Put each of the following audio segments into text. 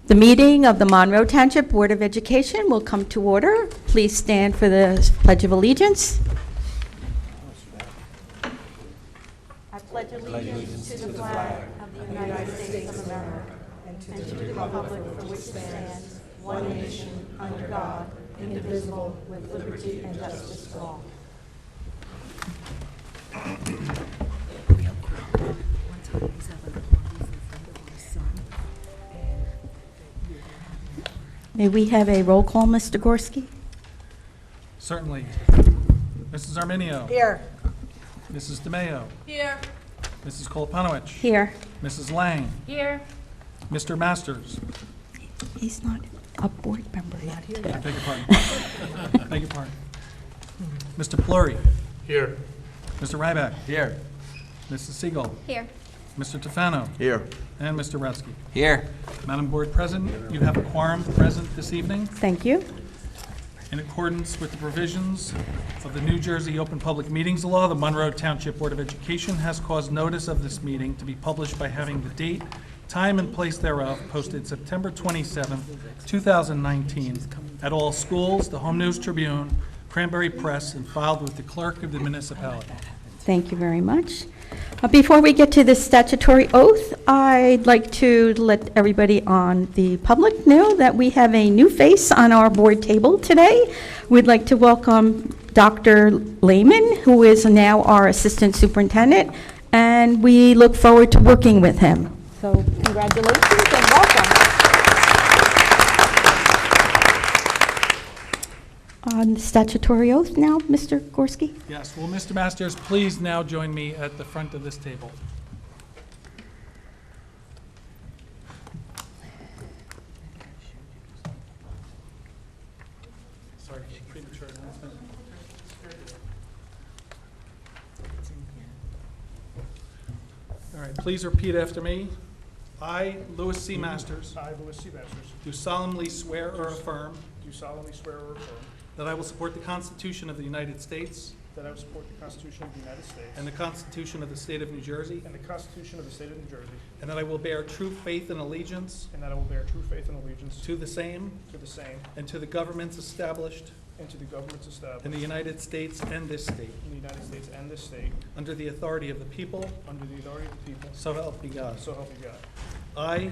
The meeting of the Monroe Township Board of Education will come to order. Please stand for the Pledge of Allegiance. I pledge allegiance to the flag of the United States of America and to the republic for which it stands, one nation, under God, indivisible, with liberty and justice for all. May we have a roll call, Mr. Gorski? Certainly. Mrs. Arminio. Here. Mrs. DeMayo. Here. Mrs. Koloponowicz. Here. Mrs. Lang. Here. Mr. Masters. He's not a board member yet. I beg your pardon. Beg your pardon. Mr. Plurry. Here. Mr. Ryback. Here. Mrs. Siegel. Here. Mr. Tofano. Here. And Mr. Retzky. Here. Madam Board President, you have a quorum present this evening. Thank you. In accordance with the provisions of the New Jersey Open Public Meetings Law, the Monroe Township Board of Education has caused notice of this meeting to be published by having the date, time, and place thereof posted September 27, 2019, at all schools, the Home News Tribune, Cranberry Press, and filed with the clerk of the municipality. Thank you very much. Before we get to the statutory oath, I'd like to let everybody on the public know that we have a new face on our board table today. We'd like to welcome Dr. Lehman, who is now our Assistant Superintendent, and we look forward to working with him. So congratulations and welcome. On the statutory oath now, Mr. Gorski? Yes, will Mr. Masters please now join me at the front of this table? Sorry for premature announcement. All right, please repeat after me. I, Louis C. Masters, I, Louis C. Masters, do solemnly swear or affirm do solemnly swear or affirm that I will support the Constitution of the United States that I will support the Constitution of the United States and the Constitution of the State of New Jersey, and the Constitution of the State of New Jersey, and that I will bear true faith and allegiance and that I will bear true faith and allegiance to the same to the same and to the governments established and to the governments established in the United States and this state, in the United States and this state, under the authority of the people, under the authority of the people, so help me God. so help me God. I,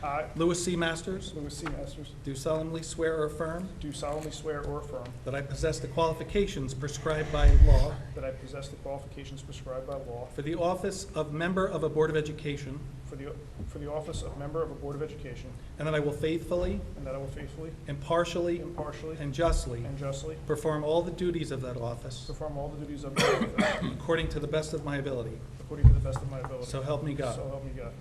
I, Louis C. Masters, Louis C. Masters, do solemnly swear or affirm do solemnly swear or affirm that I possess the qualifications prescribed by law that I possess the qualifications prescribed by law for the office of Member of a Board of Education, for the office of Member of a Board of Education, and that I will faithfully, and that I will faithfully, impartially, impartially, and justly and justly perform all the duties of that office perform all the duties of the office according to the best of my ability. according to the best of my ability. So help me God. So help me God.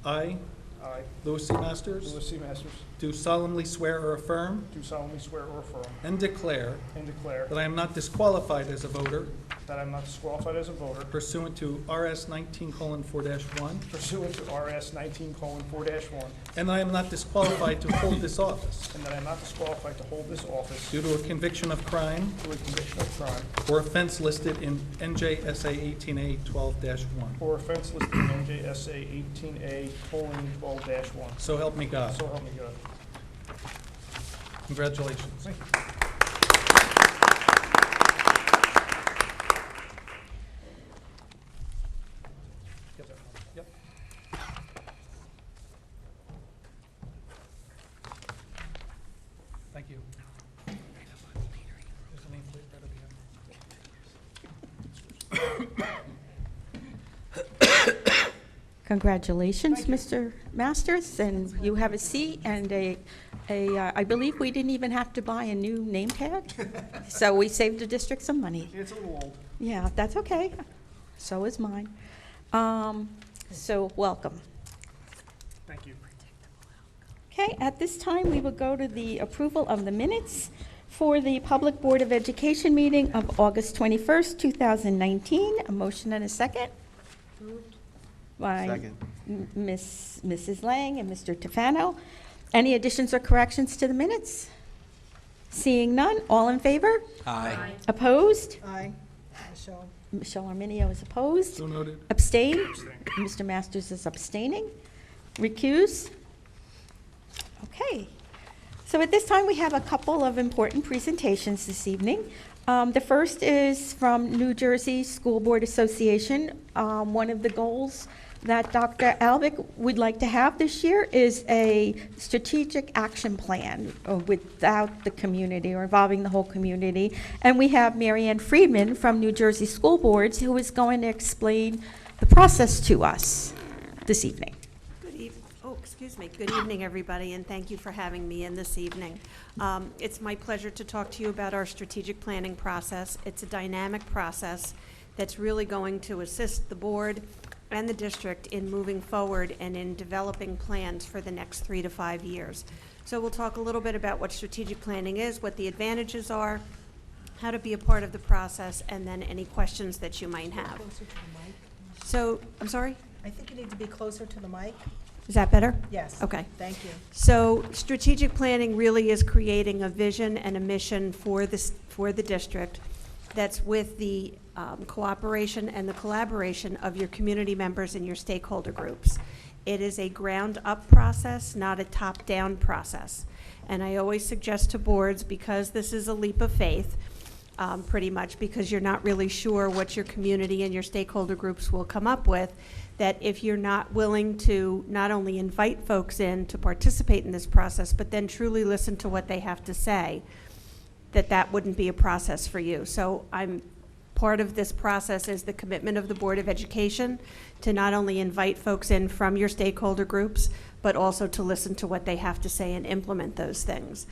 I, I, Louis C. Masters, Louis C. Masters, do solemnly swear or affirm do solemnly swear or affirm and declare and declare that I am not disqualified as a voter that I am not disqualified as a voter pursuant to RS 19:4-1, pursuant to RS 19:4-1, and that I am not disqualified to hold this office and that I am not disqualified to hold this office due to a conviction of crime through a conviction of crime or offense listed in NJSA 18A-12-1. or offense listed in NJSA 18A:12-1. So help me God. So help me God. Congratulations. Thank you. Yep. Thank you. There's a nameplate right over here. Congratulations, Mr. Masters, and you have a seat and I believe we didn't even have to buy a new name tag, so we saved the district some money. It's a little old. Yeah, that's okay. So is mine. So welcome. Thank you. Okay, at this time, we will go to the approval of the minutes for the Public Board of Education meeting of August 21st, 2019. A motion and a second? By Second. Mrs. Lang and Mr. Tofano. Any additions or corrections to the minutes? Seeing none, all in favor? Aye. Opposed? Aye. Michelle Arminio is opposed. So noted. Abstain? Mr. Masters is abstaining. Recuse? Okay, so at this time, we have a couple of important presentations this evening. The first is from New Jersey School Board Association. One of the goals that Dr. Alvick would like to have this year is a strategic action plan without the community or involving the whole community. And we have Marianne Friedman from New Jersey School Boards who is going to explain the process to us this evening. Good evening, everybody, and thank you for having me in this evening. It's my pleasure to talk to you about our strategic planning process. It's a dynamic process that's really going to assist the board and the district in moving forward and in developing plans for the next 3 to 5 years. So we'll talk a little bit about what strategic planning is, what the advantages are, how to be a part of the process, and then any questions that you might have. Closer to the mic. So, I'm sorry? I think you need to be closer to the mic. Is that better? Yes. Okay. Thank you. So strategic planning really is creating a vision and a mission for the district that's with the cooperation and the collaboration of your community members and your stakeholder groups. It is a ground-up process, not a top-down process. And I always suggest to boards, because this is a leap of faith, pretty much because you're not really sure what your community and your stakeholder groups will come up with, that if you're not willing to not only invite folks in to participate in this process, but then truly listen to what they have to say, that wouldn't be a process for you. So part of this process is the commitment of the Board of Education to not only invite folks in from your stakeholder groups, but also to listen to what they have to say and implement those things.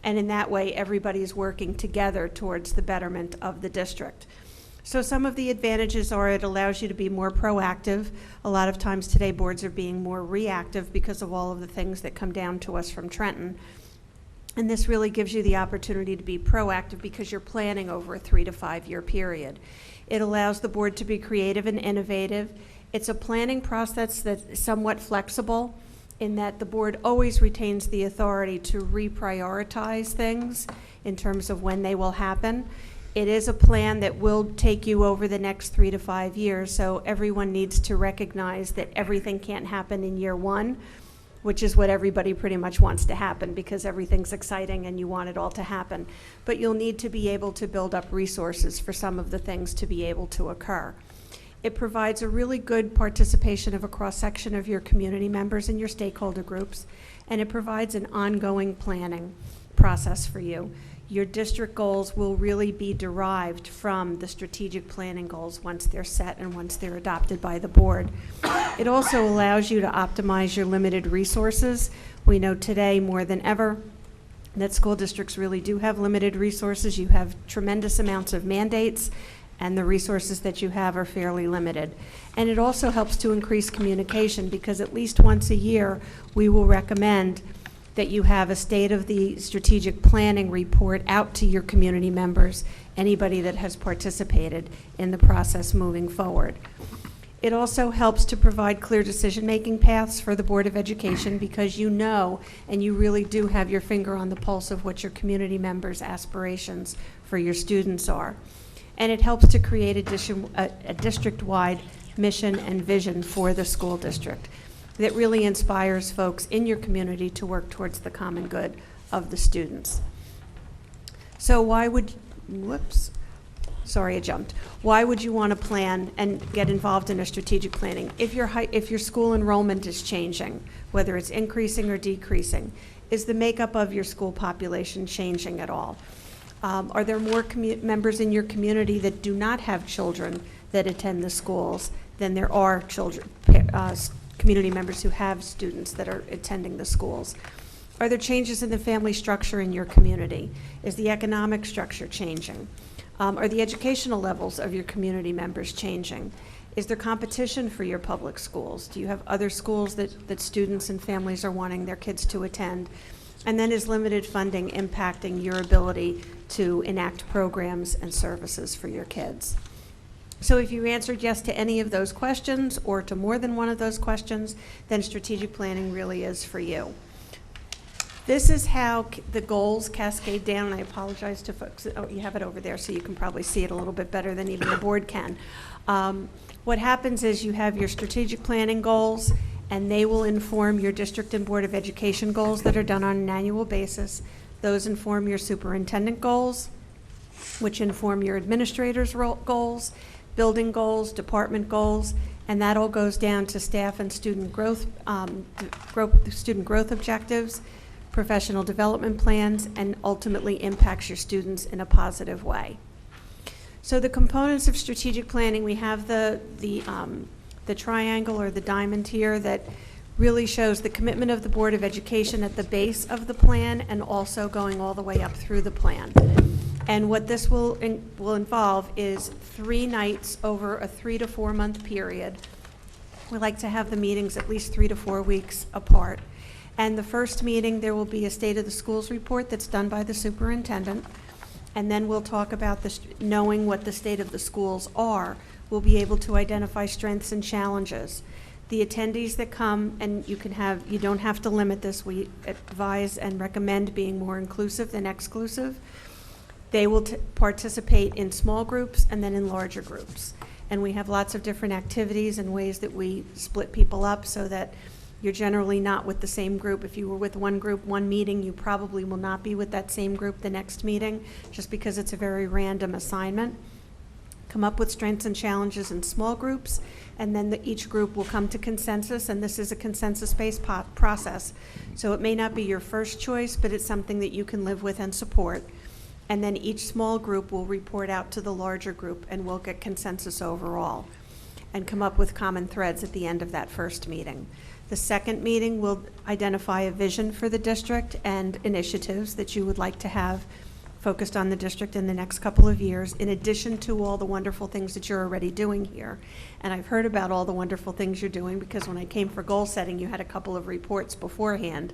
And in that way, everybody's working together towards the betterment of the district. So some of the advantages are it allows you to be more proactive. A lot of times today boards are being more reactive because of all of the things that come down to us from Trenton. And this really gives you the opportunity to be proactive because you're planning over a 3 to 5 year period. It allows the board to be creative and innovative. It's a planning process that's somewhat flexible in that the board always retains the authority to reprioritize things in terms of when they will happen. It is a plan that will take you over the next 3 to 5 years, so everyone needs to recognize that everything can't happen in year 1, which is what everybody pretty much wants to happen because everything's exciting and you want it all to happen. But you'll need to be able to build up resources for some of the things to be able to occur. It provides a really good participation of a cross-section of your community members and your stakeholder groups, and it provides an ongoing planning process for you. Your district goals will really be derived from the strategic planning goals once they're set and once they're adopted by the board. It also allows you to optimize your limited resources. We know today more than ever that school districts really do have limited resources. You have tremendous amounts of mandates, and the resources that you have are fairly limited. And it also helps to increase communication because at least once a year we will recommend that you have a state of the strategic planning report out to your community members, anybody that has participated in the process moving forward. It also helps to provide clear decision-making paths for the Board of Education because you know and you really do have your finger on the pulse of what your community members' aspirations for your students are. And it helps to create a district-wide mission and vision for the school district that really inspires folks in your community to work towards the common good of the students. So why would, whoops, sorry I jumped. Why would you want to plan and get involved in a strategic planning? If your school enrollment is changing, whether it's increasing or decreasing, is the makeup of your school population changing at all? Are there more members in your community that do not have children that attend the schools than there are community members who have students that are attending the schools? Are there changes in the family structure in your community? Is the economic structure changing? Are the educational levels of your community members changing? Is there competition for your public schools? Do you have other schools that students and families are wanting their kids to attend? And then is limited funding impacting your ability to enact programs and services for your kids? So if you answered yes to any of those questions or to more than one of those questions, then strategic planning really is for you. This is how the goals cascade down, and I apologize to folks. Oh, you have it over there, so you can probably see it a little bit better than even the board can. What happens is you have your strategic planning goals, and they will inform your district and Board of Education goals that are done on an annual basis. Those inform your superintendent goals, which inform your administrator's goals, building goals, department goals, and that all goes down to staff and student growth objectives, professional development plans, and ultimately impacts your students in a positive way. So the components of strategic planning, we have the triangle or the diamond here that really shows the commitment of the Board of Education at the base of the plan and also going all the way up through the plan. And what this will involve is 3 nights over a 3 to 4 month period. We like to have the meetings at least 3 to 4 weeks apart. And the first meeting, there will be a State of the Schools report that's done by the superintendent. And then we'll talk about knowing what the state of the schools are. We'll be able to identify strengths and challenges. The attendees that come, and you don't have to limit this, we advise and recommend being more inclusive than exclusive. They will participate in small groups and then in larger groups. And we have lots of different activities and ways that we split people up so that you're generally not with the same group. If you were with one group, one meeting, you probably will not be with that same group the next meeting, just because it's a very random assignment. Come up with strengths and challenges in small groups, and then each group will come to consensus, and this is a consensus-based process. So it may not be your first choice, but it's something that you can live with and support. And then each small group will report out to the larger group, and we'll get consensus overall and come up with common threads at the end of that first meeting. The second meeting will identify a vision for the district and initiatives that you would like to have focused on the district in the next couple of years, in addition to all the wonderful things that you're already doing here. And I've heard about all the wonderful things you're doing because when I came for goal setting, you had a couple of reports beforehand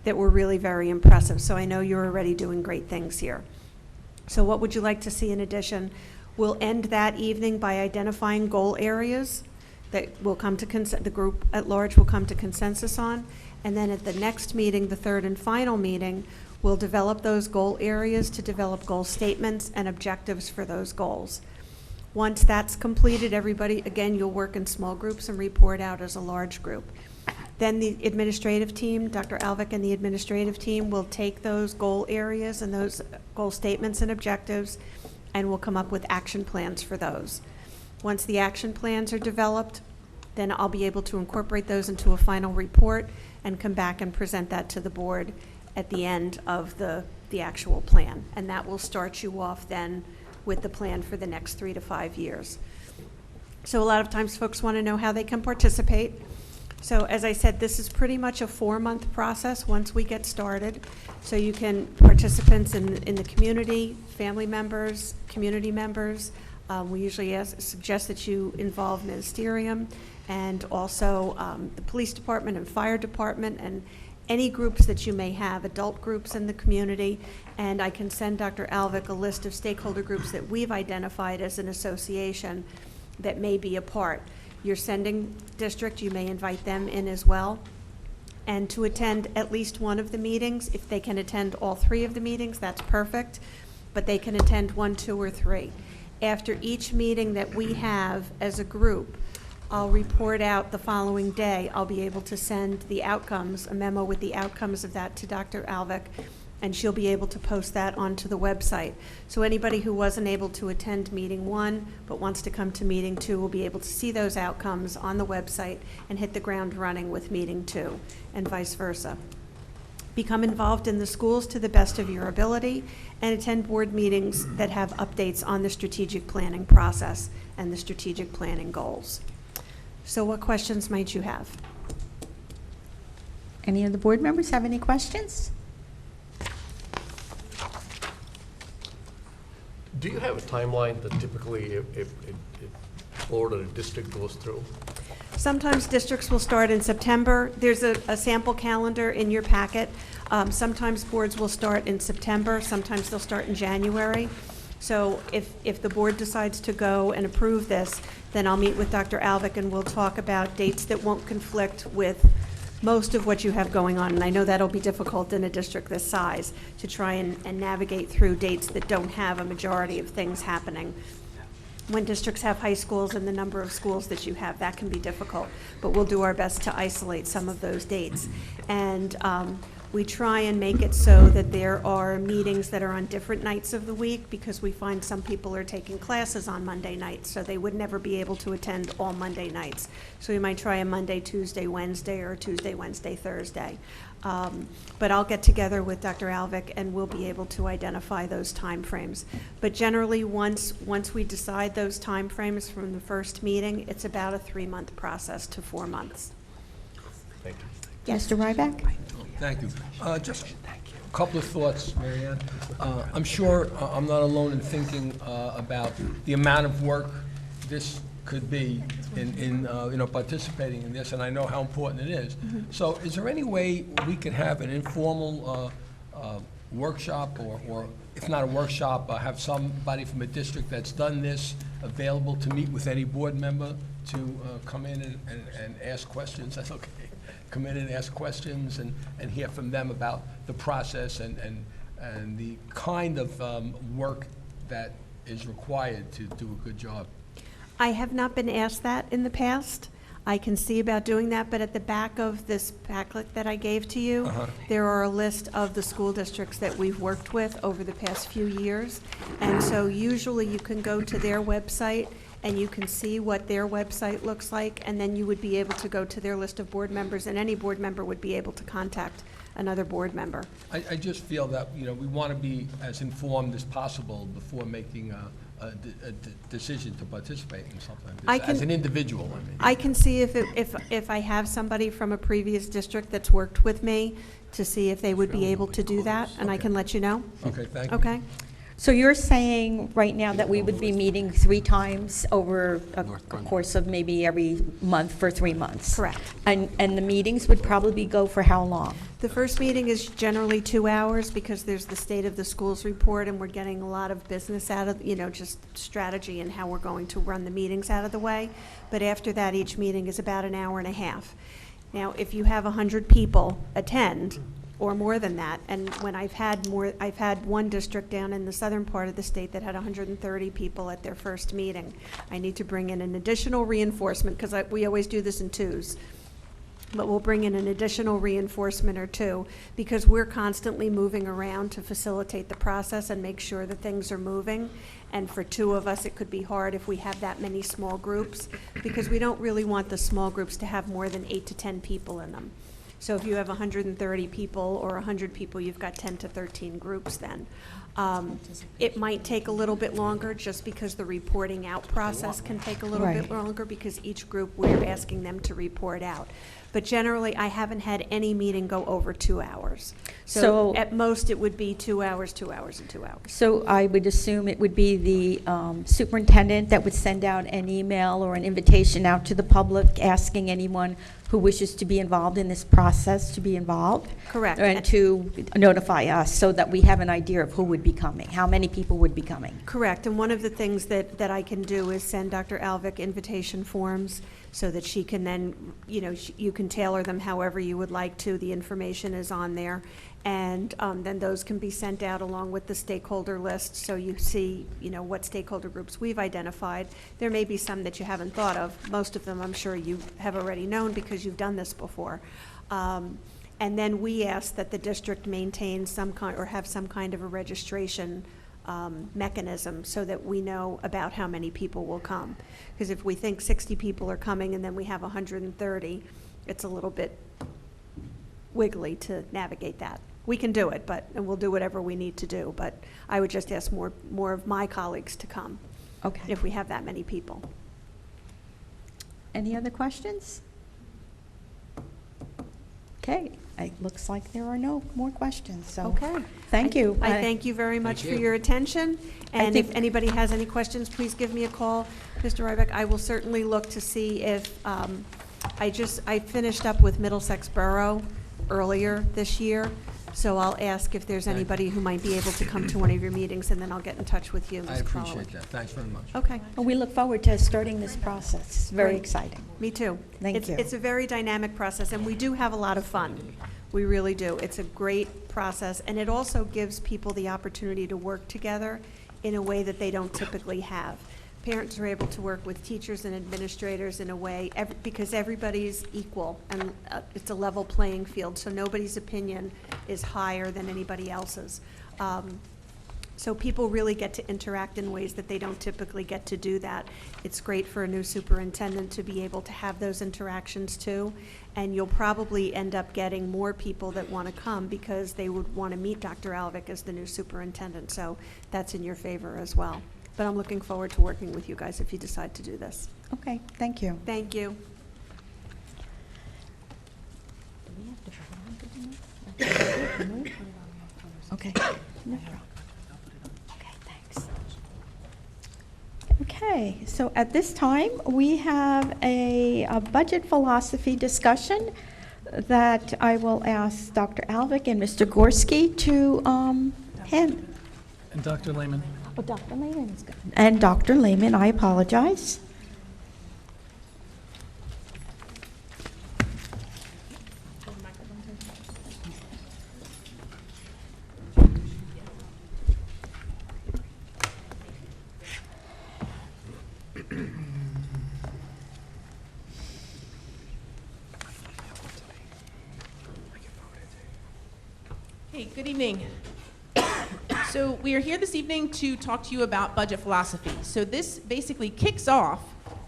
that were really very impressive. So I know you're already doing great things here. So what would you like to see in addition? We'll end that evening by identifying goal areas that will come to the group at large will come to consensus on. And then at the next meeting, the third and final meeting, we'll develop those goal areas to develop goal statements and objectives for those goals. Once that's completed, everybody, again, you'll work in small groups and report out as a large group. Then the administrative team, Dr. Alvick and the administrative team will take those goal areas and those goal statements and objectives, and we'll come up with action plans for those. Once the action plans are developed, then I'll be able to incorporate those into a final report and come back and present that to the board at the end of the actual plan. And that will start you off then with the plan for the next 3 to 5 years. So a lot of times folks want to know how they can participate. So as I said, this is pretty much a 4-month process once we get started. So you can, participants in the community, family members, community members, we usually suggest that you involve ministerium and also the police department and fire department and any groups that you may have, adult groups in the community. And I can send Dr. Alvick a list of stakeholder groups that we've identified as an association that may be a part. Your sending district, you may invite them in as well. And to attend at least one of the meetings. If they can attend all 3 of the meetings, that's perfect, but they can attend 1, 2, or 3. After each meeting that we have as a group, I'll report out the following day. I'll be able to send the outcomes, a memo with the outcomes of that to Dr. Alvick, and she'll be able to post that onto the website. So anybody who wasn't able to attend meeting 1 but wants to come to meeting 2 will be able to see those outcomes on the website and hit the ground running with meeting 2, and vice versa. Become involved in the schools to the best of your ability and attend board meetings that have updates on the strategic planning process and the strategic planning goals. So what questions might you have? Any of the board members have any questions? Do you have a timeline that typically a board or a district goes through? Sometimes districts will start in September. There's a sample calendar in your packet. Sometimes boards will start in September. Sometimes they'll start in January. So if the board decides to go and approve this, then I'll meet with Dr. Alvick and we'll talk about dates that won't conflict with most of what you have going on. And I know that'll be difficult in a district this size to try and navigate through dates that don't have a majority of things happening. when districts have high schools and the number of schools that you have, that can be difficult. But we'll do our best to isolate some of those dates. And we try and make it so that there are meetings that are on different nights of the week, because we find some people are taking classes on Monday nights, so they would never be able to attend all Monday nights. So we might try a Monday, Tuesday, Wednesday, or Tuesday, Wednesday, Thursday. But I'll get together with Dr. Alvick and we'll be able to identify those timeframes. But generally, once we decide those timeframes from the first meeting, it's about a 3-month process to 4 months. Thank you. Mr. Ryback? Thank you. Just a couple of thoughts, Mary Ann. I'm sure I'm not alone in thinking about the amount of work this could be in participating in this, and I know how important it is. So is there any way we could have an informal workshop, or if not a workshop, have somebody from a district that's done this available to meet with any board member to come in and ask questions? That's okay. Come in and ask questions and hear from them about the process and the kind of work that is required to do a good job. I have not been asked that in the past. I can see about doing that, but at the back of this packet that I gave to you, there are a list of the school districts that we've worked with over the past few years. And so usually you can go to their website and you can see what their website looks like, and then you would be able to go to their list of board members, and any board member would be able to contact another board member. I just feel that, we want to be as informed as possible before making a decision to participate in something like this, as an individual, I mean. I can see if I have somebody from a previous district that's worked with me, to see if they would be able to do that, and I can let you know. Okay, thank you. Okay? So you're saying right now that we would be meeting 3 times over a course of maybe every month for 3 months? Correct. And the meetings would probably go for how long? The first meeting is generally 2 hours, because there's the state of the schools report, and we're getting a lot of business out of, just strategy and how we're going to run the meetings out of the way. But after that, each meeting is about an hour and a half. Now, if you have 100 people attend, or more than that, and when I've had one district down in the southern part of the state that had 130 people at their first meeting. I need to bring in an additional reinforcement, because we always do this in 2s. But we'll bring in an additional reinforcement or 2, because we're constantly moving around to facilitate the process and make sure that things are moving. And for 2 of us, it could be hard if we have that many small groups, because we don't really want the small groups to have more than 8 to 10 people in them. So if you have 130 people or 100 people, you've got 10 to 13 groups then. It might take a little bit longer, just because the reporting out process can take a little bit longer, because each group, we're asking them to report out. But generally, I haven't had any meeting go over 2 hours. So at most, it would be 2 hours, 2 hours, and 2 hours. So I would assume it would be the superintendent that would send out an email or an invitation out to the public, asking anyone who wishes to be involved in this process to be involved? Correct. And to notify us, so that we have an idea of who would be coming, how many people would be coming. Correct, and one of the things that I can do is send Dr. Alvick invitation forms, so that she can then, you can tailor them however you would like to. The information is on there. And then those can be sent out along with the stakeholder list, so you see, what stakeholder groups we've identified. There may be some that you haven't thought of. Most of them, I'm sure you have already known, because you've done this before. And then we ask that the district maintain some kind, or have some kind of a registration mechanism, so that we know about how many people will come. Because if we think 60 people are coming and then we have 130, it's a little bit wiggly to navigate that. We can do it, and we'll do whatever we need to do, but I would just ask more of my colleagues to come. Okay. If we have that many people. Any other questions? Okay, it looks like there are no more questions, so. Okay. Thank you. I thank you very much for your attention, and if anybody has any questions, please give me a call. Mr. Ryback, I will certainly look to see if, I finished up with Middlesex Borough earlier this year, so I'll ask if there's anybody who might be able to come to one of your meetings, and then I'll get in touch with you, Ms. I Crowley. appreciate that. Thanks very much. Okay. Well, we look forward to starting this process. It's very Great. exciting. Me too. Thank you. It's a very dynamic process, and we do have a lot of fun. We really do. It's a great process, and it also gives people the opportunity to work together in a way that they don't typically have. parents are able to work with teachers and administrators in a way, because everybody's equal, and it's a level playing field, so nobody's opinion is higher than anybody else's. So people really get to interact in ways that they don't typically get to do that. It's great for a new superintendent to be able to have those interactions too, and you'll probably end up getting more people that want to come because they would want to meet Dr. Alvick as the new superintendent, so that's in your favor as well. But I'm looking forward to working with you guys if you decide to do this. Okay, thank you. Thank you. Okay. No problem. Okay, thanks. Okay, so at this time, we have a budget philosophy discussion that I will ask Dr. Alvick and Mr. Gorski to hand. And Dr. Lehman. Oh, Dr. Lehman is good. And Dr. Lehman, I apologize. Hey, good evening. So we are here this evening to talk to you about budget philosophy. So this basically kicks off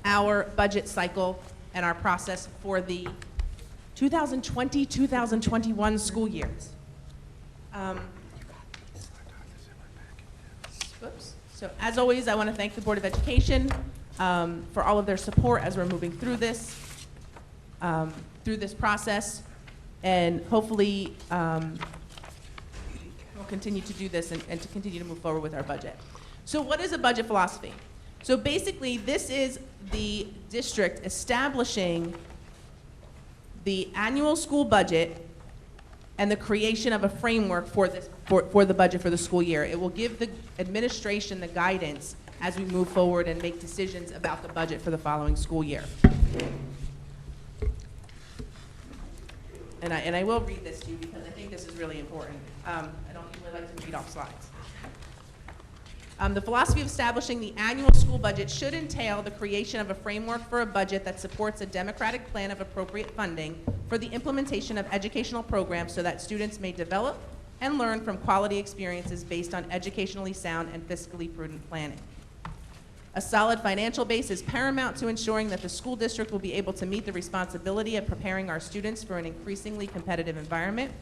our budget cycle and our process for the 2020-2021 school year. Whoops. So as always, I want to thank the Board of Education for all of their support as we're moving through this process, and hopefully we'll continue to do this and to continue to move forward with our budget. So what is a budget philosophy? So basically, this is the district establishing the annual school budget and the creation of a framework for this for the budget for the school year. It will give the administration the guidance as we move forward and make decisions about the budget for the following school year. And I will read this to you because I think this is really important. I don't usually like to read off slides. The philosophy of establishing the annual school budget should entail the creation of a framework for a budget that supports a democratic plan of appropriate funding for the implementation of educational programs so that students may develop and learn from quality experiences based on educationally sound and fiscally prudent planning. A solid financial base is paramount to ensuring that the school district will be able to meet the responsibility of preparing our students for an increasingly competitive environment.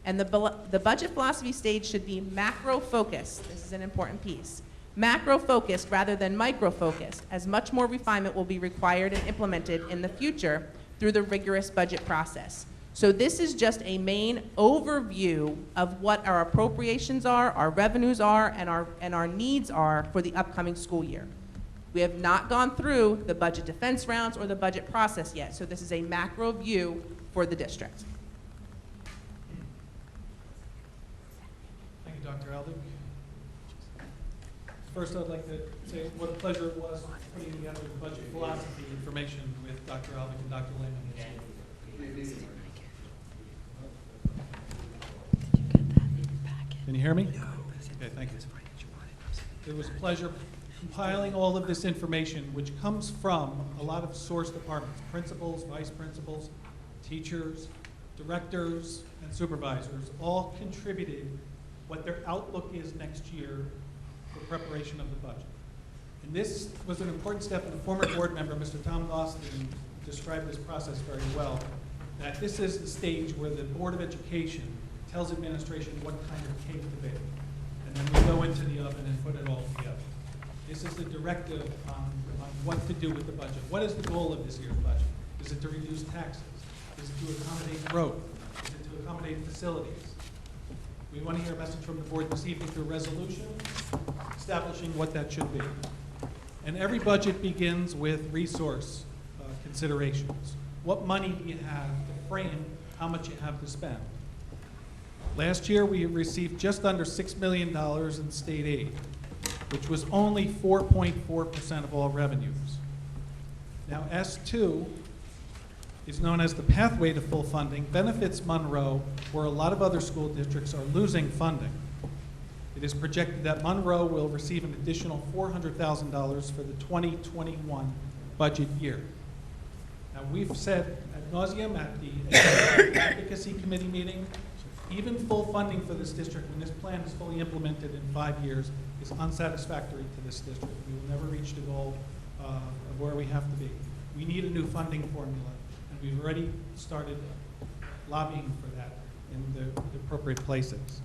And the budget philosophy stage should be macro-focused. This is an important piece. Macro-focused rather than micro-focused, as much more refinement will be required and implemented in the future through the rigorous budget process. So this is just a main overview of what our appropriations are, our revenues are, and our needs are for the upcoming school year. We have not gone through the budget defense rounds or the budget process yet, so this is a macro view for the district. Thank you, Dr. Alvick. First, I'd like to say what a pleasure it was putting together the budget philosophy information with Dr. Alvick and Dr. Lehman. Can you hear me? Okay, thank you. It was a pleasure compiling all of this information, which comes from a lot of source departments, principals, vice principals, teachers, directors, and supervisors, all contributed what their outlook is next year for preparation of the budget. And this was an important step, and the former board member, Mr. Tom Austin, described this process very well, that this is the stage where the Board of Education tells administration what kind of cake to bake. And then we go into the oven and put it all together. This is the directive on what to do with the budget. What is the goal of this year's budget? Is it to reduce taxes? Is it to accommodate growth? Is it to accommodate facilities? We want to hear a message from the board this evening through a resolution establishing what that should be. And every budget begins with resource considerations. What money do you have to frame how much you have to spend? Last year, we received just under $6 million in state aid, which was only 4.4% of all revenues. Now, S2 is known as the pathway to full funding, benefits Monroe, where a lot of other school districts are losing funding. It is projected that Monroe will receive an additional $400,000 for the 2021 budget year. Now, we've said ad nauseum at the Advocacy Committee meeting, even full funding for this district, when this plan is fully implemented in 5 years, is unsatisfactory to this district. We will never reach the goal of where we have to be. We need a new funding formula, and we've already started lobbying for that in the appropriate places.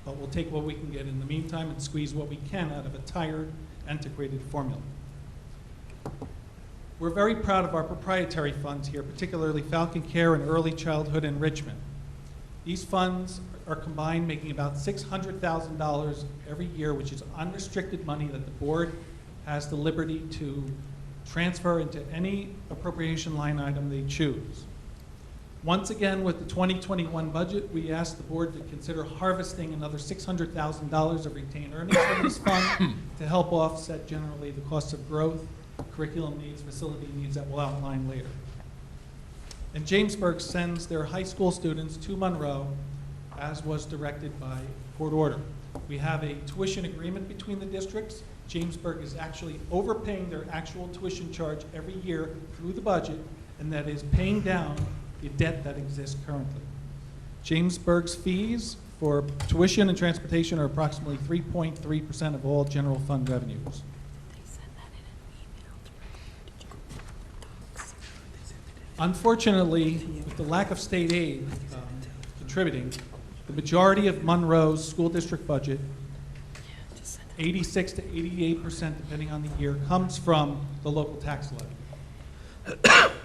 But we'll take what we can get in the meantime and squeeze what we can out of a tired, antiquated formula. We're very proud of our proprietary funds here, particularly Falcon Care and Early Childhood Enrichment. These funds are combined, making about $600,000 every year, which is unrestricted money that the board has the liberty to transfer into any appropriation line item they choose. Once again, with the 2021 budget, we asked the board to consider harvesting another $600,000 of retained earnings from this fund to help offset generally the costs of growth, curriculum needs, facility needs that we'll outline later. And Jamesburg sends their high school students to Monroe, as was directed by court order. We have a tuition agreement between the districts. Jamesburg is actually overpaying their actual tuition charge every year through the budget, and that is paying down the debt that exists currently. Jamesburg's fees for tuition and transportation are approximately 3.3% of all general fund revenues. Unfortunately, with the lack of state aid contributing, the majority of Monroe's school district budget, 86 to 88%, depending on the year, comes from the local tax levy.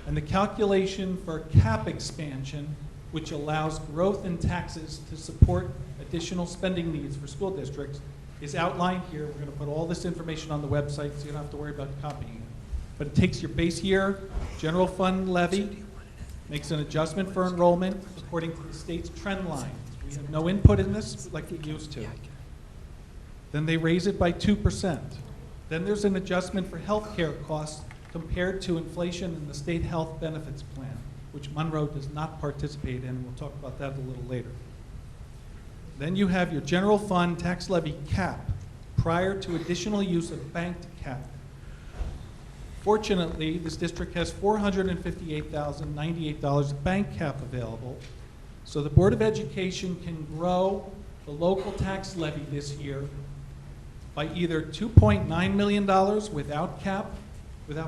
And the calculation for cap expansion, which allows growth in taxes to support additional spending needs for school districts, is outlined here. We're going to put all this information on the website so you don't have to worry about copying it. But it takes your base year general fund levy, makes an adjustment for enrollment according to the state's trend line. We have no input in this like we used to. Then they raise it by 2%. Then there's an adjustment for health care costs compared to inflation in the state health benefits plan, which Monroe does not participate in. We'll talk about that a little later. Then you have your general fund tax levy cap prior to additional use of banked cap. Fortunately, this district has $458,098 bank cap available, so the Board of Education can grow the local tax levy this year by either $2.9 million without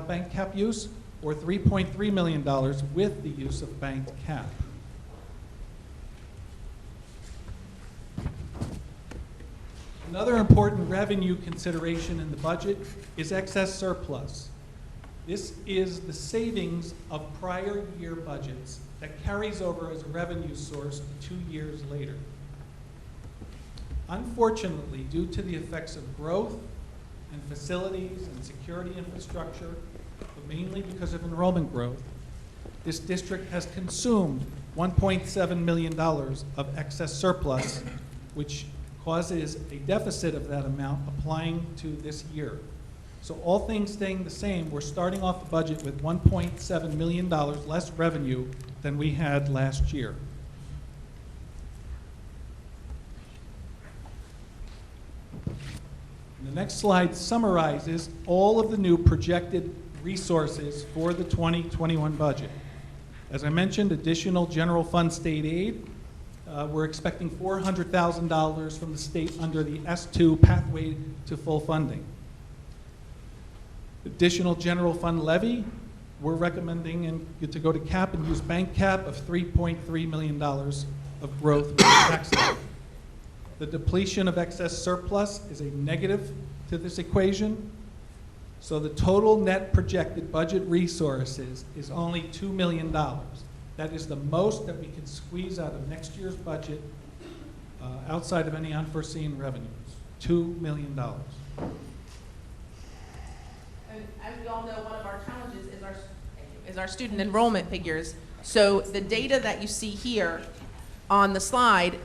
bank cap use, or $3.3 million with the use of banked cap. Another important revenue consideration in the budget is excess surplus. This is the savings of prior year budgets that carries over as a revenue source 2 years later. Unfortunately, due to the effects of growth and facilities and security infrastructure, but mainly because of enrollment growth, this district has consumed $1.7 million of excess surplus, which causes a deficit of that amount applying to this year. So all things staying the same, we're starting off the budget with $1.7 million less revenue than we had last year. And the next slide summarizes all of the new projected resources for the 2021 budget. As I mentioned, additional general fund state aid. We're expecting $400,000 from the state under the S2 pathway to full funding. Additional general fund levy, we're recommending to go to cap and use bank cap of $3.3 million of growth with the tax levy. The depletion of excess surplus is a negative to this equation. So the total net projected budget resources is only $2 million. That is the most that we can squeeze out of next year's budget outside of any unforeseen revenues, $2 million. As we all know, one of our challenges is our student enrollment figures. So the data that you see here on the slide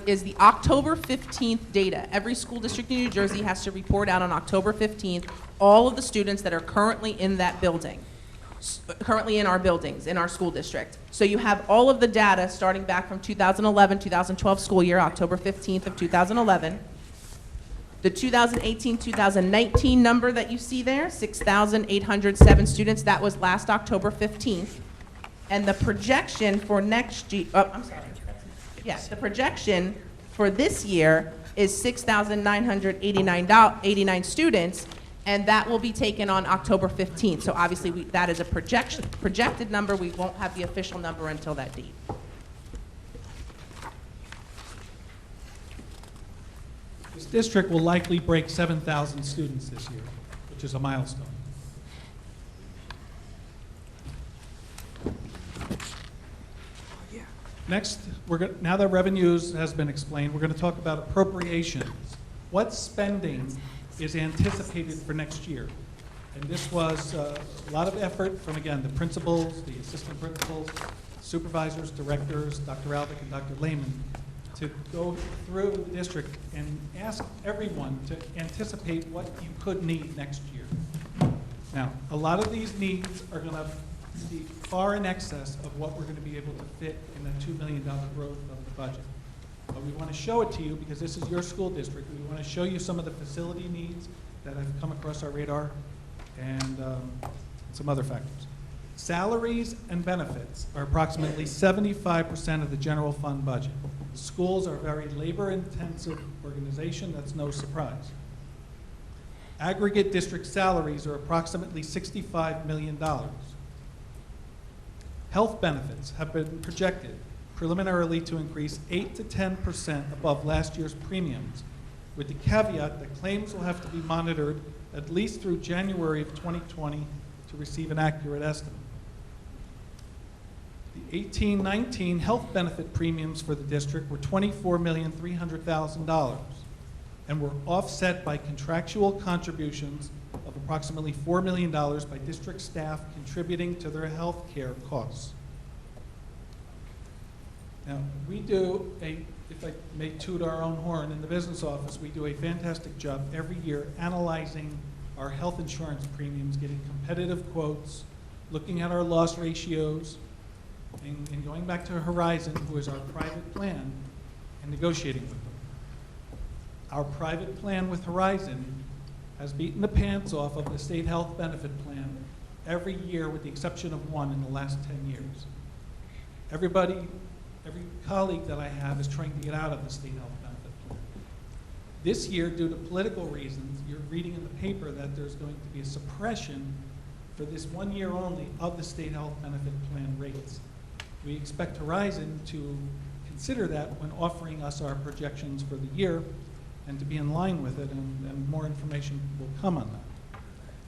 is the October 15th data. Every school district in New Jersey has to report out on October 15th all of the students that are currently in that building, currently in our buildings, in our school district. So you have all of the data starting back from 2011, 2012 school year, October 15th of 2011. The 2018-2019 number that you see there, 6,807 students, that was last October 15th. And the projection for next year, I'm sorry. Yes, the projection for this year is 6,989 students, and that will be taken on October 15th. So obviously, that is a projected number. We won't have the official number until that date. This district will likely break 7,000 students this year, which is a milestone. Next, now that revenues has been explained, we're going to talk about appropriations. What spending is anticipated for next year? And this was a lot of effort from, again, the principals, the assistant principals, supervisors, directors, Dr. Alvick and Dr. Lehman, to go through the district and ask everyone to anticipate what you could need next year. Now, a lot of these needs are going to be far in excess of what we're going to be able to fit in the $2 million growth of the budget. But we want to show it to you because this is your school district. We want to show you some of the facility needs that have come across our radar and some other factors. Salaries and benefits are approximately 75% of the general fund budget. Schools are a very labor-intensive organization. That's no surprise. Aggregate district salaries are approximately $65 million. Health benefits have been projected preliminarily to increase 8 to 10% above last year's premiums, with the caveat that claims will have to be monitored at least through January of 2020 to receive an accurate estimate. The 18-19 health benefit premiums for the district were $24,300,000 and were offset by contractual contributions of approximately $4 million by district staff contributing to their health care costs. Now, we do if I may toot our own horn, in the business office, we do a fantastic job every year analyzing our health insurance premiums, getting competitive quotes, looking at our loss ratios, and going back to Horizon, who is our private plan, and negotiating with them. Our private plan with Horizon has beaten the pants off of the state health benefit plan every year with the exception of one in the last 10 years. Every colleague that I have is trying to get out of the state health benefit plan. This year, due to political reasons, you're reading in the paper that there's going to be a suppression for this 1 year only of the state health benefit plan rates. We expect Horizon to consider that when offering us our projections for the year and to be in line with it, and more information will come on that.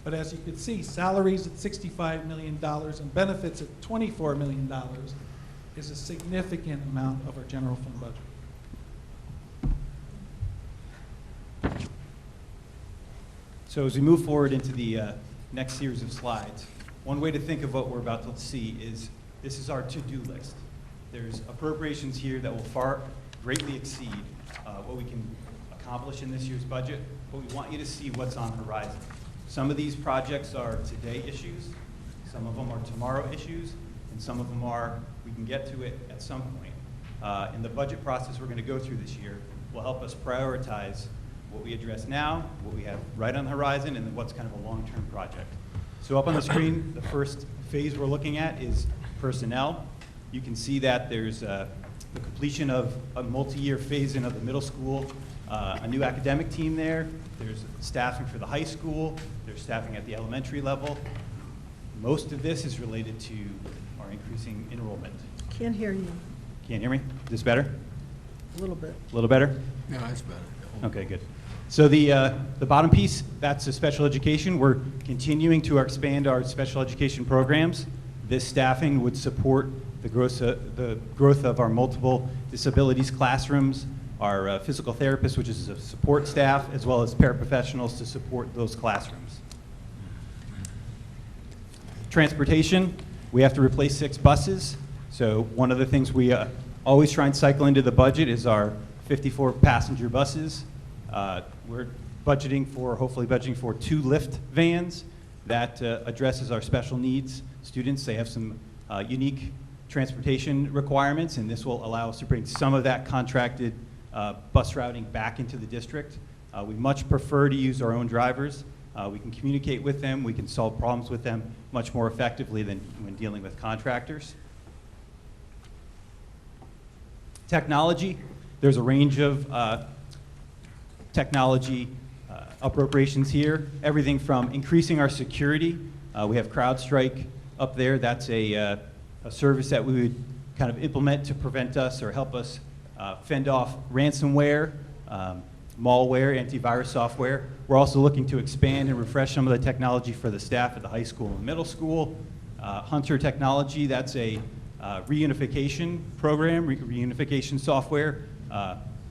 But as you can see, salaries at $65 million and benefits at $24 million is a significant amount of our general fund budget. So as we move forward into the next series of slides, one way to think of what we're about to see is this is our to-do list. There's appropriations here that will greatly exceed what we can accomplish in this year's budget, but we want you to see what's on the horizon. Some of these projects are today issues, some of them are tomorrow issues, and some of them are we can get to it at some point. In the budget process we're going to go through this year will help us prioritize what we address now, what we have right on the horizon, and then what's kind of a long-term project. So up on the screen, the first phase we're looking at is personnel. You can see that there's the completion of a multi-year phase-in of the middle school, a new academic team there. There's staffing for the high school. There's staffing at the elementary level. Most of this is related to our increasing enrollment. Can't hear you. Can't hear me? Is this better? A little bit. A little better? No, that's better. Okay, good. So the bottom piece, that's the special education. We're continuing to expand our special education programs. This staffing would support the growth of our multiple disabilities classrooms, our physical therapists, which is a support staff, as well as paraprofessionals to support those classrooms. Transportation, we have to replace 6 buses. So one of the things we always try and cycle into the budget is our 54 passenger buses. We're hopefully budgeting for 2 lift vans that addresses our special needs students. They have some unique transportation requirements, and this will allow us to bring some of that contracted bus routing back into the district We much prefer to use our own drivers. We can communicate with them, we can solve problems with them much more effectively than when dealing with contractors. Technology, there's a range of technology appropriations here, everything from increasing our security. We have CrowdStrike up there. That's a service that we would kind of implement to prevent us or help us fend off ransomware, malware, antivirus software. We're also looking to expand and refresh some of the technology for the staff at the high school and middle school. Hunter Technology, that's a reunification program, reunification software.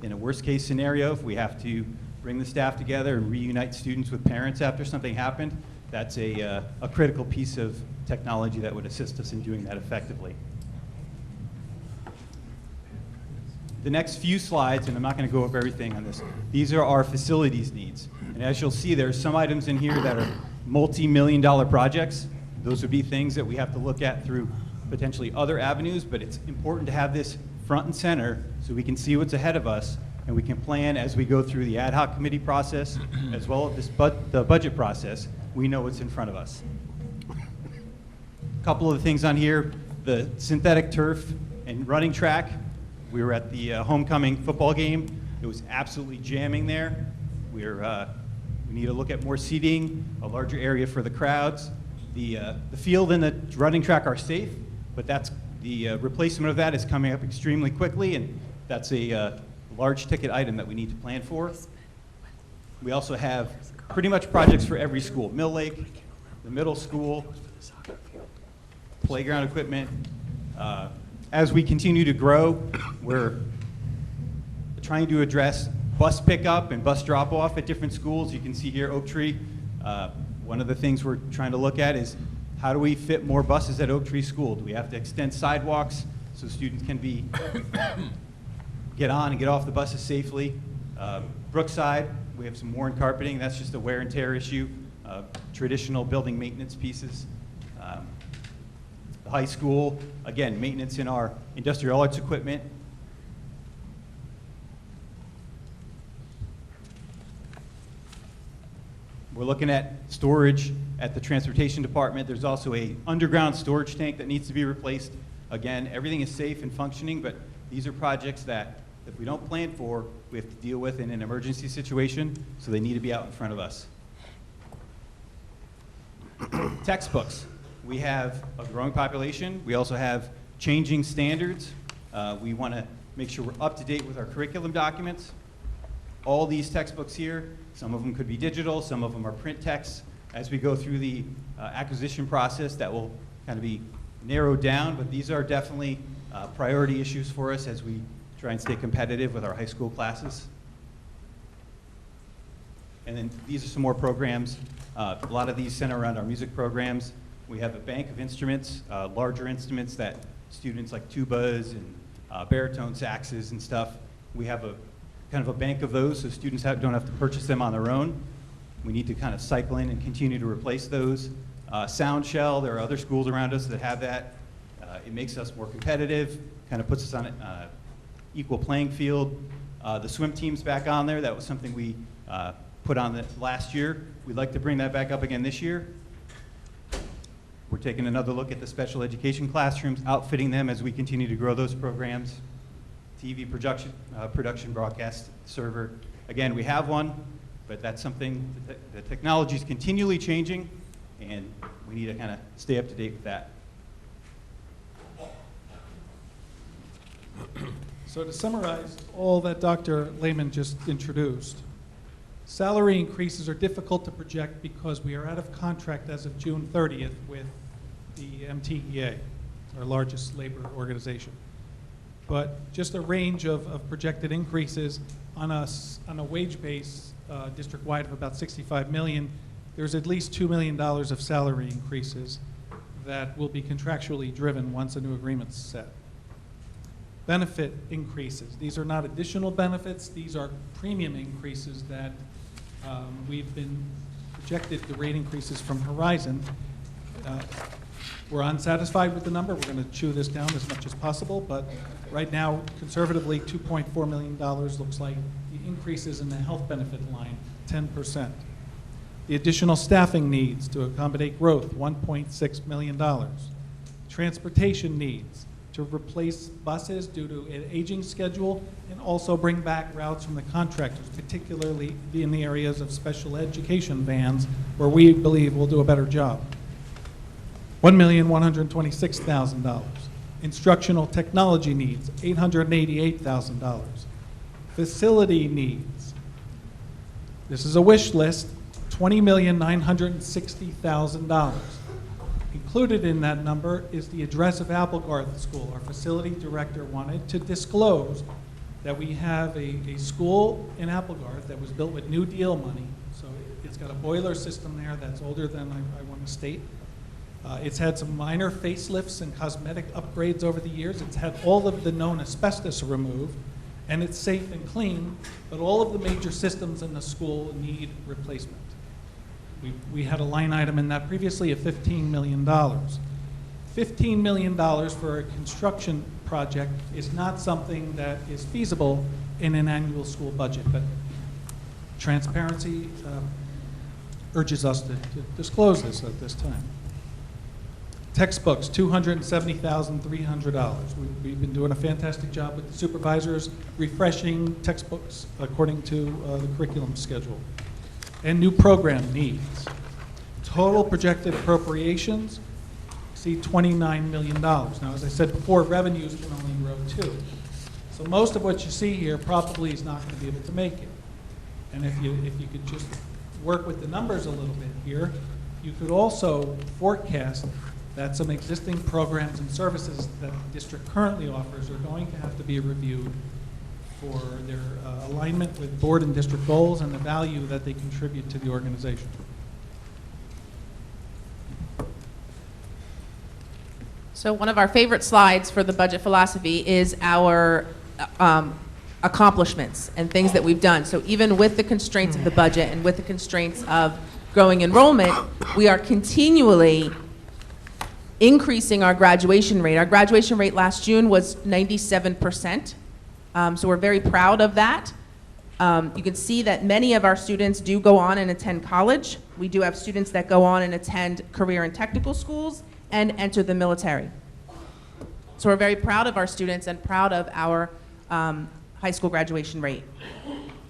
In a worst case scenario, if we have to bring the staff together and reunite students with parents after something happened, that's a critical piece of technology that would assist us in doing that effectively. The next few slides, and I'm not going to go over everything on this, these are our facilities needs. And as you'll see, there's some items in here that are multi-million-dollar projects. Those would be things that we have to look at through potentially other avenues, but it's important to have this front and center so we can see what's ahead of us and we can plan as we go through the ad hoc committee process as well as the budget process. We know what's in front of us. A couple of the things on here, the synthetic turf and running track. We were at the homecoming football game. It was absolutely jamming there. We need to look at more seating, a larger area for the crowds. The field and the running track are safe, but that's the replacement of that is coming up extremely quickly, and that's a large ticket item that we need to plan for. We also have pretty much projects for every school. Mill Lake, the middle school, playground equipment. As we continue to grow, we're trying to address bus pickup and bus drop-off at different schools. You can see here Oak Tree. One of the things we're trying to look at is how do we fit more buses at Oak Tree School? Do we have to extend sidewalks so students can get on and get off the buses safely? Brookside, we have some worn carpeting. That's just a wear and tear issue. Traditional building maintenance pieces. The high school, again, maintenance in our industrial arts equipment. We're looking at storage at the transportation department. There's also a underground storage tank that needs to be replaced. Again, everything is safe and functioning, but these are projects that if we don't plan for, we have to deal with in an emergency situation, so they need to be out in front of us. Textbooks. We have a growing population. We also have changing standards. We want to make sure we're up to date with our curriculum documents. All these textbooks here, some of them could be digital, some of them are print texts. As we go through the acquisition process, that will kind of be narrowed down, but these are definitely priority issues for us as we try and stay competitive with our high school classes. And then these are some more programs. A lot of these center around our music programs. We have a bank of instruments, larger instruments that students like tubas and baritone saxes and stuff. We have a kind of a bank of those so students don't have to purchase them on their own. We need to kind of cycle in and continue to replace those. Sound shell, there are other schools around us that have that. It makes us more competitive, kind of puts us on an equal playing field. The swim team's back on there. That was something we put on last year. We'd like to bring that back up again this year. We're taking another look at the special education classrooms, outfitting them as we continue to grow those programs. TV production broadcast server. Again, we have one, but that's something, the technology is continually changing, and we need to kind of stay up to date with that. So to summarize all that Dr. Lehman just introduced, salary increases are difficult to project because we are out of contract as of June 30th with the MTEA, our largest labor organization. But just a range of projected increases on a wage base district-wide of about $65 million, there's at least $2 million of salary increases that will be contractually driven once a new agreement's set. Benefit increases. These are not additional benefits. These are premium increases that we've been projected the rate increases from Horizon We're unsatisfied with the number. We're going to chew this down as much as possible, but right now, conservatively, $2.4 million looks like the increases in the health benefit line, 10%. The additional staffing needs to accommodate growth, $1.6 million. Transportation needs to replace buses due to an aging schedule and also bring back routes from the contractors, particularly in the areas of special education vans where we believe we'll do a better job. $1,126,000. Instructional technology needs, $888,000. Facility needs. This is a wish list, $20,960,000. Included in that number is the address of Applegarth School. Our facility director wanted to disclose that we have a school in Applegarth that was built with New Deal money. So it's got a boiler system there that's older than I want to state. It's had some minor facelifts and cosmetic upgrades over the years. It's had all of the known asbestos removed, and it's safe and clean, but all of the major systems in the school need replacement. We had a line item in that previously of $15 million. $15 million for a construction project is not something that is feasible in an annual school budget, but transparency urges us to disclose this at this time. Textbooks, $270,300. We've been doing a fantastic job with the supervisors, refreshing textbooks according to the curriculum schedule. And new program needs. Total projected appropriations exceed $29 million. Now, as I said before, revenues can only grow 2. So most of what you see here probably is not going to be able to make it. And if you could just work with the numbers a little bit here, you could also forecast that some existing programs and services that the district currently offers are going to have to be reviewed for their alignment with board and district goals and the value that they contribute to the organization. So one of our favorite slides for the budget philosophy is our accomplishments and things that we've done. So even with the constraints of the budget and with the constraints of growing enrollment, we are continually increasing our graduation rate. Our graduation rate last June was 97%. So we're very proud of that. You can see that many of our students do go on and attend college. We do have students that go on and attend career and technical schools and enter the military. So we're very proud of our students and proud of our high school graduation rate.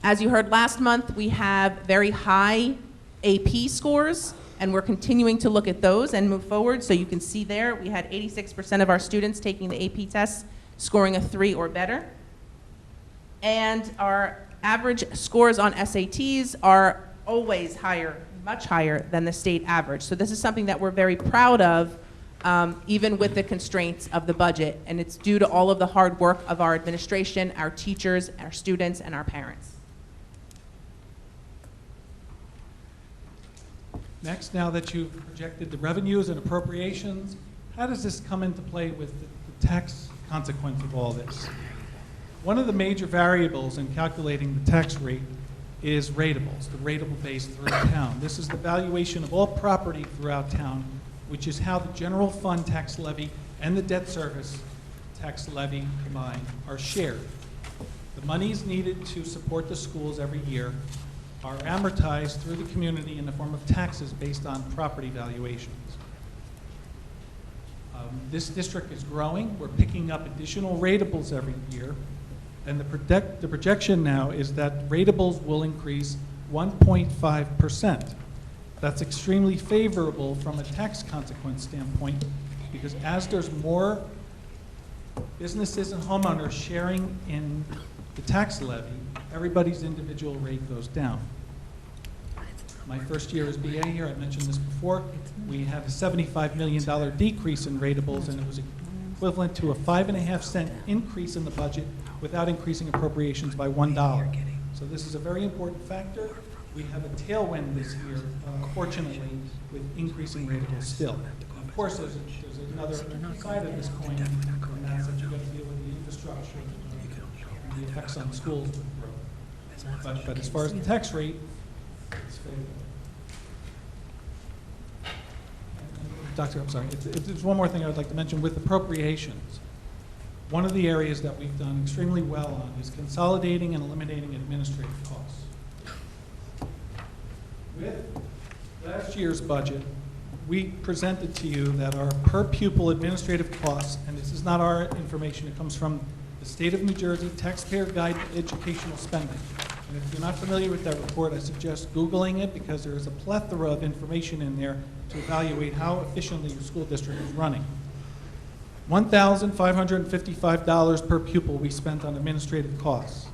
As you heard last month, we have very high AP scores, and we're continuing to look at those and move forward. So you can see there, we had 86% of our students taking the AP tests scoring a 3 or better. And our average scores on SATs are always higher, much higher than the state average. So this is something that we're very proud of, even with the constraints of the budget. And it's due to all of the hard work of our administration, our teachers, our students, and our parents. Next, now that you've projected the revenues and appropriations, how does this come into play with the tax consequence of all this? One of the major variables in calculating the tax rate is ratables, the ratable base throughout town. This is the valuation of all property throughout town, which is how the general fund tax levy and the debt service tax levy combined are shared. The monies needed to support the schools every year are amortized through the community in the form of taxes based on property valuations. This district is growing. We're picking up additional ratables every year. And the projection now is that ratables will increase 1.5%. That's extremely favorable from a tax consequence standpoint, because as there's more businesses and homeowners sharing in the tax levy, everybody's individual rate goes down. My first year as BA here, I mentioned this before, we had a $75 million decrease in ratables, and it was equivalent to a 5.5-cent increase in the budget without increasing appropriations by $1. So this is a very important factor. We have a tailwind this year, fortunately, with increasing ratables still. Of course, there's another side of this coin, and that's that you've got to deal with the infrastructure and the effects on schools with growth. But as far as the tax rate, it's favorable. Doctor, I'm sorry. There's one more thing I would like to mention with appropriations. One of the areas that we've done extremely well on is consolidating and eliminating administrative costs. With last year's budget, we presented to you that our per pupil administrative costs, and this is not our information, it comes from the State of New Jersey Taxpayer Guide to Educational Spending. And if you're not familiar with that report, I suggest Googling it because there is a plethora of information in there to evaluate how efficiently your school district is running. $1,555 per pupil we spent on administrative costs.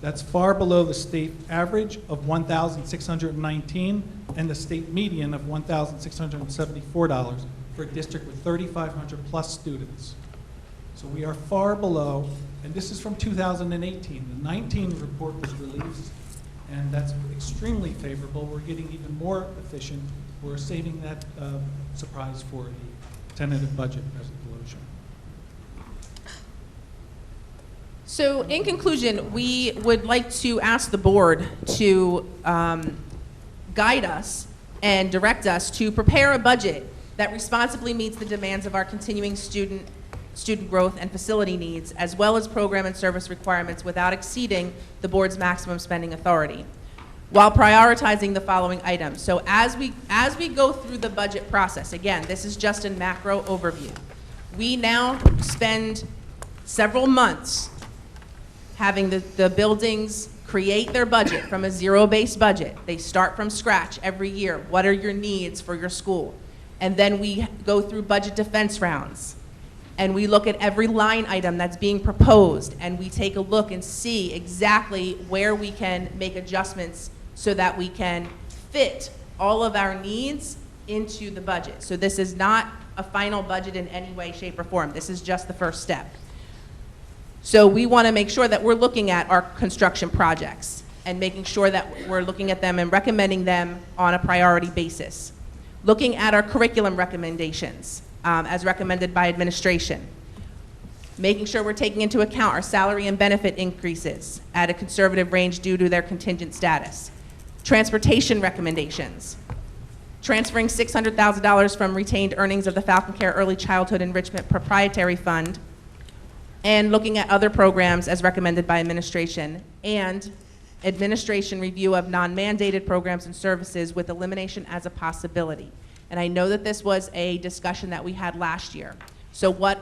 That's far below the state average of $1,619 and the state median of $1,674 for a district with 3,500 plus students. So we are far below, and this is from 2018. The 19 report was released, and that's extremely favorable. We're getting even more efficient. We're saving that surprise for the tentative budget resolution. So in conclusion, we would like to ask the board to guide us and direct us to prepare a budget that responsibly meets the demands of our continuing student growth and facility needs, as well as program and service requirements without exceeding the board's maximum spending authority, while prioritizing the following items. So as we go through the budget process, again, this is just a macro overview. We now spend several months having the buildings create their budget from a zero-based budget. They start from scratch every year. What are your needs for your school? And then we go through budget defense rounds. And we look at every line item that's being proposed, and we take a look and see exactly where we can make adjustments so that we can fit all of our needs into the budget. So this is not a final budget in any way, shape, or form. This is just the first step. So we want to make sure that we're looking at our construction projects and making sure that we're looking at them and recommending them on a priority basis. Looking at our curriculum recommendations as recommended by administration. Making sure we're taking into account our salary and benefit increases at a conservative range due to their contingent status. Transportation recommendations. Transferring $600,000 from retained earnings of the Falcon Care Early Childhood Enrichment Proprietary Fund, and looking at other programs as recommended by administration, and administration review of non-mandated programs and services with elimination as a possibility. And I know that this was a discussion that we had last year. So what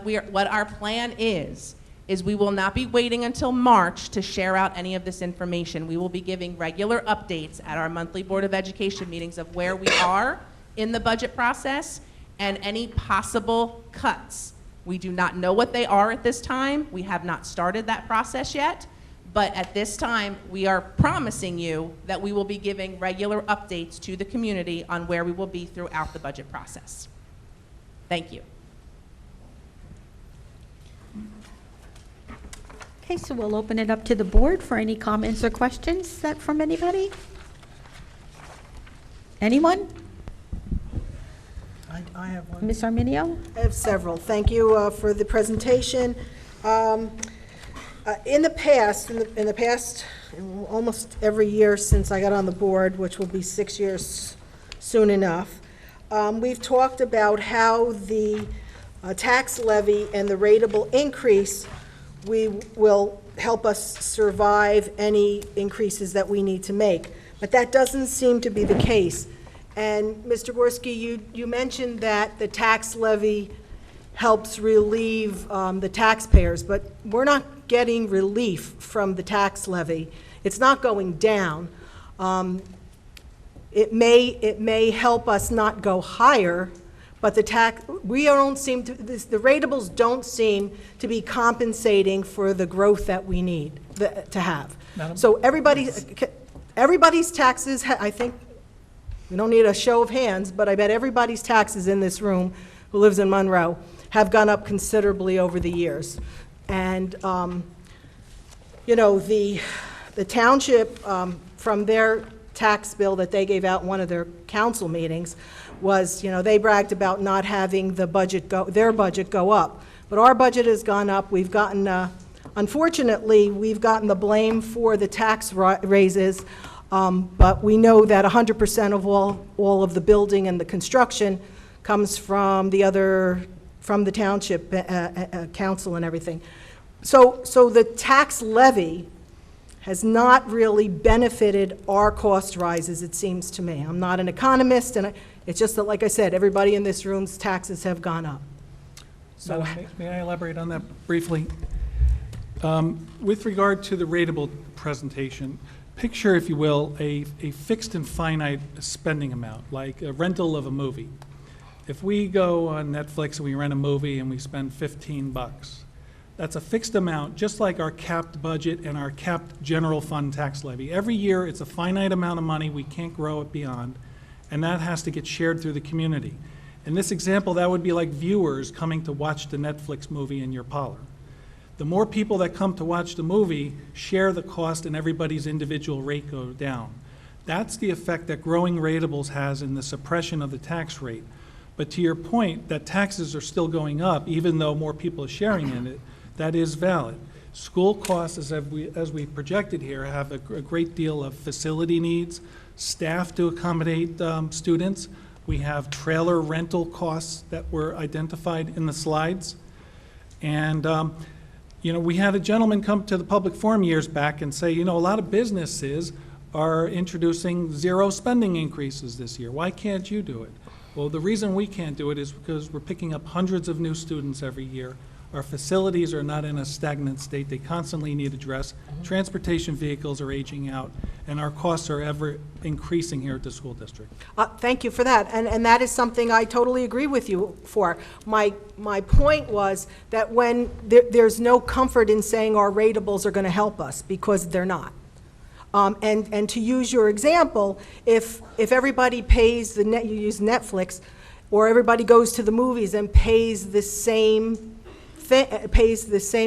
our plan is we will not be waiting until March to share out any of this information. We will be giving regular updates at our monthly Board of Education meetings of where we are in the budget process and any possible cuts. We do not know what they are at this time. We have not started that process yet. But at this time, we are promising you that we will be giving regular updates to the community on where we will be throughout the budget process. Thank you. Okay, so we'll open it up to the board for any comments or questions from anybody? Anyone? I have one. Ms. Arminio? I have several. Thank you for the presentation. In the past, almost every year since I got on the board, which will be 6 years soon enough, we've talked about how the tax levy and the rateable increase will help us survive any increases that we need to make. But that doesn't seem to be the case. And Mr. Gorski, you mentioned that the tax levy helps relieve the taxpayers, but we're not getting relief from the tax levy. It's not going down. It may help us not go higher, but the ratables don't seem to be compensating for the growth that we need to have. So everybody's taxes, I think, we don't need a show of hands, but I bet everybody's taxes in this room who lives in Monroe have gone up considerably over the years. And, you know, the township, from their tax bill that they gave out in one of their council meetings, was, you know, they bragged about not having their budget go up. But our budget has gone up. We've gotten, unfortunately, we've gotten the blame for the tax raises. But we know that 100% of all of the building and the construction comes from the township council and everything. So the tax levy has not really benefited our cost rises, it seems to me. I'm not an economist, and it's just that, like I said, everybody in this room's taxes have gone up. So, Madam, may I elaborate on that briefly? With regard to the rateable presentation, picture, if you will, a fixed and finite spending amount, like a rental of a movie. If we go on Netflix and we rent a movie and we spend $15, that's a fixed amount, just like our capped budget and our capped general fund tax levy. Every year, it's a finite amount of money. We can't grow it beyond, and that has to get shared through the community. In this example, that would be like viewers coming to watch the Netflix movie in your parlor. The more people that come to watch the movie share the cost, and everybody's individual rate goes down. That's the effect that growing ratables has in the suppression of the tax rate. But to your point, that taxes are still going up, even though more people are sharing in it, that is valid. School costs, as we projected here, have a great deal of facility needs, staff to accommodate students. We have trailer rental costs that were identified in the slides. And we had a gentleman come to the public forum years back and say, a lot of businesses are introducing zero spending increases this year. Why can't you do it? Well, the reason we can't do it is because we're picking up hundreds of new students every year. Our facilities are not in a stagnant state. They constantly need address. Transportation vehicles are aging out, and our costs are ever increasing here at the school district. Thank you for that, and that is something I totally agree with you for. My point was that when there's no comfort in saying our ratables are going to help us, because they're not. And to use your example, if everybody pays you use Netflix, or everybody goes to the movies and pays the same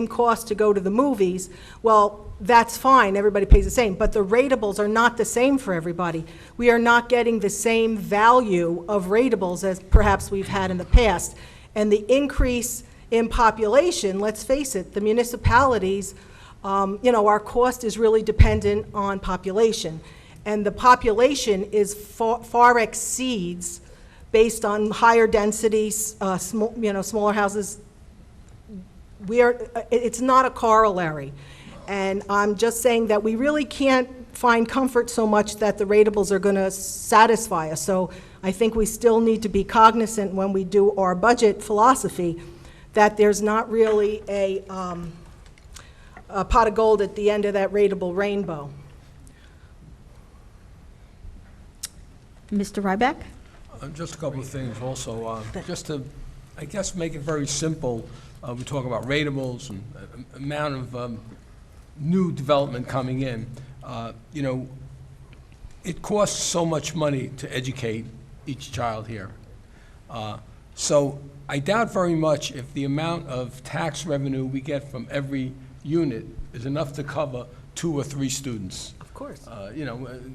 cost to go to the movies, well, that's fine, everybody pays the same, but the ratables are not the same for everybody. We are not getting the same value of ratables as perhaps we've had in the past. And the increase in population, let's face it, the municipalities, our cost is really dependent on population. And the population is far exceeds, based on higher densities, smaller houses. It's not a corollary. And I'm just saying that we really can't find comfort so much that the ratables are going to satisfy us. So I think we still need to be cognizant when we do our budget philosophy that there's not really a pot of gold at the end of that ratable rainbow. Mr. Ryback? Just a couple of things also. Just to, I guess, make it very simple, we talk about ratables and amount of new development coming in. It costs so much money to educate each child here. So I doubt very much if the amount of tax revenue we get from every unit is enough to cover 2 or 3 students. Of course.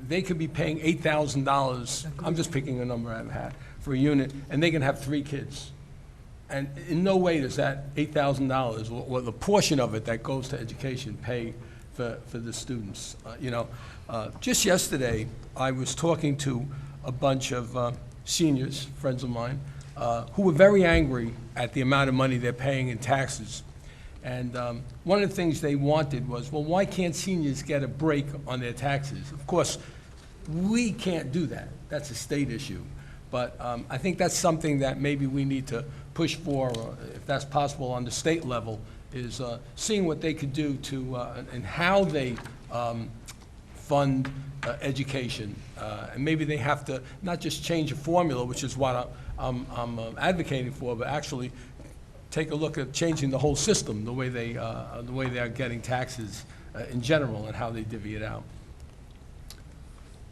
They could be paying $8,000, I'm just picking a number I've had, for a unit, and they can have 3 kids. And in no way does that $8,000, or the portion of it that goes to education, pay for the students. Just yesterday, I was talking to a bunch of seniors, friends of mine, who were very angry at the amount of money they're paying in taxes. And one of the things they wanted was, well, why can't seniors get a break on their taxes? Of course, we can't do that. That's a state issue. But I think that's something that maybe we need to push for, if that's possible on the state level, is seeing what they could do to, and how they fund education. And maybe they have to not just change a formula, which is what I'm advocating for, but actually take a look at changing the whole system, the way they are getting taxes in general and how they divvy it out.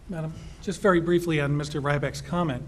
Madam, just very briefly on Mr. Ryback's comment.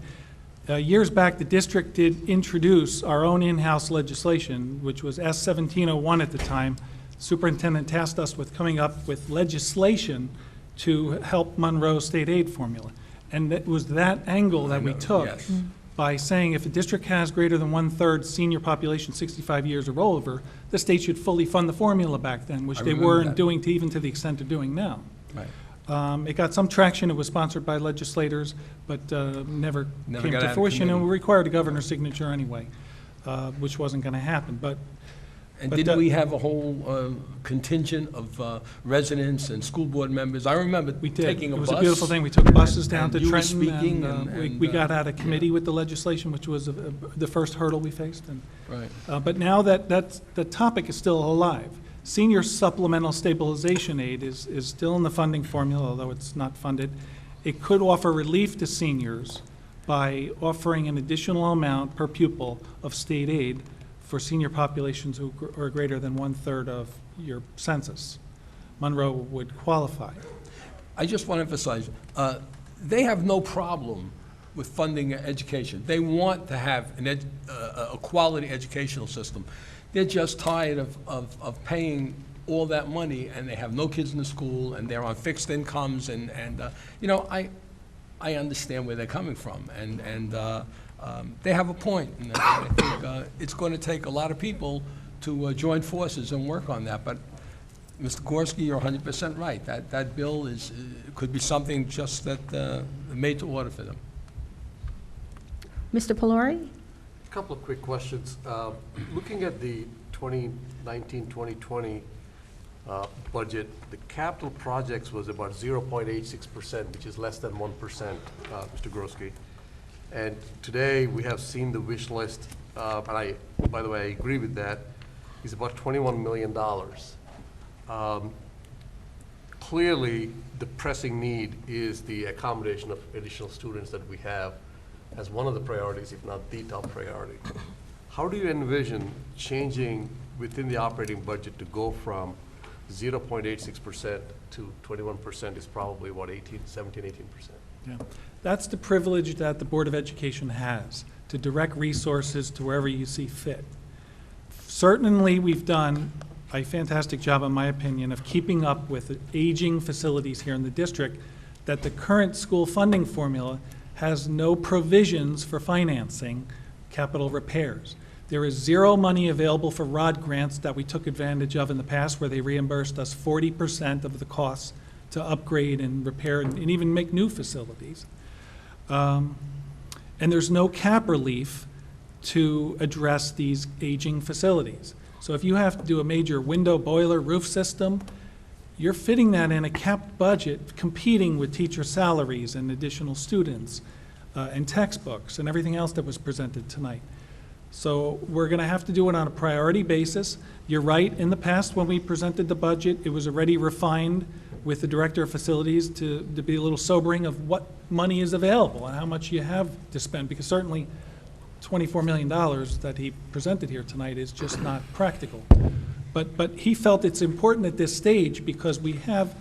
Years back, the district did introduce our own in-house legislation, which was S-1701 at the time. Superintendent tasked us with coming up with legislation to help Monroe state aid formula. And it was that angle that we took. Yes. By saying if a district has greater than 1/3 senior population 65 years or older, the state should fully fund the formula back then, which I they remember weren't that. doing even to the extent they're doing now. Right. It got some traction. It was sponsored by legislators, but never Never came got to out of fruition, and committee. required a governor's signature anyway, which wasn't going to happen. But And But didn't that- we have a whole contingent of residents and school board members? I remember we did. taking a It bus. was a beautiful thing. We took buses down and to you were Trenton, speaking and and, we got uh, out of committee with the legislation, which was the first hurdle we faced. And Right. But now the topic is still alive. Senior supplemental stabilization aid is still in the funding formula, although it's not funded. It could offer relief to seniors by offering an additional amount per pupil of state aid for senior populations who are greater than 1/3 of your census. Monroe would qualify. I just want to emphasize, they have no problem with funding education. They want to have a quality educational system. They're just tired of paying all that money, and they have no kids in the school, and they're on fixed incomes, and you know, I understand where they're coming from, and they have a point, and I think it's going to take a lot of people to join forces and work on that, but Mr. Gorski, you're 100% right. That bill could be something just that made to order for them. Mr. Pelori? A couple of quick questions. Looking at the 2019-2020 budget, the capital projects was about 0.86%, which is less than 1%, Mr. Groski. And today, we have seen the wish list, and by the way, I agree with that, is about $21 million. Clearly, the pressing need is the accommodation of additional students that we have as one of the priorities, if not the top priority. How do you envision changing within the operating budget to go from 0.86% to 21% is probably what, 17, 18%? Yeah. That's the privilege that the Board of Education has, to direct resources to wherever you see fit. Certainly, we've done a fantastic job, in my opinion, of keeping up with the aging facilities here in the district, that the current school funding formula has no provisions for financing capital repairs. There is zero money available for ROD grants that we took advantage of in the past, where they reimbursed us 40% of the costs to upgrade and repair and even make new facilities. And there's no cap relief to address these aging facilities. So if you have to do a major window, boiler, roof system, you're fitting that in a capped budget, competing with teacher salaries and additional students and textbooks and everything else that was presented tonight. So we're going to have to do it on a priority basis. You're right, in the past when we presented the budget, it was already refined with the Director of Facilities to be a little sobering of what money is available and how much you have to spend, because certainly $24 million that he presented here tonight is just not practical. But he felt it's important at this stage because we have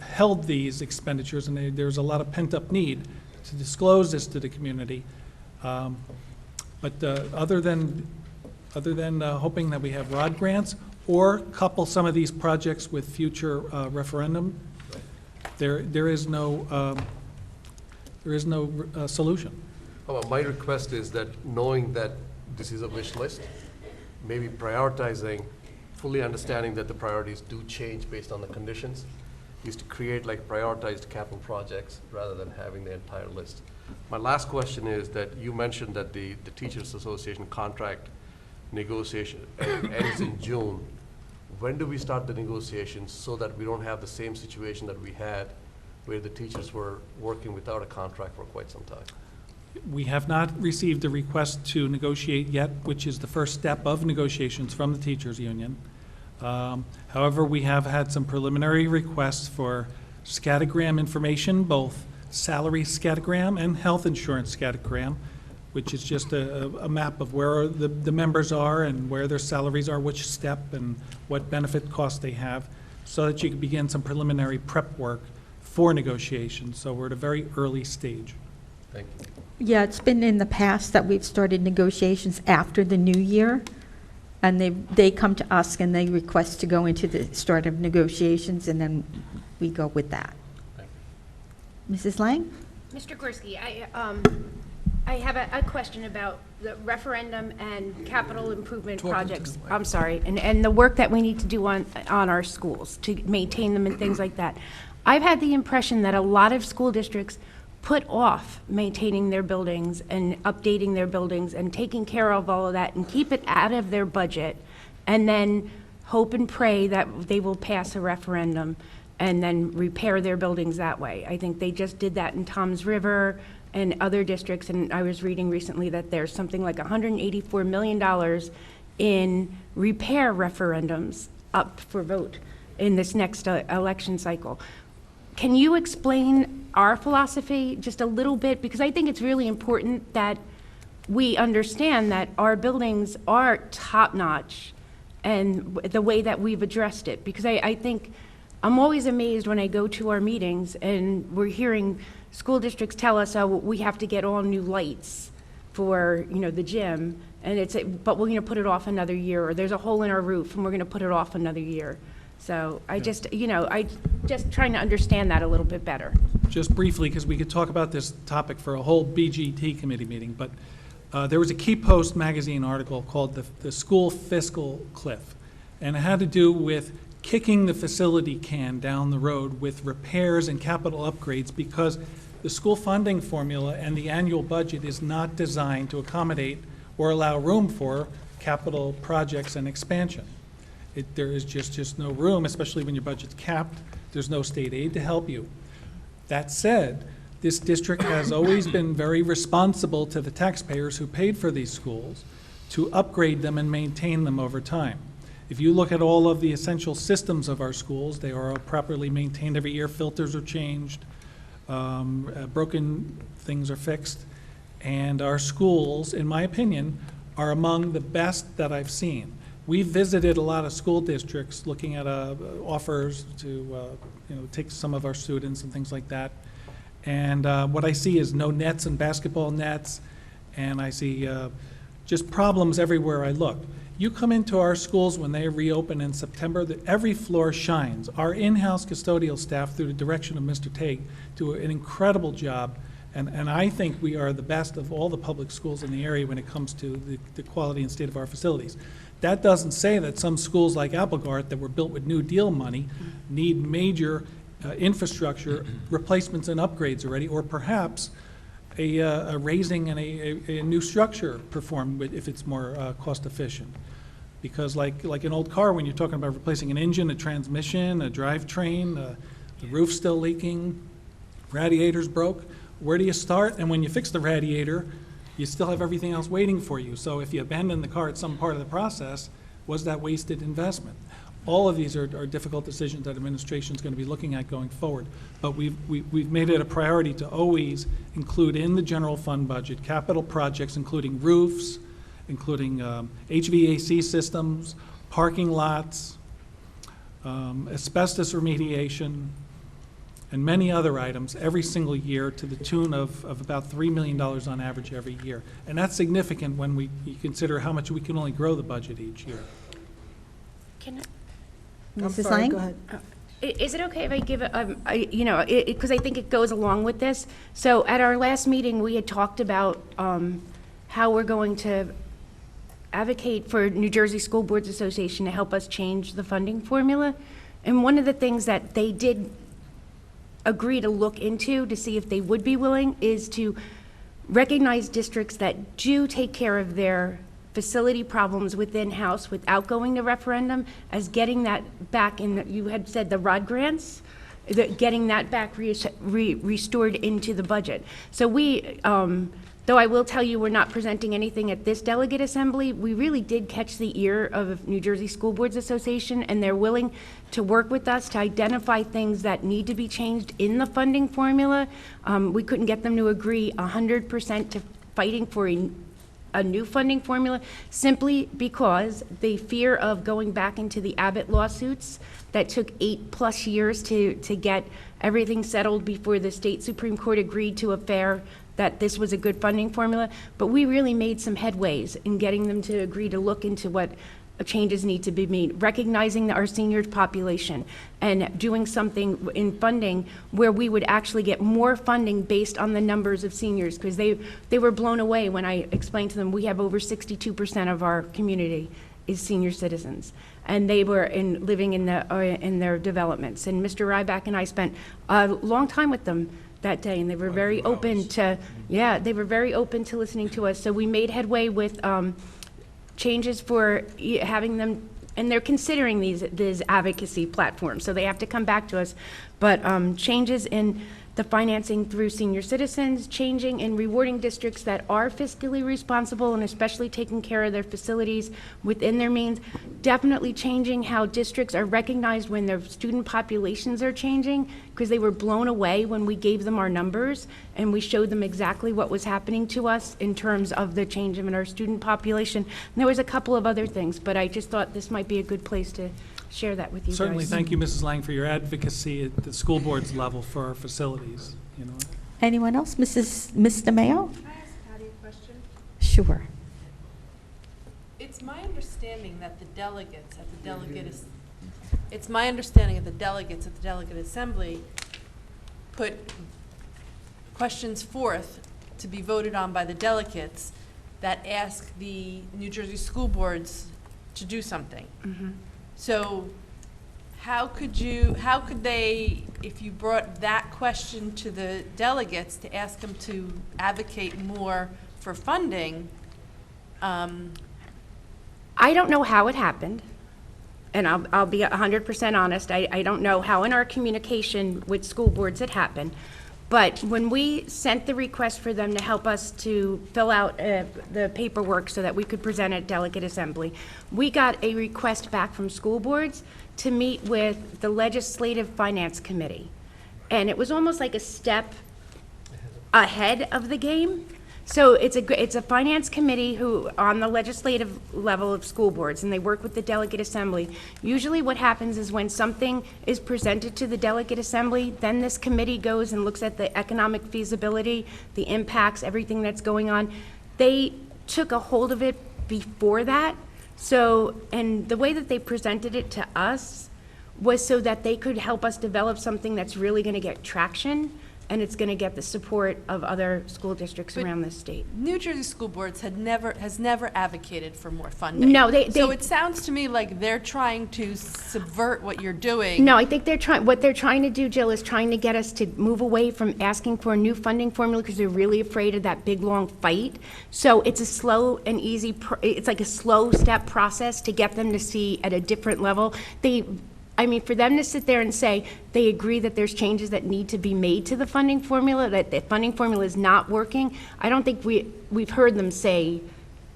held these expenditures, and there's a lot of pent-up need to disclose this to the community. But other than hoping that we have ROD grants or couple some of these projects with future referendum, there is no solution. My request is that, knowing that this is a wish list, maybe prioritizing, fully understanding that the priorities do change based on the conditions, is to create like prioritized capital projects rather than having the entire list. My last question is that you mentioned that the Teachers Association contract negotiation ends in June. When do we start the negotiations so that we don't have the same situation that we had where the teachers were working without a contract for quite some time? We have not received a request to negotiate yet, which is the first step of negotiations from the teachers union. However, we have had some preliminary requests for scattergram information, both salary scattergram and health insurance scattergram, which is just a map of where the members are and where their salaries are, which step and what benefit costs they have, so that you can begin some preliminary prep work for negotiations. So we're at a very early stage. Thank you. Yeah, it's been in the past that we've started negotiations after the new year, and they come to us and they request to go into the start of negotiations, and then we go with that. Mrs. Lang? Mr. Gorski, I have a question about the referendum and capital improvement Talk into projects, the mic. I'm sorry, and the work that we need to do on our schools to maintain them and things like that. I've had the impression that a lot of school districts put off maintaining their buildings and updating their buildings and taking care of all of that and keep it out of their budget, and then hope and pray that they will pass a referendum and then repair their buildings that way. I think they just did that in Toms River and other districts, and I was reading recently that there's something like $184 million in repair referendums up for vote in this next election cycle. Can you explain our philosophy just a little bit? Because I think it's really important that we understand that our buildings are top-notch and the way that we've addressed it. Because I think I'm always amazed when I go to our meetings and we're hearing school districts tell us, oh, we have to get all new lights for, you know, the gym, and but we're going to put it off another year, or there's a hole in our roof and we're going to put it off another year. So I just, you know, I just trying to understand that a little bit better. Just briefly, because we could talk about this topic for a whole BGT committee meeting, but there was a Key Post magazine article called the School Fiscal Cliff, and it had to do with kicking the facility can down the road with repairs and capital upgrades, because the school funding formula and the annual budget is not designed to accommodate or allow room for capital projects and expansion. There is just no room, especially when your budget's capped. There's no state aid to help you. That said, this district has always been very responsible to the taxpayers who paid for these schools to upgrade them and maintain them over time. If you look at all of the essential systems of our schools, they are all properly maintained every year. Filters are changed, broken things are fixed, and our schools, in my opinion, are among the best that I've seen. We've visited a lot of school districts looking at offers to you know, take some of our students and things like that. And what I see is no nets and basketball nets, and I see just problems everywhere I look. You come into our schools when they reopen in September, every floor shines. Our in-house custodial staff, through the direction of Mr. Tague, do an incredible job. And I think we are the best of all the public schools in the area when it comes to the quality and state of our facilities. That doesn't say that some schools like Applegate that were built with New Deal money need major infrastructure replacements and upgrades already, or perhaps a raising and a new structure performed if it's more cost efficient. Because like an old car, when you're talking about replacing an engine, a transmission, a drivetrain, the roof's still leaking, radiator's broke, where do you start? And when you fix the radiator, you still have everything else waiting for you. So if you abandon the car at some part of the process, was that wasted investment? All of these are difficult decisions that administration is going to be looking at going forward. But we've made it a priority to always include in the general fund budget capital projects, including roofs, including HVAC systems, parking lots, asbestos remediation, and many other items every single year to the tune of about $3 million on average every year. And that's significant when you consider how much we can only grow the budget each year. Can I'm Mrs. sorry, Lang? go ahead. Is it okay if I give, you know, because I think it goes along with this. So at our last meeting, we had talked about how we're going to advocate for New Jersey School Boards Association to help us change the funding formula. And one of the things that they did agree to look into to see if they would be willing is to recognize districts that do take care of their facility problems within house without going to referendum as getting that back in, you had said the ROD grants, getting that back restored into the budget. So we, though I will tell you we're not presenting anything at this delegate assembly, we really did catch the ear of New Jersey School Boards Association, and they're willing to work with us to identify things that need to be changed in the funding formula. We couldn't get them to agree 100% to fighting for a new funding formula simply because the fear of going back into the Abbott lawsuits that took 8+ years to get everything settled before the state Supreme Court agreed to a fair that this was a good funding formula. But we really made some headways in getting them to agree to look into what changes need to be made, recognizing our senior population and doing something in funding where we would actually get more funding based on the numbers of seniors, because they were blown away when I explained to them we have over 62% of our community is senior citizens, and they were living in their developments. And Mr. Ryback and I spent a long time with them that day, and they were very open to, they were very open to listening to us. So we made headway with changes for having them, and they're considering these advocacy platforms, so they have to come back to us. But changes in the financing through senior citizens, changing and rewarding districts that are fiscally responsible and especially taking care of their facilities within their means, definitely changing how districts are recognized when their student populations are changing, because they were blown away when we gave them our numbers and we showed them exactly what was happening to us in terms of the change in our student population. And there was a couple of other things, but I just thought this might be a good place to share that with you guys. Certainly, thank you, Mrs. Lang, for your advocacy at the school board's level for our facilities, you know. Anyone else? Mr. Mayo? Can I ask Patty a question? Sure. It's my understanding that the delegates at the delegate assembly put questions forth to be voted on by the delegates that ask the New Jersey school boards to do something. Mm-hmm. So how could they, if you brought that question to the delegates to ask them to advocate more for funding? I don't know how it happened, and I'll be 100% honest. I don't know how in our communication with school boards it happened. But when we sent the request for them to help us to fill out the paperwork so that we could present at delegate assembly, we got a request back from school boards to meet with the legislative finance committee. And it was almost like a step ahead of the game. So it's a finance committee who, on the legislative level of school boards, and they work with the delegate assembly. Usually what happens is when something is presented to the delegate assembly, then this committee goes and looks at the economic feasibility, the impacts, everything that's going on. They took a hold of it before that. So, and the way that they presented it to us was so that they could help us develop something that's really going to get traction, and it's going to get the support of other school districts around the state. New Jersey school boards has never advocated for more funding. No, so it sounds to me like they're trying to subvert what you're doing. No, I think what they're trying to do, Jill, is trying to get us to move away from asking for a new funding formula because they're really afraid of that big, long fight. So it's a slow and easy, it's like a slow step process to get them to see at a different level. For them to sit there and say they agree that there's changes that need to be made to the funding formula, that the funding formula is not working, I don't think we've heard them say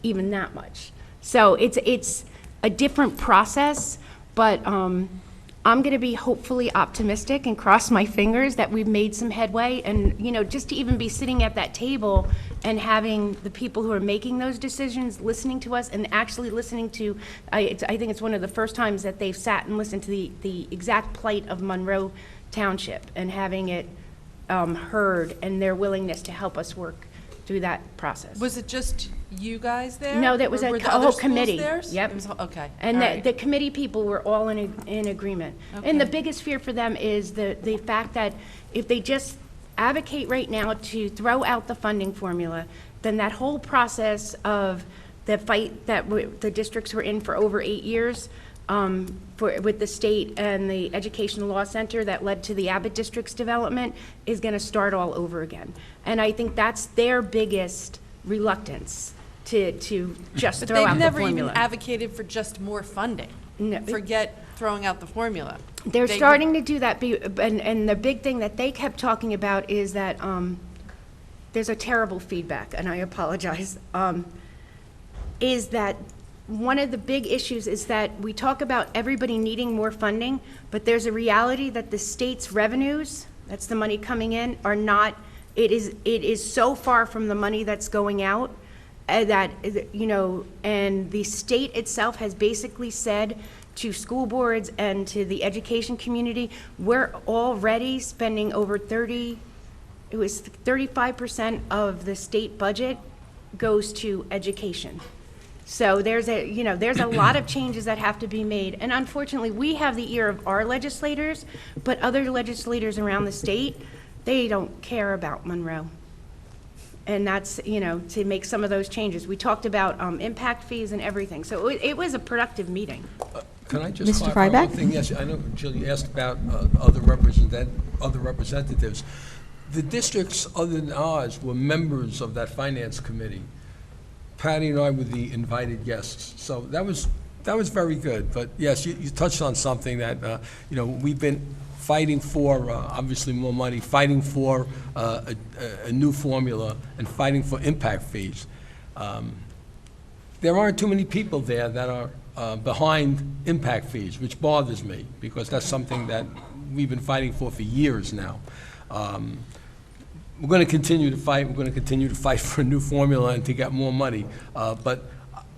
even that much. So it's a different process, but I'm going to be hopefully optimistic and cross my fingers that we've made some headway. And, just to even be sitting at that table and having the people who are making those decisions listening to us and actually listening to, I think it's one of the first times that they've sat and listened to the exact plight of Monroe Township and having it heard, and their willingness to help us work through that process. Was it just you guys there? No, that was Or were a the whole other schools committee. there? Yep. It was, okay. And All right. the committee people were all in agreement. Okay. And the biggest fear for them is the fact that if they just advocate right now to throw out the funding formula, then that whole process of the fight that the districts were in for over 8 years with the state and the Educational Law Center that led to the Abbott District's development is going to start all over again. And I think that's their biggest reluctance to just But throw out they've the never formula. even advocated for just more funding. No. Forget throwing out the formula. They're They- starting to do that, and the big thing that they kept talking about is that there's a terrible feedback, and I apologize, is that one of the big issues is that we talk about everybody needing more funding, but there's a reality that the state's revenues, that's the money coming in, are not, it is so far from the money that's going out that, and the state itself has basically said to school boards and to the education community, we're already spending over 35% of the state budget goes to education. So there's a lot of changes that have to be made. And unfortunately, we have the ear of our legislators, but other legislators around the state, they don't care about Monroe. And that's, to make some of those changes. We talked about impact fees and everything. So it was a productive meeting. Can I just Mr. clarify one Fryback? thing? Yes, I know, Jill, you asked about other representatives. The districts other than ours were members of that finance committee. Patty and I were the invited guests, so that was very good. But yes, you touched on something that we've been fighting for, obviously more money, fighting for a new formula, and fighting for impact fees. There aren't too many people there that are behind impact fees, which bothers me, because that's something that we've been fighting for years now. We're going to continue to fight. We're going to continue to fight for a new formula and to get more money. But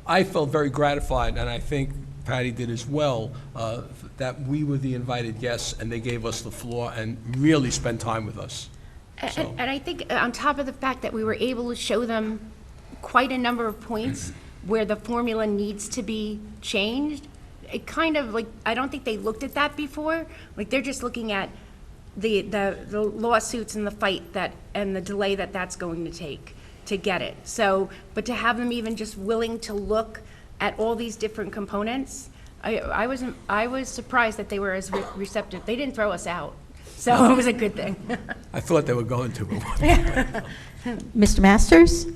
I felt very gratified, and I think Patty did as well, that we were the invited guests, and they gave us the floor and really spent time with us. So. And I think on top of the fact that we were able to show them quite a number of points where the formula needs to be changed, it kind of I don't think they looked at that before. They're just looking at the lawsuits and the fight and the delay that's going to take to get it. So, but to have them even just willing to look at all these different components, I was surprised that they were as receptive. They didn't throw us out, so it was a good thing. I thought they were going to. Mr. Masters?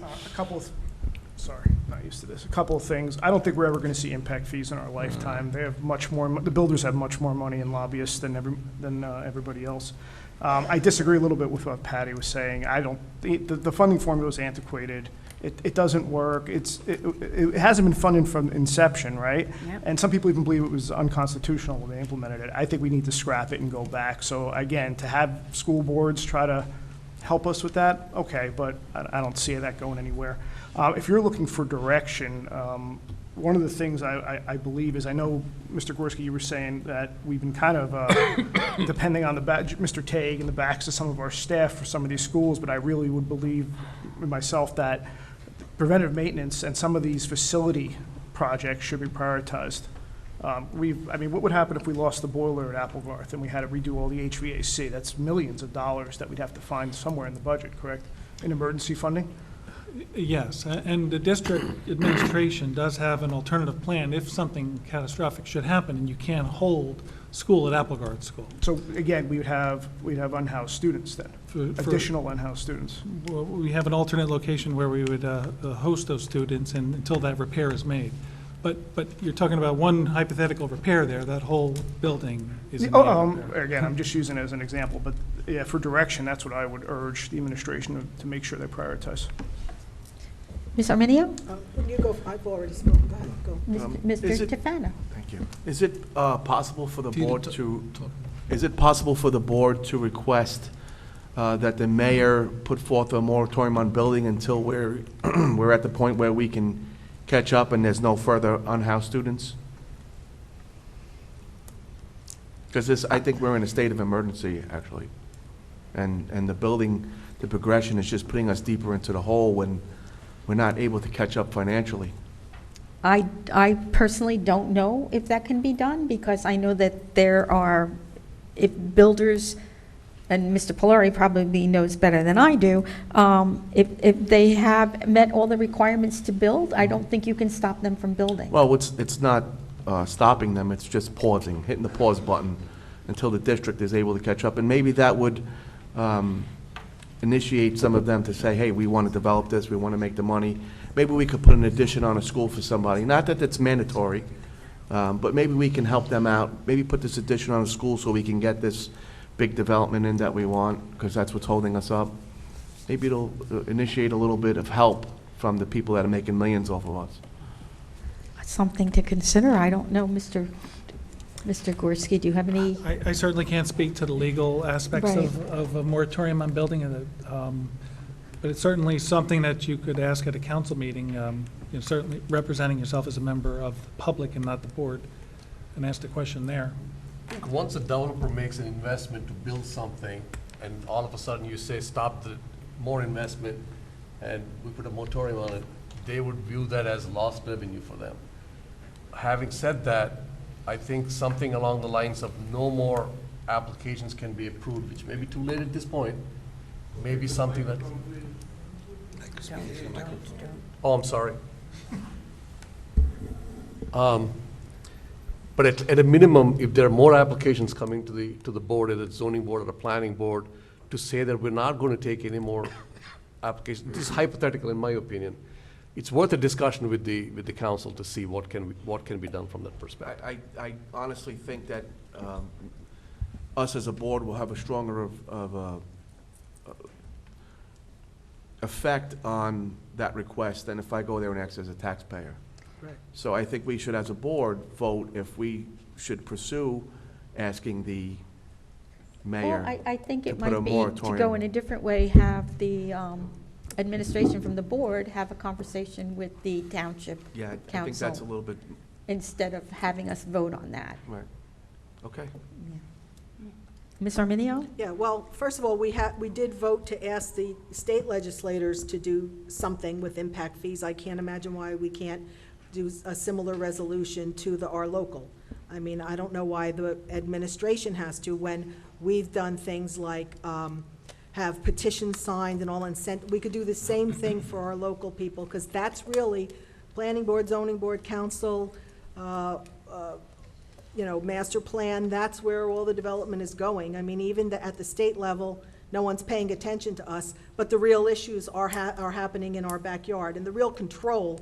Not used to this. A couple of things. I don't think we're ever going to see impact fees in our lifetime. They have much more, the builders have much more money in lobbyists than everybody else. I disagree a little bit with what Patty was saying. The funding formula is antiquated. It doesn't work. It hasn't been funded from inception, right? Yep. And some people even believe it was unconstitutional when they implemented it. I think we need to scrap it and go back. So again, to have school boards try to help us with that, okay, but I don't see that going anywhere. If you're looking for direction, one of the things I believe is, I know, Mr. Gorski, you were saying that we've been kind of depending on Mr. Tague and the backs of some of our staff for some of these schools, but I really would believe myself that preventive maintenance and some of these facility projects should be prioritized. What would happen if we lost the boiler at Applegarth and we had to redo all the HVAC? That's millions of dollars that we'd have to find somewhere in the budget, correct? In emergency funding? Yes, and the district administration does have an alternative plan if something catastrophic should happen and you can't hold school at Applegarth School. So again, we'd have unhoused students then, additional unhoused students. Well, we have an alternate location where we would host those students until that repair is made. But you're talking about one hypothetical repair there, that whole building is in need of repair. Again, I'm just using it as an example, but yeah, for direction, that's what I would urge the administration to make sure they prioritize. Ms. Arminio? You go, I've already spoken, go ahead, go. Mr. Tefano? Thank you. Is it possible for the Peter, board to request that the mayor put forth a moratorium on building until we're at the point where we can catch up and there's no further unhoused students? Because I think we're in a state of emergency, actually. And the progression is just putting us deeper into the hole when we're not able to catch up financially. I personally don't know if that can be done, because I know that if builders, and Mr. Polari probably knows better than I do, if they have met all the requirements to build, I don't think you can stop them from building. Well, it's not stopping them, it's just pausing, hitting the pause button until the district is able to catch up. And maybe that would initiate some of them to say, hey, we want to develop this, we want to make the money. Maybe we could put an addition on a school for somebody. Not that it's mandatory, but maybe we can help them out. Maybe put this addition on a school so we can get this big development in that we want, because that's what's holding us up. Maybe it'll initiate a little bit of help from the people that are making millions off of us. Something to consider. I don't know, Mr. Gorski, do you have any? I certainly can't speak to the legal aspects Right. of a moratorium on building, but it's certainly something that you could ask at a council meeting, certainly representing yourself as a member of the public and not the board, and ask the question there. I think once a developer makes an investment to build something, and all of a sudden you say, stop more investment, and we put a moratorium on it, they would view that as lost revenue for them. Having said that, I think something along the lines of no more applications can be approved, which may be too late at this point, may be something that. Oh, I'm sorry. But at a minimum, if there are more applications coming to the board, either the zoning board or the planning board, to say that we're not going to take any more applications, this is hypothetical in my opinion. It's worth a discussion with the council to see what can be done from that perspective. I honestly think that us as a board will have a stronger effect on that request than if I go there and act as a taxpayer. Right. So I think we should, as a board, vote if we should pursue asking the mayor Well, I think to it put a might be, to go moratorium. in a different way, have the administration from the board have a conversation with the township Yeah, I council. think that's a little bit, Instead of having us vote on that. right. Okay. Ms. Arminio? Yeah, well, first of all, we did vote to ask the state legislators to do something with impact fees. I can't imagine why we can't do a similar resolution to our local. I mean, I don't know why the administration has to, when we've done things like have petitions signed and all, and sent. We could do the same thing for our local people, because that's really planning board, zoning board, council, master plan, that's where all the development is going. I mean, even at the state level, no one's paying attention to us, but the real issues are happening in our backyard, and the real control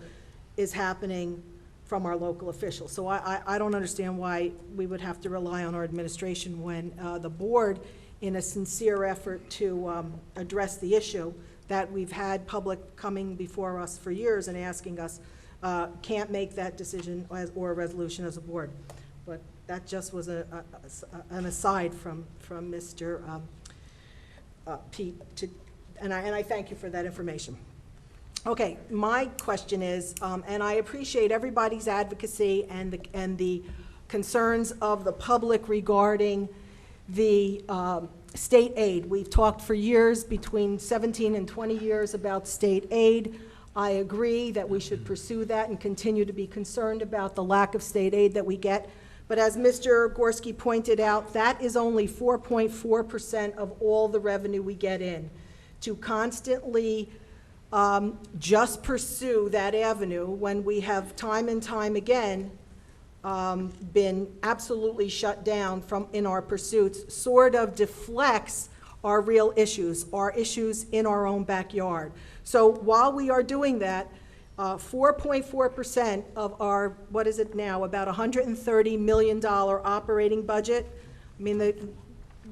is happening from our local officials. So I don't understand why we would have to rely on our administration when the board, in a sincere effort to address the issue that we've had public coming before us for years and asking us, can't make that decision or a resolution as a board. But that just was an aside from Mr. Pete, and I thank you for that information. Okay, my question is, and I appreciate everybody's advocacy and the concerns of the public regarding the state aid. We've talked for years, between 17 and 20 years, about state aid. I agree that we should pursue that and continue to be concerned about the lack of state aid that we get. But as Mr. Gorski pointed out, that is only 4.4% of all the revenue we get in. To constantly just pursue that avenue when we have time and time again been absolutely shut down in our pursuits, sort of deflects our real issues, our issues in our own backyard. So while we are doing that, 4.4% of our, what is it now, about $130 million operating budget. I mean,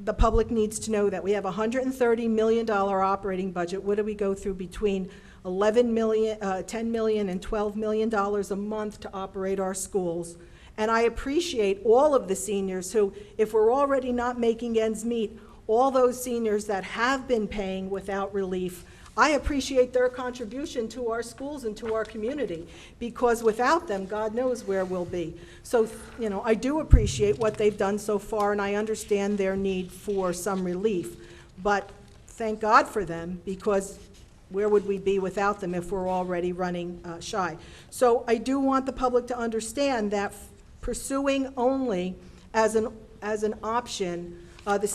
the public needs to know that we have a $130 million operating budget. What do we go through between 10 million and $12 million a month to operate our schools? And I appreciate all of the seniors who, if we're already not making ends meet, all those seniors that have been paying without relief, I appreciate their contribution to our schools and to our community, because without them, God knows where we'll be. So, I do appreciate what they've done so far, and I understand their need for some relief. But thank God for them, because where would we be without them if we're already running shy? So I do want the public to understand that pursuing only as an option the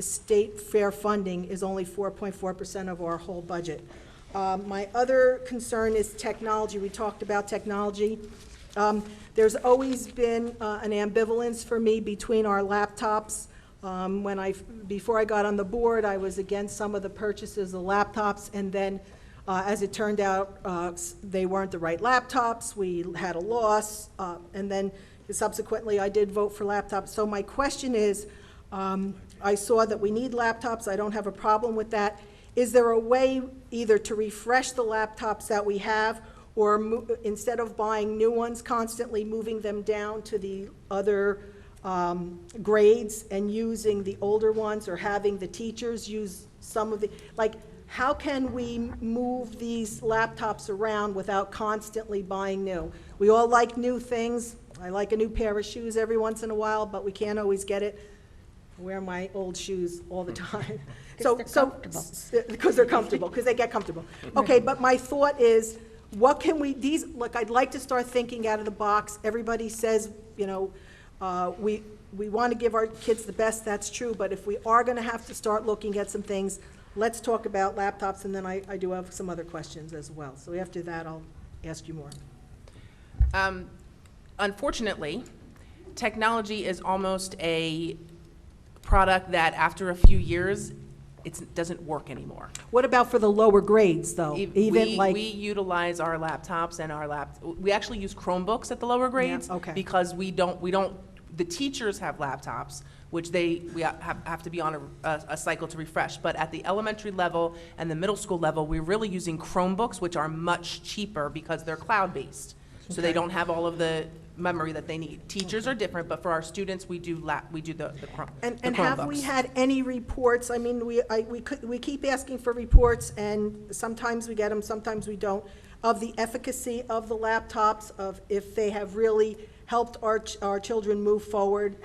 state fair funding is only 4.4% of our whole budget. My other concern is technology. We talked about technology. There's always been an ambivalence for me between our laptops. Before I got on the board, I was against some of the purchases of laptops, and then as it turned out, they weren't the right laptops. We had a loss, and then subsequently I did vote for laptops. So my question is, I saw that we need laptops. I don't have a problem with that. Is there a way either to refresh the laptops that we have, or instead of buying new ones constantly, moving them down to the other grades and using the older ones, or having the teachers use some of the, how can we move these laptops around without constantly buying new? We all like new things. I like a new pair of shoes every once in a while, but we can't always get it. I wear my old shoes all the time. Because they're comfortable. Because they're comfortable, because they get comfortable. Okay, but my thought is, what can we, look, I'd like to start thinking out of the box. Everybody says, you know, we want to give our kids the best, that's true, but if we are going to have to start looking at some things, let's talk about laptops, and then I do have some other questions as well. So after that, I'll ask you more. Unfortunately, technology is almost a product that after a few years, it doesn't work anymore. What about for the lower grades, though? We utilize our laptops and we actually use Chromebooks at the lower grades. Yeah, okay. Because the teachers have laptops, which we have to be on a cycle to refresh. But at the elementary level and the middle school level, we're really using Chromebooks, which are much cheaper because they're cloud-based. So they don't have all of the memory that they need. Teachers are different, but for our students, we do the Chromebooks. And have we had any reports? I mean, we keep asking for reports, and sometimes we get them, sometimes we don't, of the efficacy of the laptops, of if they have really helped our children move forward.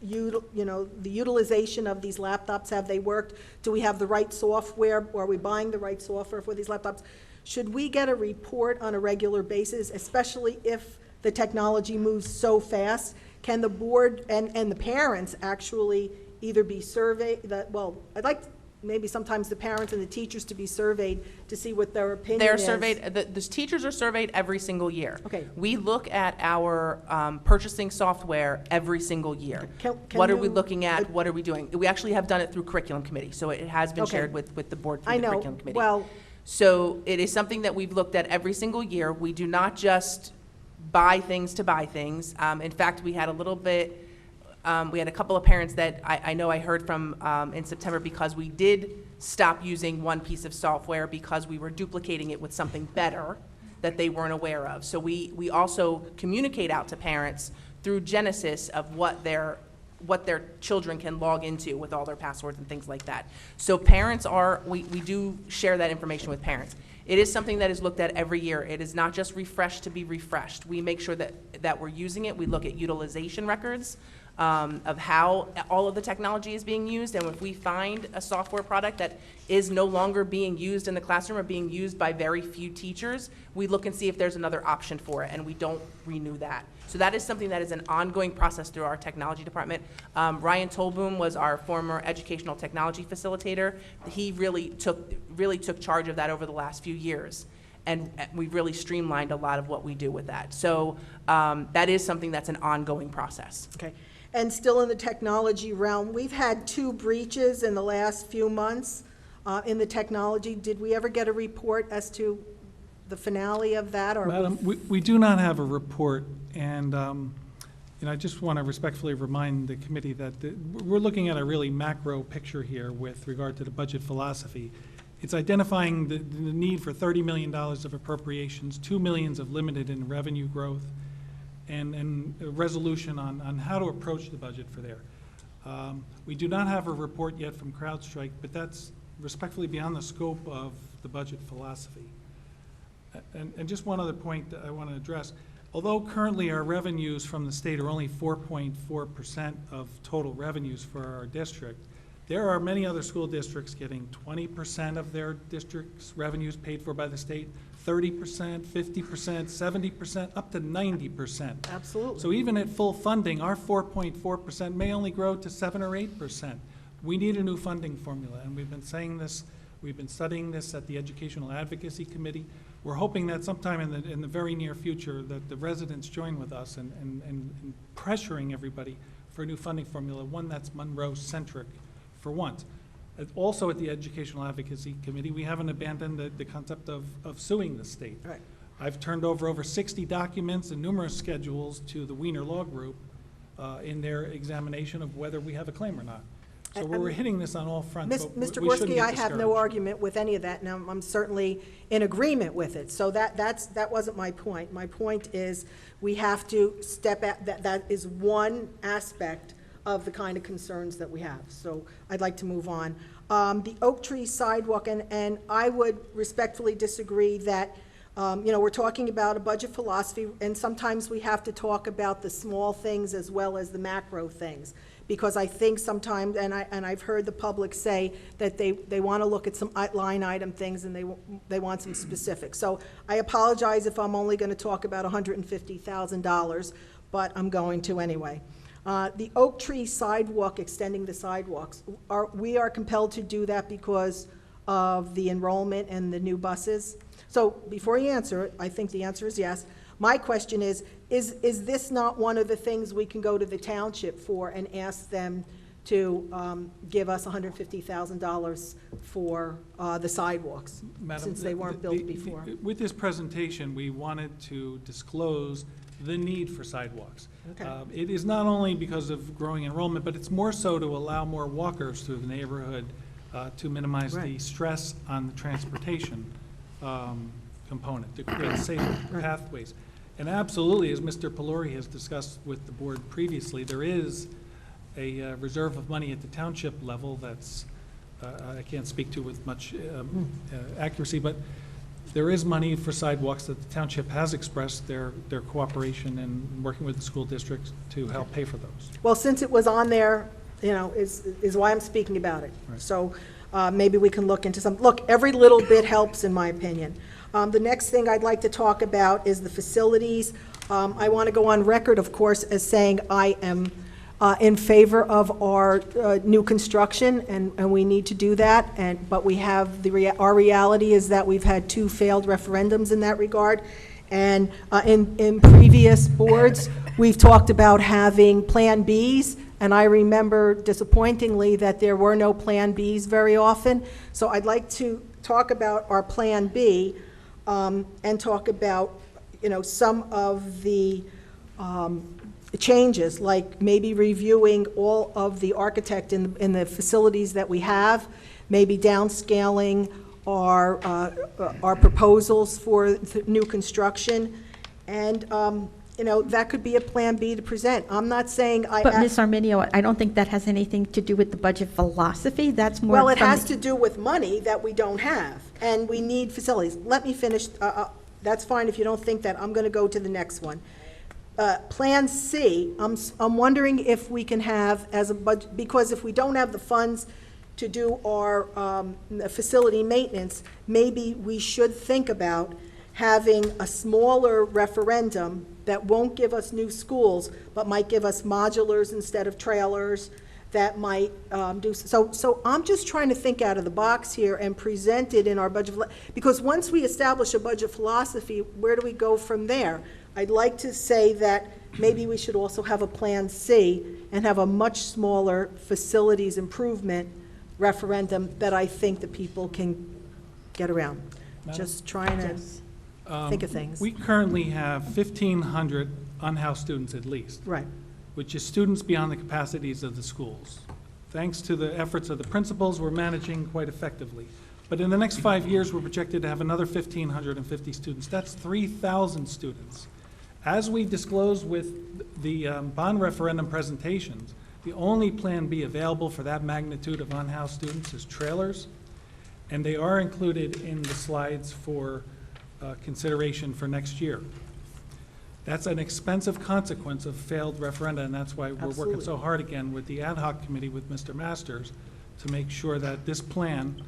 You know, the utilization of these laptops, have they worked? Do we have the right software? Are we buying the right software for these laptops? Should we get a report on a regular basis, especially if the technology moves so fast? Can the board and the parents actually either be surveyed, I'd like maybe sometimes the parents and the teachers to be surveyed to see what their opinion is. They're surveyed, the teachers are surveyed every single year. Okay. We look at our purchasing software every single year. What are we looking at? What are we doing? We actually have done it through curriculum committee, so it has been shared with the board through the curriculum committee. So it is something that we've looked at every single year. We do not just buy things to buy things. In fact, we had a couple of parents that I know I heard from in September, because we did stop using one piece of software because we were duplicating it with something better that they weren't aware of. So we also communicate out to parents through Genesis of what their children can log into with all their passwords and things like that. So parents we do share that information with parents. It is something that is looked at every year. It is not just refreshed to be refreshed. We make sure that we're using it. We look at utilization records of how all of the technology is being used, and if we find a software product that is no longer being used in the classroom or being used by very few teachers, we look and see if there's another option for it, and we don't renew that. So that is something that is an ongoing process through our technology department. Ryan Tolboom was our former educational technology facilitator. He really took charge of that over the last few years, and we've really streamlined a lot of what we do with that. So that is something that's an ongoing process. Okay. And still in the technology realm, we've had 2 breaches in the last few months in the technology. Did we ever get a report as to the finale of that? Or Madam, we do not have a report, and I just want to respectfully remind the committee that we're looking at a really macro picture here with regard to the budget philosophy. It's identifying the need for $30 million of appropriations, $2 million of limited in revenue growth, and a resolution on how to approach the budget for there. We do not have a report yet from CrowdStrike, but that's respectfully beyond the scope of the budget philosophy. And just one other point that I want to address. Although currently our revenues from the state are only 4.4% of total revenues for our district, there are many other school districts getting 20% of their district's revenues paid for by the state, 30%, 50%, 70%, up to 90%. Absolutely. So even at full funding, our 4.4% may only grow to 7 or 8%. We need a new funding formula, and we've been saying this, we've been studying this at the Educational Advocacy Committee. We're hoping that sometime in the very near future that the residents join with us and pressuring everybody for a new funding formula, one that's Monroe-centric for once. Also at the Educational Advocacy Committee, we haven't abandoned the concept of suing the state. Right. I've turned over 60 documents and numerous schedules to the Wiener Law Group in their examination of whether we have a claim or not. So we're hitting this on all fronts. Mr. Gorski, I have no argument with any of that, and I'm certainly in agreement with it. So that wasn't my point. My point is we have to step at that is one aspect of the kind of concerns that we have. So I'd like to move on. The Oak Tree sidewalk, and I would respectfully disagree that We're talking about a budget philosophy, and sometimes we have to talk about the small things as well as the macro things. Because I think sometimes, and I've heard the public say that they want to look at some line item things and they want some specifics. So I apologize if I'm only going to talk about $150,000, but I'm going to anyway. The Oak Tree sidewalk, extending the sidewalks, we are compelled to do that because of the enrollment and the new buses. So before you answer it, I think the answer is yes. My question is this not one of the things we can go to the township for and ask them to give us $150,000 for the sidewalks, Madam, since they weren't built before? With this presentation, we wanted to disclose the need for sidewalks. Okay. It is not only because of growing enrollment, but it's more so to allow more walkers through the neighborhood to minimize the Right. stress on the transportation component, to create safer pathways. And absolutely, as Mr. Pelori has discussed with the board previously, there is a reserve of money at the township level that's, I can't speak to with much accuracy, but there is money for sidewalks that the township has expressed their cooperation in working with the school districts to help pay for those. Well, since it was on there, is why I'm speaking about it. Right. So maybe we can look into some, look, every little bit helps, in my opinion. The next thing I'd like to talk about is the facilities. I want to go on record, of course, as saying I am in favor of our new construction, and we need to do that. But we have our reality is that we've had 2 failed referendums in that regard. And in previous boards, we've talked about having Plan Bs, and I remember disappointingly that there were no Plan Bs very often. So I'd like to talk about our Plan B, and talk about, some of the changes, like maybe reviewing all of the architect in the facilities that we have, maybe downscaling our proposals for new construction, and, that could be a Plan B to present. I'm not saying But Ms. Arminio, I don't think that has anything to do with the budget philosophy. That's more. Well, it from has the- to do with money that we don't have, and we need facilities. Let me finish. That's fine if you don't think that. I'm going to go to the next one. Plan C, I'm wondering if we can have as a budget, because if we don't have the funds to do our facility maintenance, maybe we should think about having a smaller referendum that won't give us new schools, but might give us modulars instead of trailers, that might do, so I'm just trying to think out of the box here and present it in our budget, because once we establish a budget philosophy, where do we go from there? I'd like to say that maybe we should also have a Plan C and have a much smaller facilities improvement referendum that I think the people can get around. Madam? Just trying to think of things. We currently have 1,500 unhoused students at least. Right. Which is students beyond the capacities of the schools. Thanks to the efforts of the principals, we're managing quite effectively. But in the next 5 years, we're projected to have another 1,550 students. That's 3,000 students. As we disclosed with the bond referendum presentations, the only Plan B available for that magnitude of unhoused students is trailers, and they are included in the slides for consideration for next year. That's an expensive consequence of failed referenda, and that's why we're working so hard again with the ad hoc committee with Mr. Masters to make sure that this plan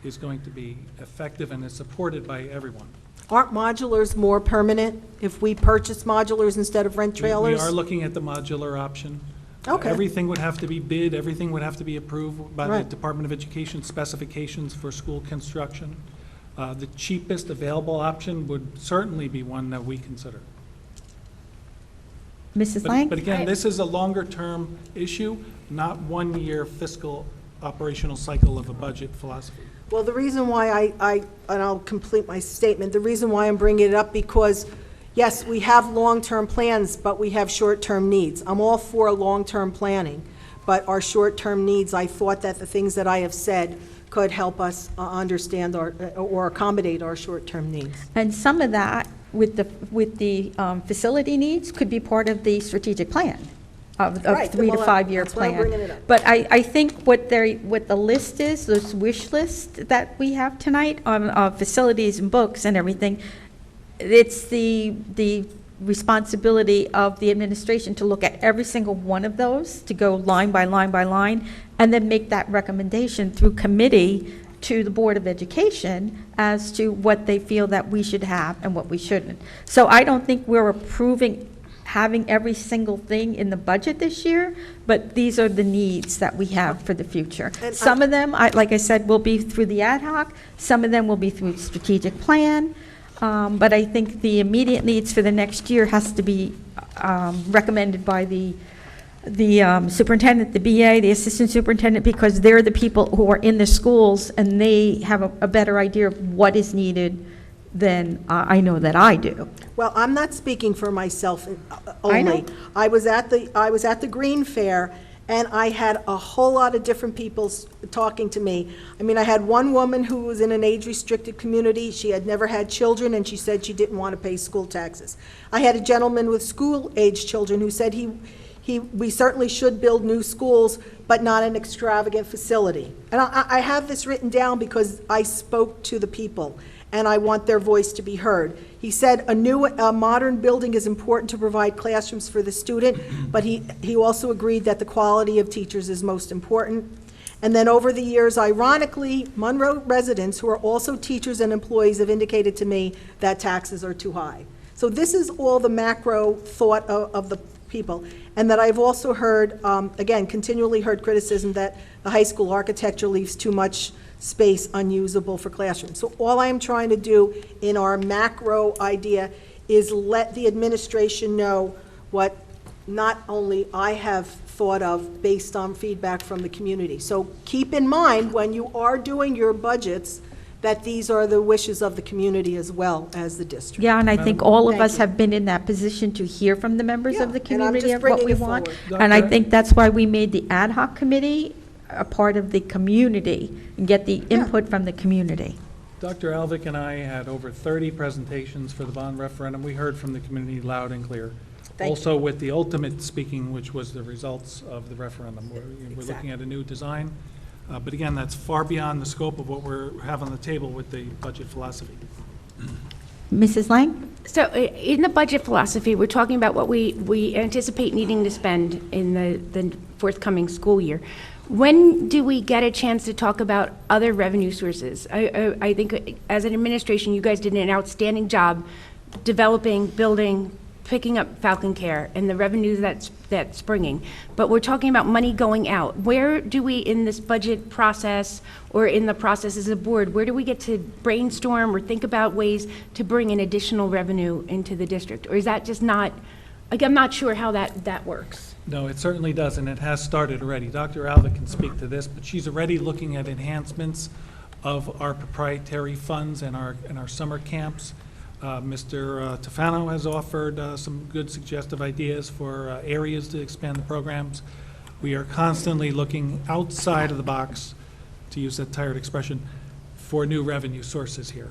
is going to be effective and is supported by everyone. Aren't modulars more permanent if we purchase modulars instead of rent trailers? We are looking at the modular option. Okay. Everything would have to be bid, everything would have to be approved by the Right. Department of Education specifications for school construction. The cheapest available option would certainly be one that we consider. Mrs. Lang? But again, this is a longer-term issue, not one-year fiscal operational cycle of a budget philosophy. Well, the reason why and I'll complete my statement, the reason why I'm bringing it up, because, yes, we have long-term plans, but we have short-term needs. I'm all for long-term planning, but our short-term needs, I thought that the things that I have said could help us understand or accommodate our short-term needs. And some of that, with the facility needs, could be part of the strategic plan of Right. 3 to Well, 5 year that's why I'm plan. bringing it up. But I think what the list is, this wish list that we have tonight on facilities and books and everything, it's the responsibility of the administration to look at every single one of those, to go line by line by line, and then make that recommendation through committee to the Board of Education as to what they feel that we should have and what we shouldn't. So I don't think we're approving having every single thing in the budget this year, but these are the needs that we have for the future. And Some of them, like I said, will be through the ad hoc, some of them will be through strategic plan, but I think the immediate needs for the next year has to be recommended by the superintendent, the BA, the assistant superintendent, because they're the people who are in the schools and they have a better idea of what is needed than I know that I do. Well, I'm not speaking for myself I know. only. I was at the Green Fair, and I had a whole lot of different people talking to me. I mean, I had one woman who was in an age-restricted community. She had never had children, and she said she didn't want to pay school taxes. I had a gentleman with school-age children who said we certainly should build new schools, but not an extravagant facility. And I have this written down because I spoke to the people, and I want their voice to be heard. He said a modern building is important to provide classrooms for the student, but he also agreed that the quality of teachers is most important. And then over the years, ironically, Monroe residents who are also teachers and employees have indicated to me that taxes are too high. So this is all the macro thought of the people. And that I've also heard, again, continually heard criticism that the high school architecture leaves too much space unusable for classrooms. So all I am trying to do in our macro idea is let the administration know what not only I have thought of based on feedback from the community. So keep in mind when you are doing your budgets that these are the wishes of the community as well as the district. Yeah, and I think all of Thank us you. have been in that position to hear from the members of the Yeah, and I'm community just of what bringing we it want. forward. And I think that's why we made the ad hoc committee a part of the community and get the input from the community. Dr. Alvick and I had over 30 presentations for the bond referendum. We heard from the community loud and clear. Thank Also with the ultimate speaking, which was the results of the referendum. We're looking at a new design. But again, that's far beyond the scope of what we have on the table with the budget philosophy. Mrs. Lang? So in the budget philosophy, we're talking about what we anticipate needing to spend in the forthcoming school year. When do we get a chance to talk about other revenue sources? I think as an administration, you guys did an outstanding job developing, building, picking up Falcon Care and the revenues that's springing. But we're talking about money going out. Where do we, in this budget process or in the process as a board, where do we get to brainstorm or think about ways to bring in additional revenue into the district? Or is that just not, like, I'm not sure how that works. No, it certainly doesn't. It has started already. Dr. Alvick can speak to this, but she's already looking at enhancements of our proprietary funds and our summer camps. Mr. Tefano has offered some good suggestive ideas for areas to expand the programs. We are constantly looking outside of the box, to use that tired expression, for new revenue sources here.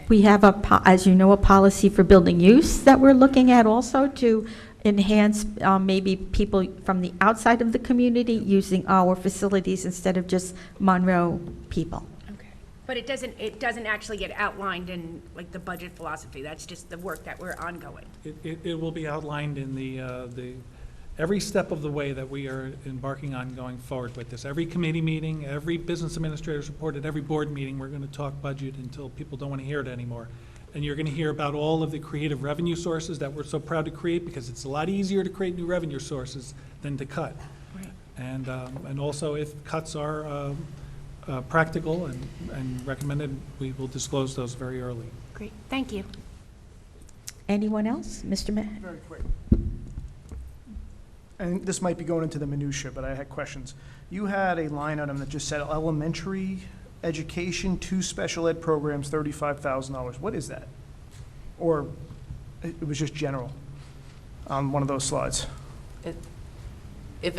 We have, as you know, a policy for building use that we're looking at also to enhance maybe people from the outside of the community using our facilities instead of just Monroe people. Okay. But it doesn't actually get outlined in like the budget philosophy. That's just the work that we're ongoing. It will be outlined in every step of the way that we are embarking on going forward with this. Every committee meeting, every business administrator's report, at every board meeting, we're going to talk budget until people don't want to hear it anymore. And you're going to hear about all of the creative revenue sources that we're so proud to create, because it's a lot easier to create new revenue sources than to cut. Right. And also, if cuts are practical and recommended, we will disclose those very early. Great, thank you. Anyone else? Mr. Very quick. And this might be going into the minutia, but I had questions. You had a line item that just said elementary education, 2 special ed programs, $35,000. What is that? Or it was just general on one of those slides? If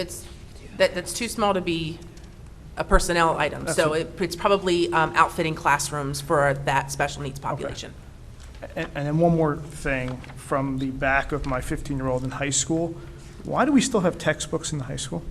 that's too small to be a personnel item. So it's probably outfitting classrooms for that special needs population. Okay. And then one more thing from the back of my 15-year-old in high school. Why do we still have textbooks in the high school?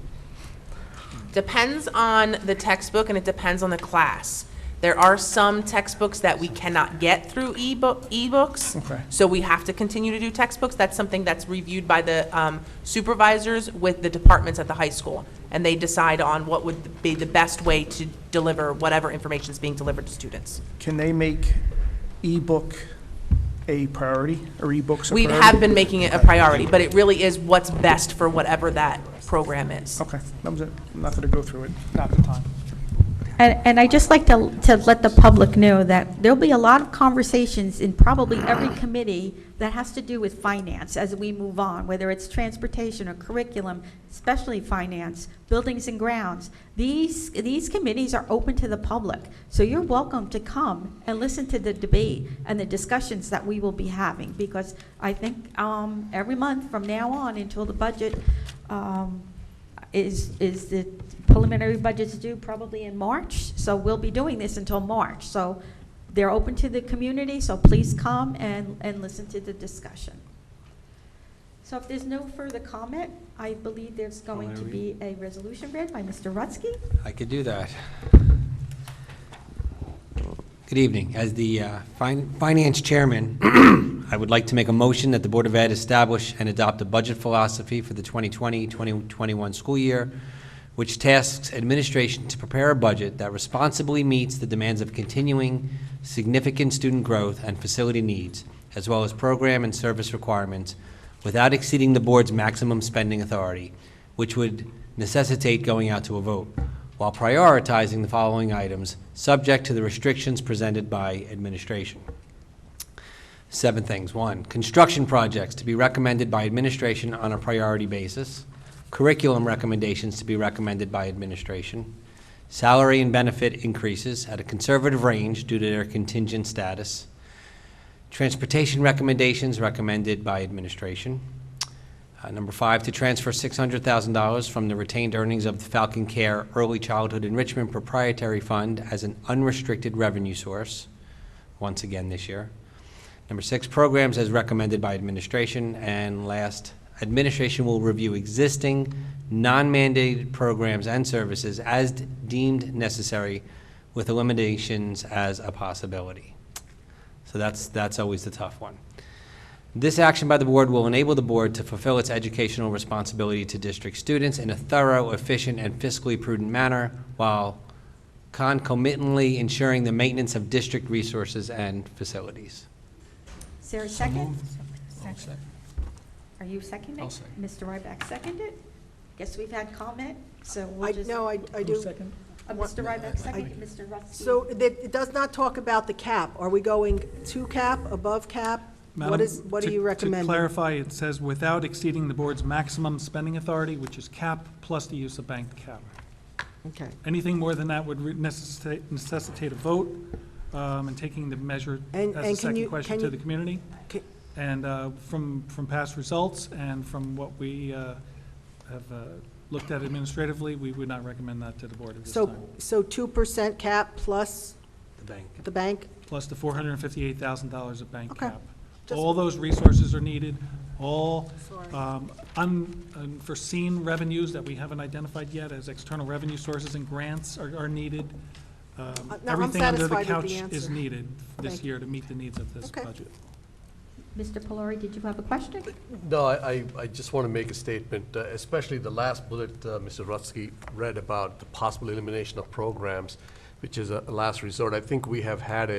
Depends on the textbook and it depends on the class. There are some textbooks that we cannot get through ebooks. Okay. So we have to continue to do textbooks. That's something that's reviewed by the supervisors with the departments at the high school. And they decide on what would be the best way to deliver whatever information is being delivered to students. Can they make ebook a priority, or ebooks a We priority? have been making it a priority, but it really is what's best for whatever that program is. Okay, that was it. I'm not going to go through it, not the time. And I'd just like to let the public know that there'll be a lot of conversations in probably every committee that has to do with finance as we move on, whether it's transportation or curriculum, especially finance, buildings and grounds. These committees are open to the public, so you're welcome to come and listen to the debate and the discussions that we will be having, because I think every month from now on until the budget is the preliminary budget's due probably in March, so we'll be doing this until March. So they're open to the community, so please come and listen to the discussion. So if there's no further comment, I believe there's going to be a resolution read by Mr. Rutsky. I could do that. Good evening. As the Finance Chairman, I would like to make a motion that the Board of Ed establish and adopt a budget philosophy for the 2020-2021 school year, which tasks administration to prepare a budget that responsibly meets the demands of continuing significant student growth and facility needs, as well as program and service requirements, without exceeding the board's maximum spending authority, which would necessitate going out to a vote, while prioritizing the following items, subject to the restrictions presented by administration. 7 things. 1, construction projects to be recommended by administration on a priority basis. Curriculum recommendations to be recommended by administration. Salary and benefit increases at a conservative range due to their contingent status. Transportation recommendations recommended by administration. Number 5, to transfer $600,000 from the retained earnings of the Falcon Care Early Childhood Enrichment Proprietary Fund as an unrestricted revenue source, once again this year. Number 6, programs as recommended by administration. And last, administration will review existing non-mandated programs and services as deemed necessary, with eliminations as a possibility. So that's always the tough one. This action by the board will enable the board to fulfill its educational responsibility to district students in a thorough, efficient, and fiscally prudent manner, while concomitantly ensuring the maintenance of district resources and facilities. Is there a second? I'll second. Are you seconding? I'll second. Mr. Ryback seconded? Guess we've had comment, so we'll I just. do. Mr. Ryback seconded, Mr. Rutsky. So it does not talk about the cap. Are we going to cap, above cap? What are you recommending? To clarify, it says without exceeding the board's maximum spending authority, which is cap plus the use of banked cap. Okay. Anything more than that would necessitate a vote, and taking the measure And as a can you- second question can to you- the community. Ca- And from past results and from what we have looked at administratively, we would not recommend that to the board at this time. So 2% cap plus The bank. the bank? Plus the $458,000 of bank Okay. cap. Just- All those resources are needed, all unforeseen revenues that we haven't identified yet as external revenue sources and grants are needed. I'm Everything under the satisfied with couch the is answer. needed this Thank you. year to meet the needs of this Okay. budget. Mr. Pelori, did you have a question? No, I just want to make a statement, especially the last bullet Mr. Rutsky read about the possible elimination of programs, which is a last resort. I think we have had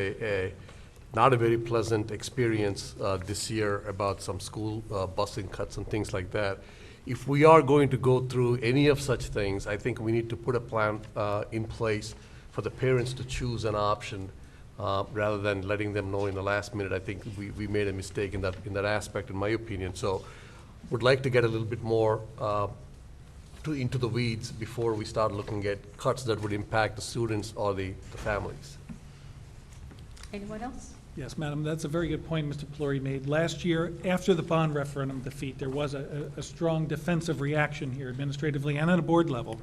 not a very pleasant experience this year about some school busing cuts and things like that. If we are going to go through any of such things, I think we need to put a plan in place for the parents to choose an option rather than letting them know in the last minute. I think we made a mistake in that aspect, in my opinion. So would like to get a little bit more into the weeds before we start looking at cuts that would impact the students or the families. Anyone else? Yes, Madam, that's a very good point Mr. Pelori made. Last year, after the bond referendum defeat, there was a strong defensive reaction here administratively and at a board level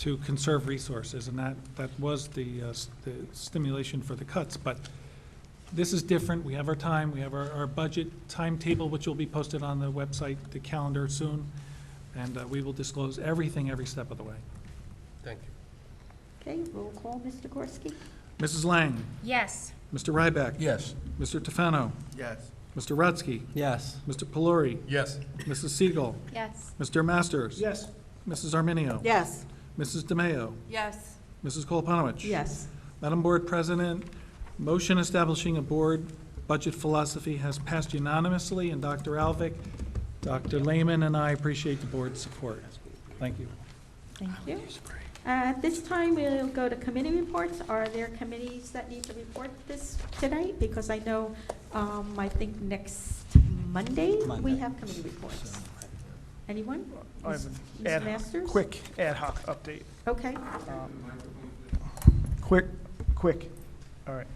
to conserve resources, and that was the stimulation for the cuts. But this is different. We have our time. We have our budget timetable, which will be posted on the website, the calendar soon, and we will disclose everything every step of the way. Thank you. Okay, roll call, Mr. Gorski. Mrs. Lang, Yes. Mr. Ryback. Yes. Mr. Tefano, Yes. Mr. Rutsky, Yes. Mr. Pelori, Yes. Mrs. Siegel, Yes. Mr. Masters. Yes. Mrs. Arminio. Yes. Mrs. DeMayo, Yes. Mrs. Koloponowicz. Yes. Madam Board President, motion establishing a board budget philosophy has passed unanimously, and Dr. Alvick, Dr. Lehman, and I appreciate the board's support. Thank you. Thank you. At this time, we'll go to committee reports. Are there committees that need to report this tonight? Because I know, I think next Monday, we have committee reports. Anyone? I have Ms. an Masters? quick ad hoc update. Okay. Quick. All right.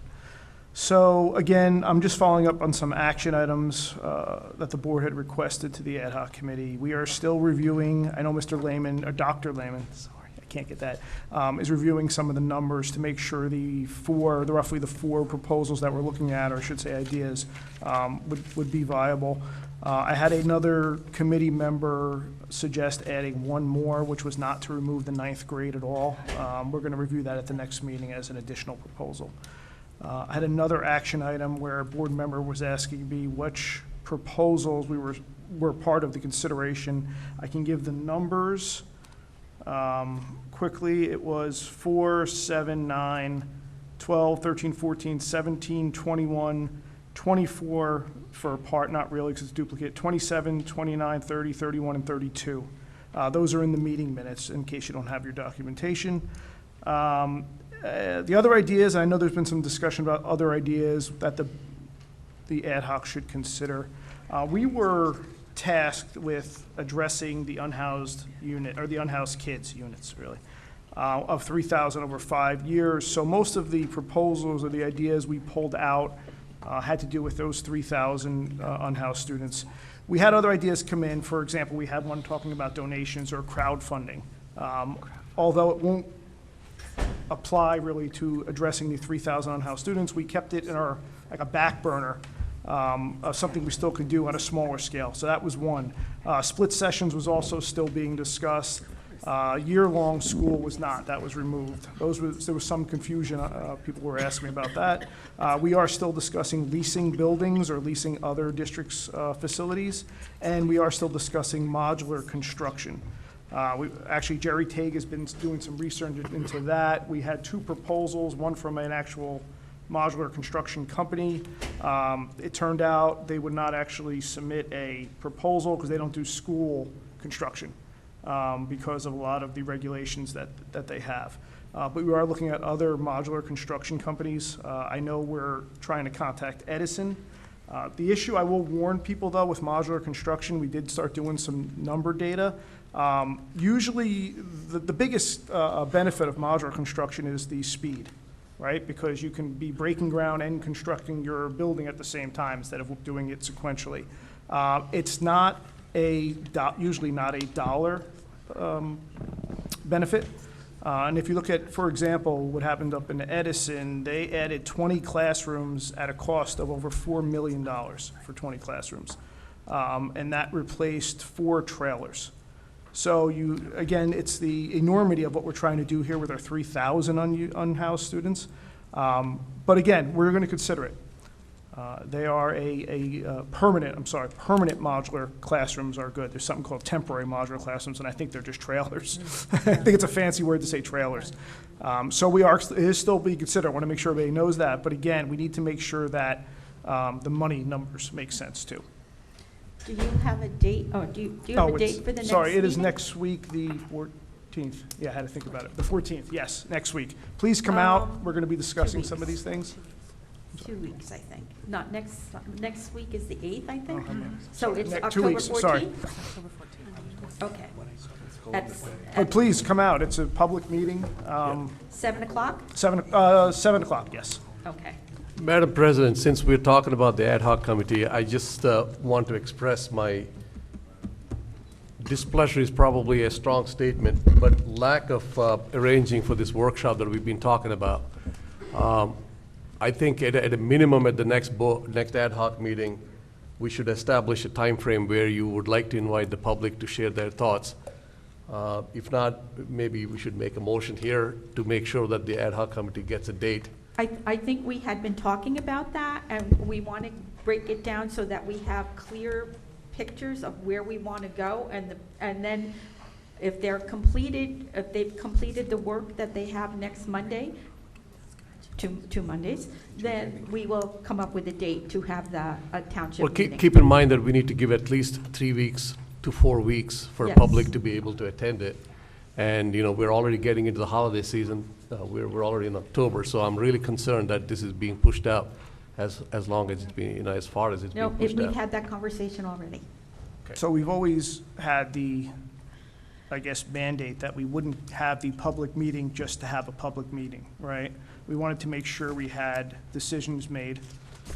So again, I'm just following up on some action items that the board had requested to the ad hoc committee. We are still reviewing, I know Mr. Lehman, or Dr. Lehman, sorry, I can't get that, is reviewing some of the numbers to make sure roughly the four proposals that we're looking at, or I should say ideas, would be viable. I had another committee member suggest adding one more, which was not to remove the 9th grade at all. We're going to review that at the next meeting as an additional proposal. I had another action item where a board member was asking me which proposals were part of the consideration. I can give the numbers quickly. It was 4, 7, 9, 12, 13, 14, 17, 21, 24 for a part, not really because it's duplicate, 27, 29, 30, 31, and 32. Those are in the meeting minutes in case you don't have your documentation. The other ideas, I know there's been some discussion about other ideas that the ad hoc should consider. We were tasked with addressing the unhoused unit, or the unhoused kids units, really, of 3,000 over 5 years. So most of the proposals or the ideas we pulled out had to do with those 3,000 unhoused students. We had other ideas come in. For example, we had one talking about donations or crowdfunding. Although it won't apply really to addressing the 3,000 unhoused students, we kept it in our, like a back burner of something we still could do on a smaller scale. So that was one. Split sessions was also still being discussed. Year-long school was not. That was removed. There was some confusion. People were asking me about that. We are still discussing leasing buildings or leasing other districts' facilities, and we are still discussing modular construction. Actually, Jerry Tague has been doing some research into that. We had two proposals, one from an actual modular construction company. It turned out they would not actually submit a proposal because they don't do school construction because of a lot of the regulations that they have. But we are looking at other modular construction companies. I know we're trying to contact Edison. The issue, I will warn people though, with modular construction, we did start doing some number data. Usually, the biggest benefit of modular construction is the speed, right? Because you can be breaking ground and constructing your building at the same time instead of doing it sequentially. It's not usually not a dollar benefit. And if you look at, for example, what happened up in Edison, they added 20 classrooms at a cost of over $4 million for 20 classrooms. And that replaced 4 trailers. So again, it's the enormity of what we're trying to do here with our 3,000 unhoused students. But again, we're going to consider it. They are permanent modular classrooms are good. There's something called temporary modular classrooms, and I think they're just trailers. I think it's a fancy word to say trailers. So it is still being considered. I want to make sure everybody knows that. But again, we need to make sure that the money numbers make sense too. Do you have a date, do you have a date for the next Sorry, it is meeting? next week, the 14th. Yeah, I had to think about it. The 14th, yes, next week. Please come out. We're going to be discussing some of these things. 2 weeks, I think. Not next week is the 8th, I think? Oh, So it's Next 2 October weeks, 14th? sorry. Okay. But please come out. It's a public meeting. 7 o'clock? 7 o'clock, yes. Okay. Madam President, since we're talking about the ad hoc committee, I just want to express my displeasure is probably a strong statement, but lack of arranging for this workshop that we've been talking about. I think at a minimum at the next ad hoc meeting, we should establish a time frame where you would like to invite the public to share their thoughts. If not, maybe we should make a motion here to make sure that the ad hoc committee gets a date. I think we had been talking about that, and we want to break it down so that we have clear pictures of where we want to go, and then if they've completed the work that they have next Monday, two Mondays, then we will come up with a date to have the township Well, meeting. keep in mind that we need to give at least 3 weeks to 4 weeks for Yes. public to be able to attend it. And, we're already getting into the holiday season. We're already in October, so I'm really concerned that this is being pushed out as long as it's being, as far as it's being No, pushed we've out. had that conversation already. So we've always had the, I guess, mandate that we wouldn't have the public meeting just to have a public meeting, right? We wanted to make sure we had decisions made,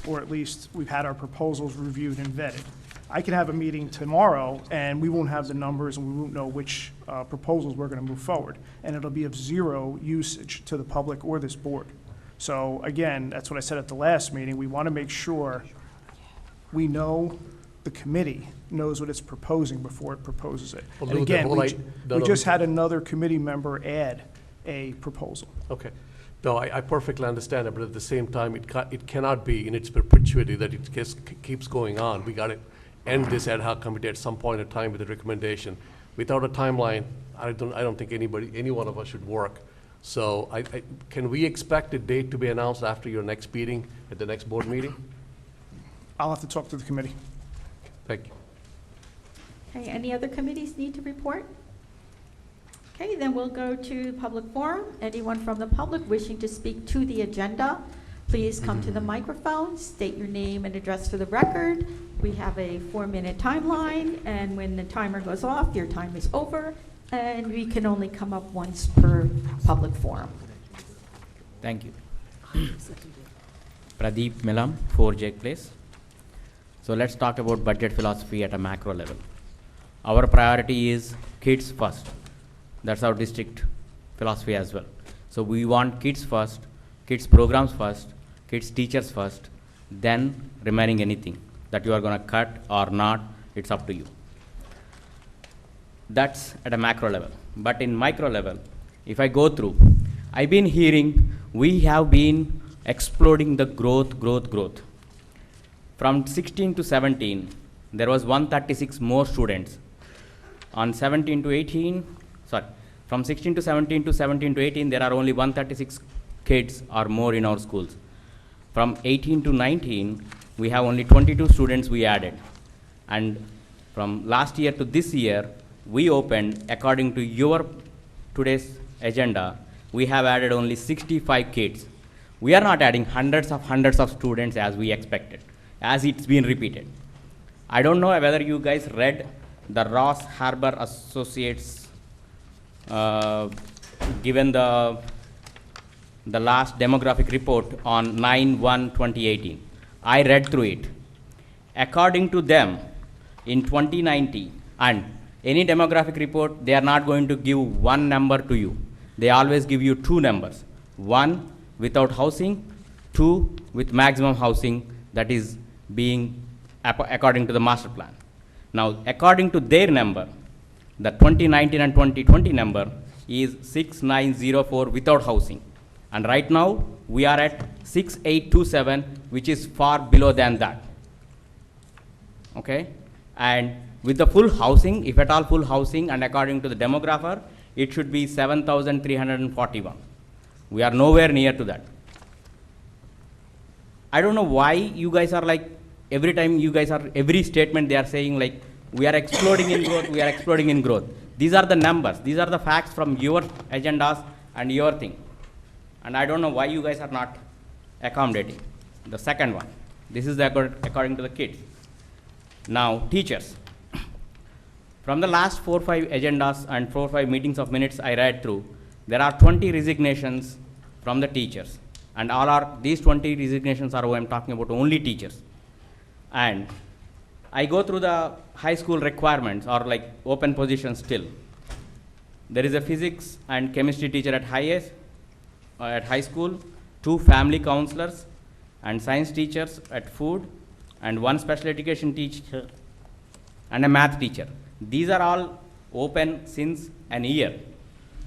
or at least we've had our proposals reviewed and vetted. I could have a meeting tomorrow, and we won't have the numbers, and we won't know which proposals we're going to move forward, and it'll be of zero usage to the public or this board. So again, that's what I said at the last meeting, we want to make sure we know the committee knows what it's proposing before it proposes it. Well, And Lou, the again, whole we just had another committee member add a proposal. Okay. No, I perfectly understand it, but at the same time, it cannot be in its perpetuity that it keeps going on. We got to end this ad hoc committee at some point in time with a recommendation. Without a timeline, I don't think any one of us should work. So can we expect a date to be announced after your next meeting, at the next board meeting? I'll have to talk to the committee. Thank you. Okay, any other committees need to report? Okay, then we'll go to public forum. Anyone from the public wishing to speak to the agenda, please come to the microphone, state your name and address for the record. We have a 4-minute timeline, and when the timer goes off, your time is over, and we can only come up once per public forum. Thank you. Pradeep Milam, 4 Jake Place. So let's talk about budget philosophy at a macro level. Our priority is kids first. That's our district philosophy as well. So we want kids first, kids programs first, kids teachers first, then remaining anything that you are going to cut or not, it's up to you. That's at a macro level. But in micro level, if I go through, I've been hearing we have been exploding the growth. From 16 to 17, there was 136 more students. On 17 to 18, from 16 to 17 to 17 to 18, there are only 136 kids or more in our schools. From 18 to 19, we have only 22 students we added. And from last year to this year, we opened, according to your today's agenda, we have added only 65 kids. We are not adding hundreds of students as we expected, as it's been repeated. I don't know whether you guys read the Ross Harbor Associates given the last demographic report on 9/1/2018. I read through it. According to them, in 2090, and any demographic report, they are not going to give one number to you. They always give you 2 numbers. 1 without housing, 2 with maximum housing that is being according to the master plan. Now, according to their number, the 2019 and 2020 number is 6904 without housing. And right now, we are at 6827, which is far below than that. Okay? And with the full housing, if at all full housing, and according to the demographer, it should be 7,341. We are nowhere near to that. I don't know why you guys are like, every statement they are saying like, we are exploding in growth, we are exploding in growth. These are the numbers, these are the facts from your agendas and your thing. And I don't know why you guys are not accommodating. The second one, this is according to the kids. Now, teachers. From the last 4 or 5 agendas and 4 or 5 meetings of minutes I read through, there are 20 resignations from the teachers. And these 20 resignations are who I'm talking about, only teachers. And I go through the high school requirements or like open positions still. There is a physics and chemistry teacher at high school, 2 family counselors, and science teachers at food, and 1 special education teacher, and a math teacher. These are all open since an year.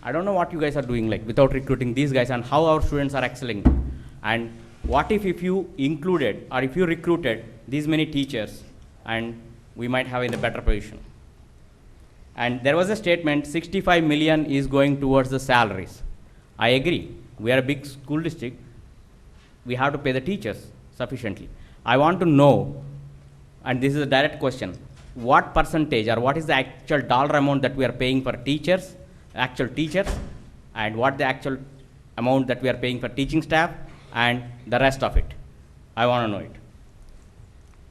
I don't know what you guys are doing like without recruiting these guys and how our students are excelling. And what if you included or if you recruited these many teachers, and we might have in a better position. And there was a statement, 65 million is going towards the salaries. I agree. We are a big school district. We have to pay the teachers sufficiently. I want to know, and this is a direct question, what percentage or what is the actual dollar amount that we are paying for teachers, actual teachers, and what the actual amount that we are paying for teaching staff, and the rest of it. I want to know it.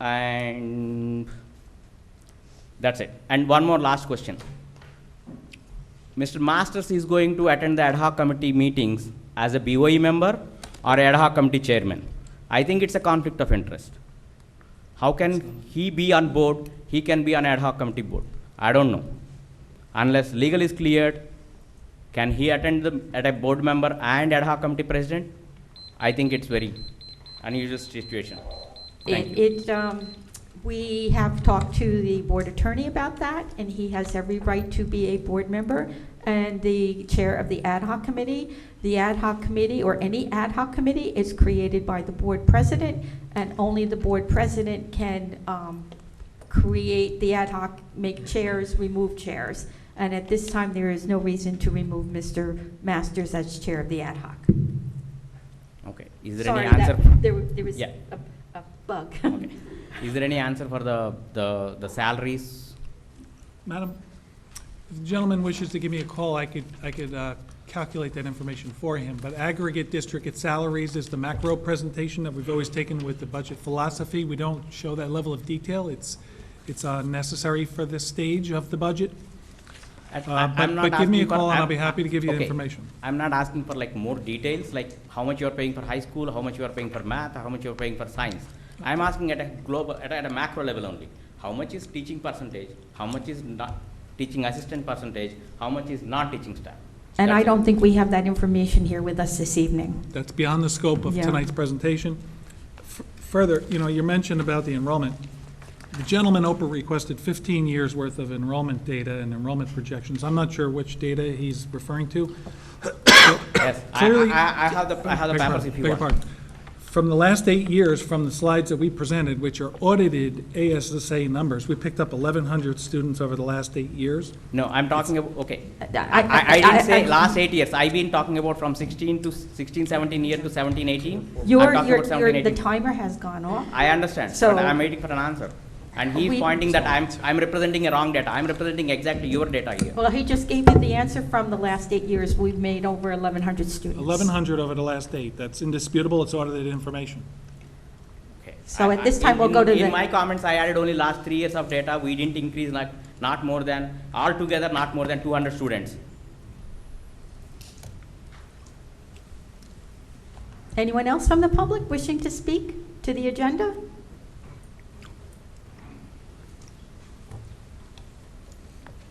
And that's it. And one more last question. Mr. Masters is going to attend the ad hoc committee meetings as a BOE member or ad hoc committee chairman. I think it's a conflict of interest. How can he be on board? He can be on ad hoc committee board. I don't know. Unless legal is cleared, can he attend at a board member and ad hoc committee president? I think it's very unusual situation. Thank you. We have talked to the board attorney about that, and he has every right to be a board member and the chair of the ad hoc committee. The ad hoc committee, or any ad hoc committee, is created by the board president, and only the board president can create the ad hoc, make chairs, remove chairs. And at this time, there is no reason to remove Mr. Masters as chair of the ad hoc. Okay. Is there Sorry, any answer? there was Yeah. a bug. Okay. Is there any answer for the salaries? Madam, if the gentleman wishes to give me a call, I could calculate that information for him. But aggregate district salaries is the macro presentation that we've always taken with the budget philosophy. We don't show that level of detail. It's necessary for this stage of the budget. But give me a call and I'll be happy to give you the information. I'm not asking for like more details, like how much you are paying for high school, how much you are paying for math, how much you are paying for science. I'm asking at a global, at a macro level only. How much is teaching percentage? How much is not teaching assistant percentage? How much is not teaching staff? And I don't think we have that information here with us this evening. That's beyond the scope of tonight's presentation. Further, you mentioned about the enrollment. The gentleman Oprah requested 15 years' worth of enrollment data and enrollment projections. I'm not sure which data he's referring to. Yes, Clearly, I have the papers if you want. From the last 8 years, from the slides that we presented, which are audited ASSA numbers, we picked up 1,100 students over the last 8 years. No, I'm talking about, okay. I didn't say last 8 years. I've been talking about from 16, 17 year to 17, 18. The timer has gone off. I understand, So- but I'm waiting for an answer. And he's pointing that I'm representing a wrong data. I'm representing exactly your data here. Well, he just gave you the answer from the last 8 years. We've made over 1,100 students. 1,100 over the last 8. That's indisputable. It's audited information. Okay. So at this time, we'll go to In the. my comments, I added only last 3 years of data. We didn't increase not more than, altogether, not more than 200 students. Anyone else from the public wishing to speak to the agenda?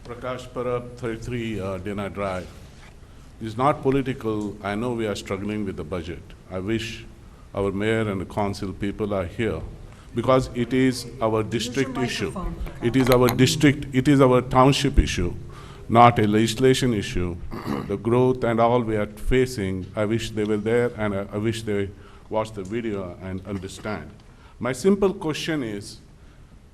Prakash Parab, 33 Dana Drive. It's not political. I know we are struggling with the budget. I wish our mayor and the council people are here because it is our district issue. It is our district, it is our township issue, not a legislation issue. The growth and all we are facing, I wish they were there and I wish they watch the video and understand. My simple question is,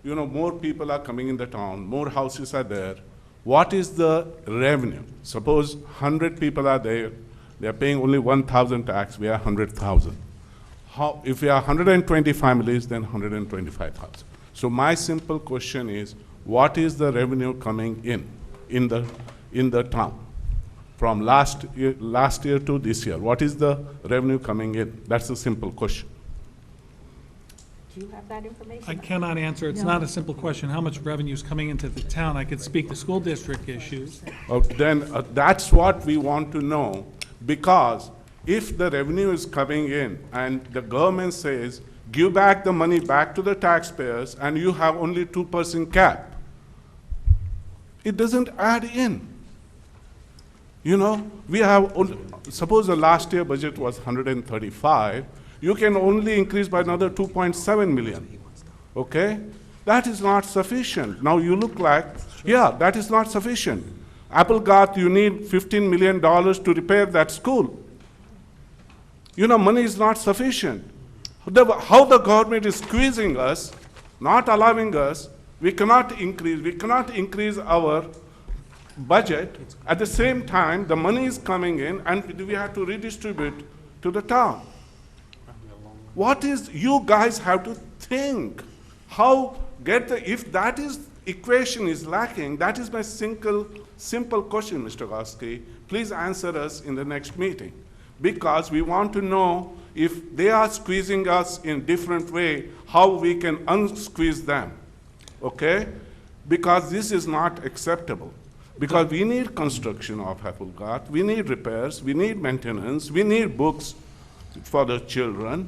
more people are coming in the town, more houses are there. What is the revenue? Suppose 100 people are there, they are paying only 1,000 tax, we are 100,000. If we are 120 families, then 125,000. So my simple question is, what is the revenue coming in the town? From last year to this year, what is the revenue coming in? That's a simple question. Do you have that information? I cannot answer. It's not a simple question. How much revenue is coming into the town? I could speak to school district issues. Then that's what we want to know, because if the revenue is coming in and the government says, give back the money back to the taxpayers and you have only 2% cap, it doesn't add in. We have, suppose the last year budget was 135, you can only increase by another 2.7 million, okay? That is not sufficient. Now you look like, that is not sufficient. Applegarth, you need $15 million to repair that school. You know, money is not sufficient. How the government is squeezing us, not allowing us, we cannot increase our budget. At the same time, the money is coming in and we have to redistribute to the town. What is, you guys have to think, if that is equation is lacking, that is my simple question, Mr. Goski. Please answer us in the next meeting, because we want to know if they are squeezing us in different way, how we can unsqueeze them, okay? Because this is not acceptable. Because we need construction of Applegarth, we need repairs, we need maintenance, we need books for the children.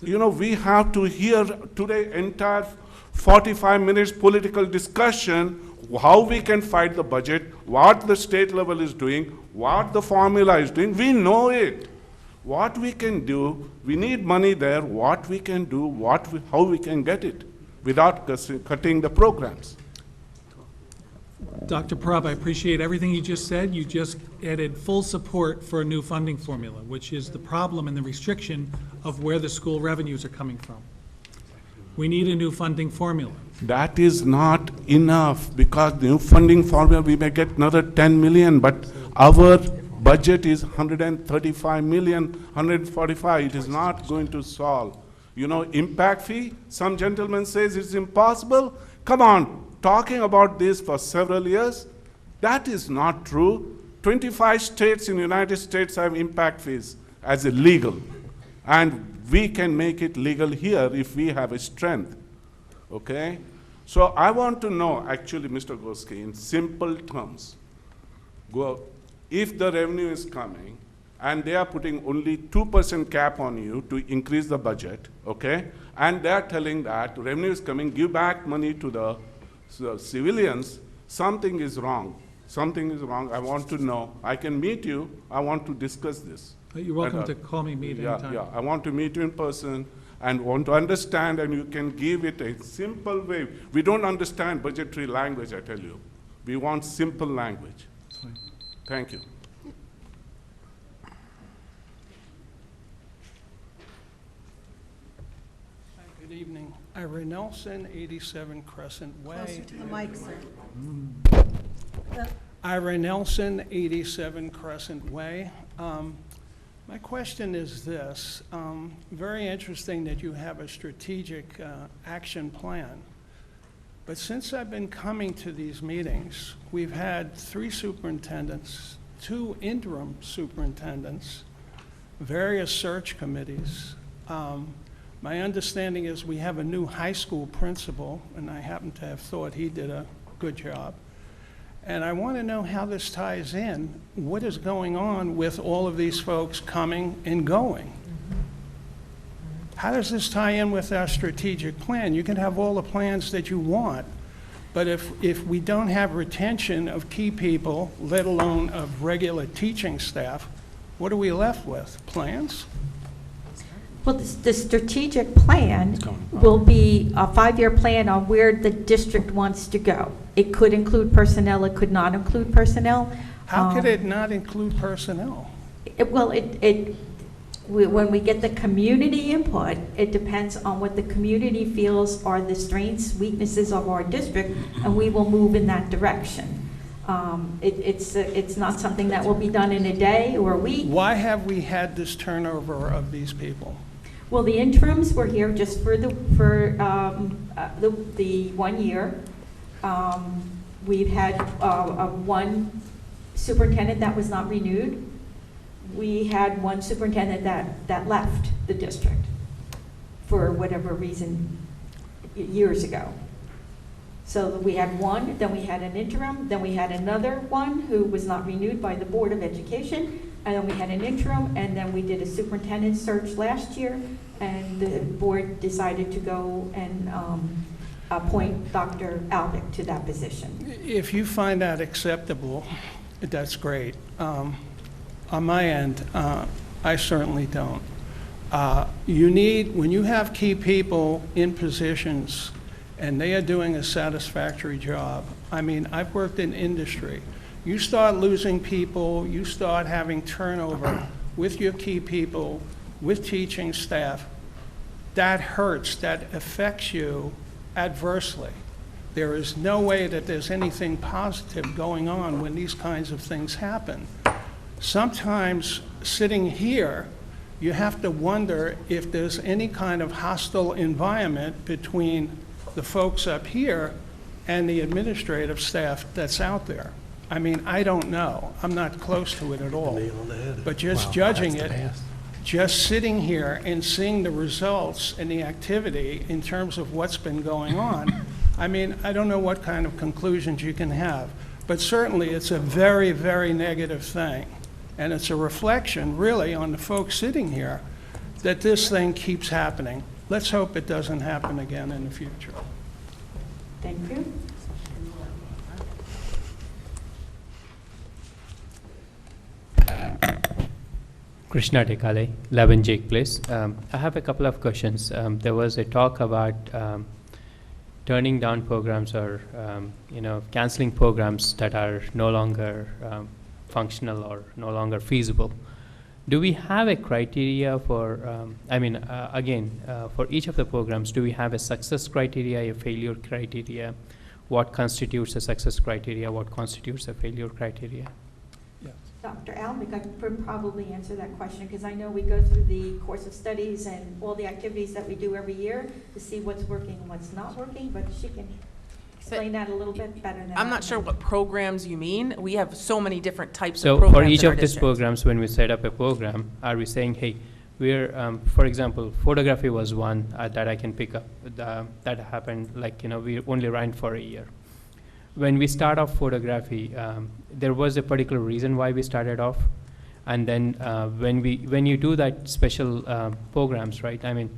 You know, we have to hear today entire 45 minutes political discussion, how we can fight the budget, what the state level is doing, what the formula is doing. We know it. What we can do, we need money there, what we can do, how we can get it without cutting the programs. Dr. Parab, I appreciate everything you just said. You just added full support for a new funding formula, which is the problem and the restriction of where the school revenues are coming from. We need a new funding formula. That is not enough, because the new funding formula, we may get another 10 million, but our budget is 135 million, 145. It is not going to solve. You know, impact fee, some gentleman says it's impossible. Come on, talking about this for several years, that is not true. 25 states in the United States have impact fees as illegal. And we can make it legal here if we have a strength, okay? So I want to know, actually, Mr. Goski, in simple terms, if the revenue is coming and they are putting only 2% cap on you to increase the budget, okay? And they're telling that revenue is coming, give back money to the civilians, something is wrong. Something is wrong. I want to know. I can meet you. I want to discuss this. You're welcome to call me anytime. Yeah, I want to meet you in person and want to understand, and you can give it a simple way. We don't understand budgetary language, I tell you. We want simple language. Thank you. Good evening. Ira Nelson, 87 Crescent Way. Closer to the mic, sir. Ira Nelson, 87 Crescent Way. My question is this. Very interesting that you have a strategic action plan. But since I've been coming to these meetings, we've had 3 superintendents, 2 interim superintendents, various search committees. My understanding is we have a new high school principal, and I happen to have thought he did a good job. And I want to know how this ties in. What is going on with all of these folks coming and going? How does this tie in with our strategic plan? You can have all the plans that you want, but if we don't have retention of key people, let alone of regular teaching staff, what are we left with? Plans? Well, the strategic plan will be a 5-year plan on where the district wants to go. It could include personnel, it could not include personnel. How could it not include personnel? When we get the community input, it depends on what the community feels are the strengths, weaknesses of our district, and we will move in that direction. It's not something that will be done in a day or a week. Why have we had this turnover of these people? Well, the interims were here just for the 1 year. We've had one superintendent that was not renewed. We had one superintendent that left the district for whatever reason years ago. So we had one, then we had an interim, then we had another one who was not renewed by the Board of Education, and then we had an interim, and then we did a superintendent search last year, and the board decided to go and appoint Dr. Alvick to that position. If you find that acceptable, that's great. On my end, I certainly don't. When you have key people in positions and they are doing a satisfactory job, I mean, I've worked in industry. You start losing people, you start having turnover, with your key people, with teaching staff, that hurts, that affects you adversely. There is no way that there's anything positive going on when these kinds of things happen. Sometimes sitting here, you have to wonder if there's any kind of hostile environment between the folks up here and the administrative staff that's out there. I mean, I don't know. I'm not close to it at all. But just judging it, just sitting here and seeing the results and the activity in terms of what's been going on, I mean, I don't know what kind of conclusions you can have. But certainly, it's a very, very negative thing. And it's a reflection, really, on the folks sitting here that this thing keeps happening. Let's hope it doesn't happen again in the future. Thank you. Krishna Tekale, 11 Jake Place. I have a couple of questions. There was a talk about turning down programs or, canceling programs that are no longer functional or no longer feasible. Do we have a criteria for, for each of the programs, do we have a success criteria, a failure criteria? What constitutes a success criteria? What constitutes a failure criteria? Dr. Almick, I could probably answer that question because I know we go through the course of studies and all the activities that we do every year to see what's working and what's not working, but she can explain that a little bit better than I'm not sure what programs you mean. We have so many different types So of programs for each in our of these district. programs, when we set up a program, are we saying, hey, we're, for example, photography was one that I can pick up. That happened, we only ran for a year. When we start off photography, there was a particular reason why we started off, and then when you do that special programs, right? I mean,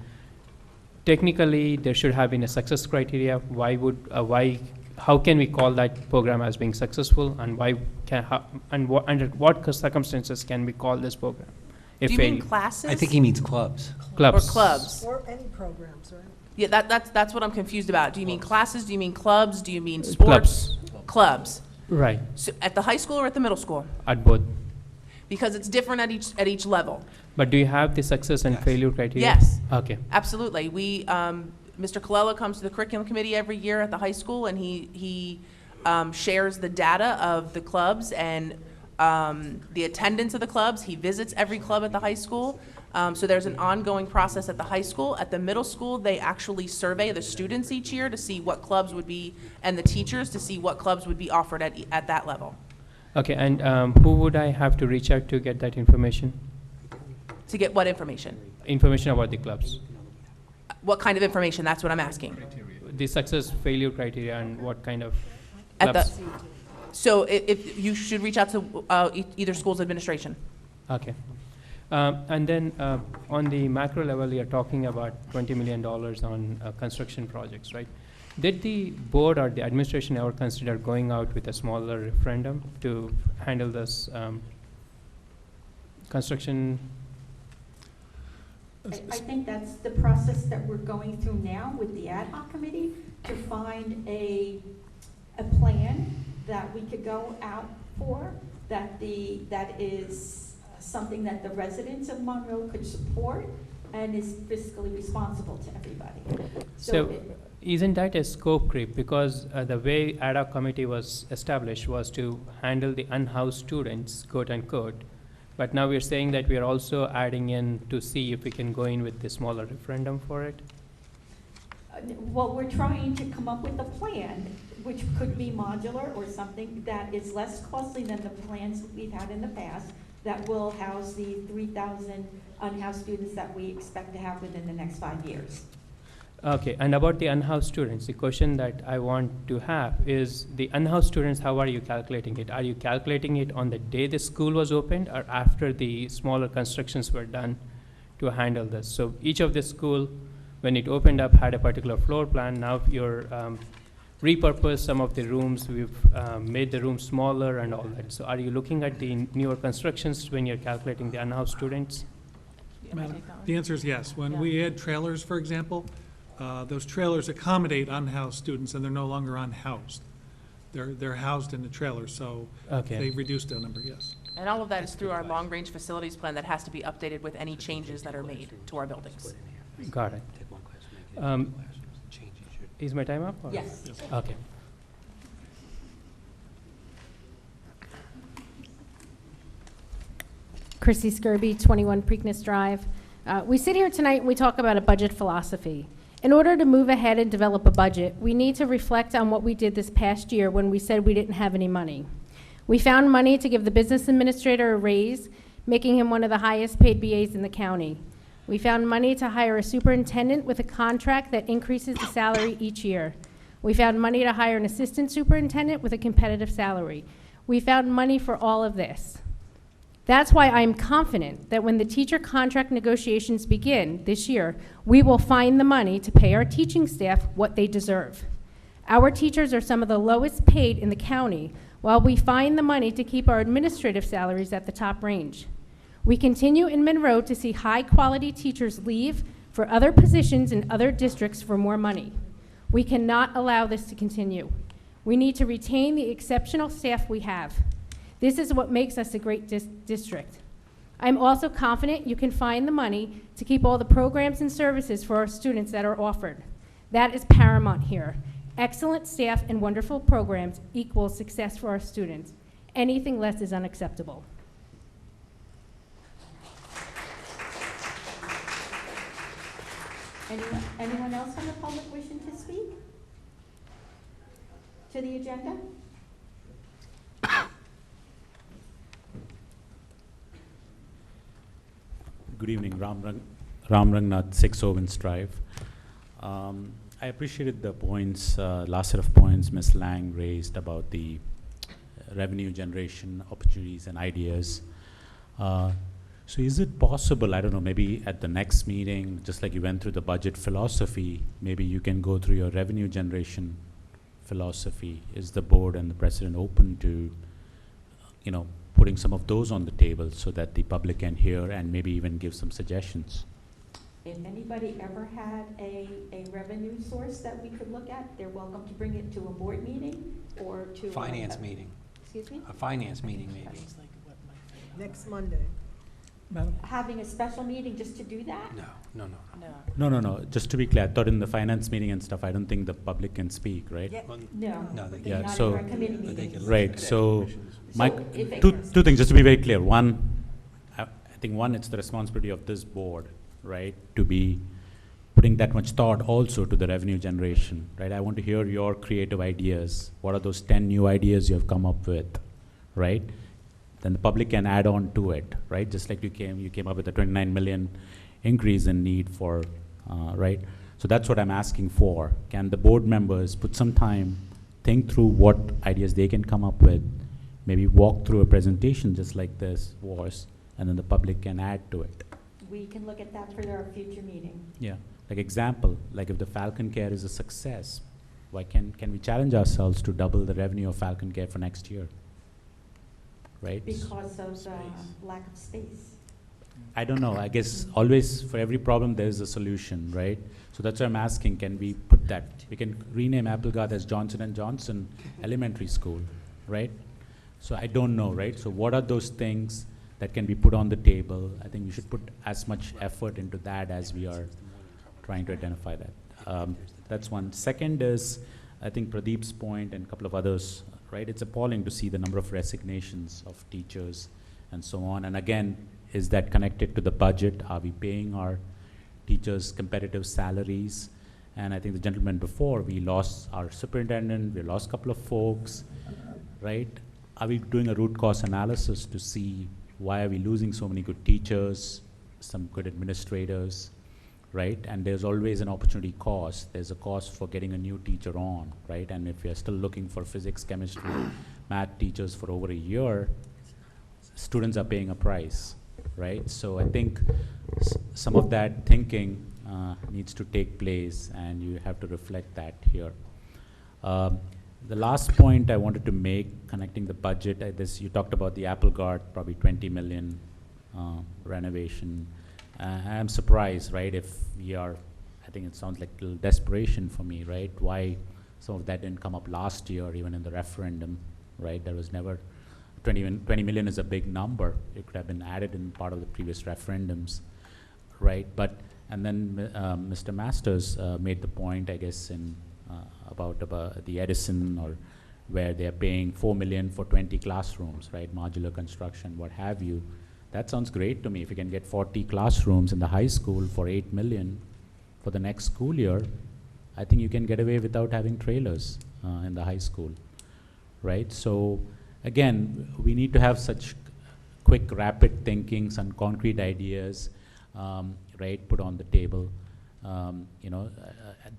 technically there should have been a success criteria. How can we call that program as being successful, and under what circumstances can we call this program a Do you failure? mean classes? I think he means clubs. Clubs. Or clubs. Or any programs, right? Yeah, that's what I'm confused about. Do you mean classes? Do you mean clubs? Do you mean sports? Clubs. Right, So at the high school or at the middle school? at both. Because it's different at each level. But do you have the success and failure criteria? Yes. Okay. Absolutely. Mr. Colella comes to the curriculum committee every year at the high school, and he shares the data of the clubs and the attendance of the clubs. He visits every club at the high school. So there's an ongoing process at the high school. At the middle school, they actually survey the students each year to see what clubs would be, and the teachers to see what clubs would be offered at that level. Okay, and who would I have to reach out to get that information? To get what information? Information about the clubs. What kind of information? That's what I'm asking. The success failure criteria and what kind of At clubs. So if you should reach out to either school's administration. Okay. And then on the macro level, you're talking about $20 million on construction projects, right? Did the board or the administration ever consider going out with a smaller referendum to handle this construction? I think that's the process that we're going through now with the ad hoc committee to find a plan that we could go out for, that is something that the residents of Monroe could support and is fiscally responsible to everybody. So isn't that a scope creep? Because the way ad hoc committee was established was to handle the unhoused students, quote unquote. But now we're saying that we are also adding in to see if we can go in with the smaller referendum for it. Well, we're trying to come up with a plan, which could be modular or something that is less costly than the plans we've had in the past, that will house the 3,000 unhoused students that we expect to have within the next 5 years. Okay, and about the unhoused students, the question that I want to have is the unhoused students, how are you calculating it? Are you calculating it on the day the school was opened or after the smaller constructions were done to handle this? So each of the school, when it opened up, had a particular floor plan. Now you're repurposed some of the rooms. We've made the rooms smaller and all that. So are you looking at the newer constructions when you're calculating the unhoused students? Madam, the answer is yes. When we add trailers, for example, those trailers accommodate unhoused students, and they're no longer unhoused. They're housed in the trailer, so Okay. they reduced that number, yes. And all of that is through our long-range facilities plan that has to be updated with any changes that are made to our buildings. Got it. Is my time up? or- Yes. Okay. Chrissy Skirby, 21 Preakness Drive. We sit here tonight and we talk about a budget philosophy. In order to move ahead and develop a budget, we need to reflect on what we did this past year when we said we didn't have any money. We found money to give the business administrator a raise, making him one of the highest paid BAs in the county. We found money to hire a superintendent with a contract that increases the salary each year. We found money to hire an assistant superintendent with a competitive salary. We found money for all of this. That's why I'm confident that when the teacher contract negotiations begin this year, we will find the money to pay our teaching staff what they deserve. Our teachers are some of the lowest paid in the county, while we find the money to keep our administrative salaries at the top range. We continue in Monroe to see high-quality teachers leave for other positions in other districts for more money. We cannot allow this to continue. We need to retain the exceptional staff we have. This is what makes us a great district. I'm also confident you can find the money to keep all the programs and services for our students that are offered. That is paramount here. Excellent staff and wonderful programs equals success for our students. Anything less is unacceptable. Anyone else from the public wishing to speak to the agenda? Good evening, Ram Rangnath, 6 Owens Drive. I appreciated the points, last set of points Ms. Lang raised about the revenue generation opportunities and ideas. So is it possible, I don't know, maybe at the next meeting, just like you went through the budget philosophy, maybe you can go through your revenue generation philosophy? Is the board and the president open to, putting some of those on the table so that the public can hear and maybe even give some suggestions? If anybody ever had a revenue source that we could look at, they're welcome to bring it to a board meeting or to Finance meeting. Excuse me? A finance meeting, maybe. Next Monday. Having a special meeting just to do that? No. Just to be clear, I thought in the finance meeting and stuff, I don't think the public can speak, right? No. Yeah, Not so, in our committee meetings. right, so, if it two gets- things, just to be very clear. One, I think one, it's the responsibility of this board, right, to be putting that much thought also to the revenue generation, right? I want to hear your creative ideas. What are those 10 new ideas you have come up with, right? Then the public can add on to it, right? Just like you came up with a 29 million increase in need for, right? So that's what I'm asking for. Can the board members put some time, think through what ideas they can come up with, maybe walk through a presentation just like this was, and then the public can add to it. We can look at that for our future meeting. Yeah, like example, like if the Falcon Care is a success, why can we challenge ourselves to double the revenue of Falcon Care for next year? Right? Because of lack of space. I don't know. I guess always for every problem there is a solution, right? So that's why I'm asking, can we put that? We can rename Applegarth as Johnson & Johnson Elementary School, right? So I don't know, right? So what are those things that can be put on the table? I think we should put as much effort into that as we are trying to identify that. That's one. Second is, I think Pradeep's point and a couple of others, right? It's appalling to see the number of resignations of teachers and so on. And again, is that connected to the budget? Are we paying our teachers competitive salaries? And I think the gentleman before, we lost our superintendent, we lost a couple of folks, right? Are we doing a root cause analysis to see why are we losing so many good teachers, some good administrators, right? And there's always an opportunity cost. There's a cost for getting a new teacher on, right? And if we're still looking for physics, chemistry, math teachers for over a year, students are paying a price, right? So I think some of that thinking needs to take place, and you have to reflect that here. The last point I wanted to make, connecting the budget, you talked about the Applegarth, probably 20 million renovation. I'm surprised, right, if we are, I think it sounds like a little desperation for me, right? Why some of that didn't come up last year, even in the referendum, right? There was never 20 million is a big number. It could have been added in part of the previous referendums, right? But, and then Mr. Masters made the point, I guess, in about the Edison, or where they're paying 4 million for 20 classrooms, right? Modular construction, what have you. That sounds great to me. If you can get 40 classrooms in the high school for 8 million for the next school year, I think you can get away without having trailers in the high school, right? So again, we need to have such quick, rapid thinking, some concrete ideas, right, put on the table. The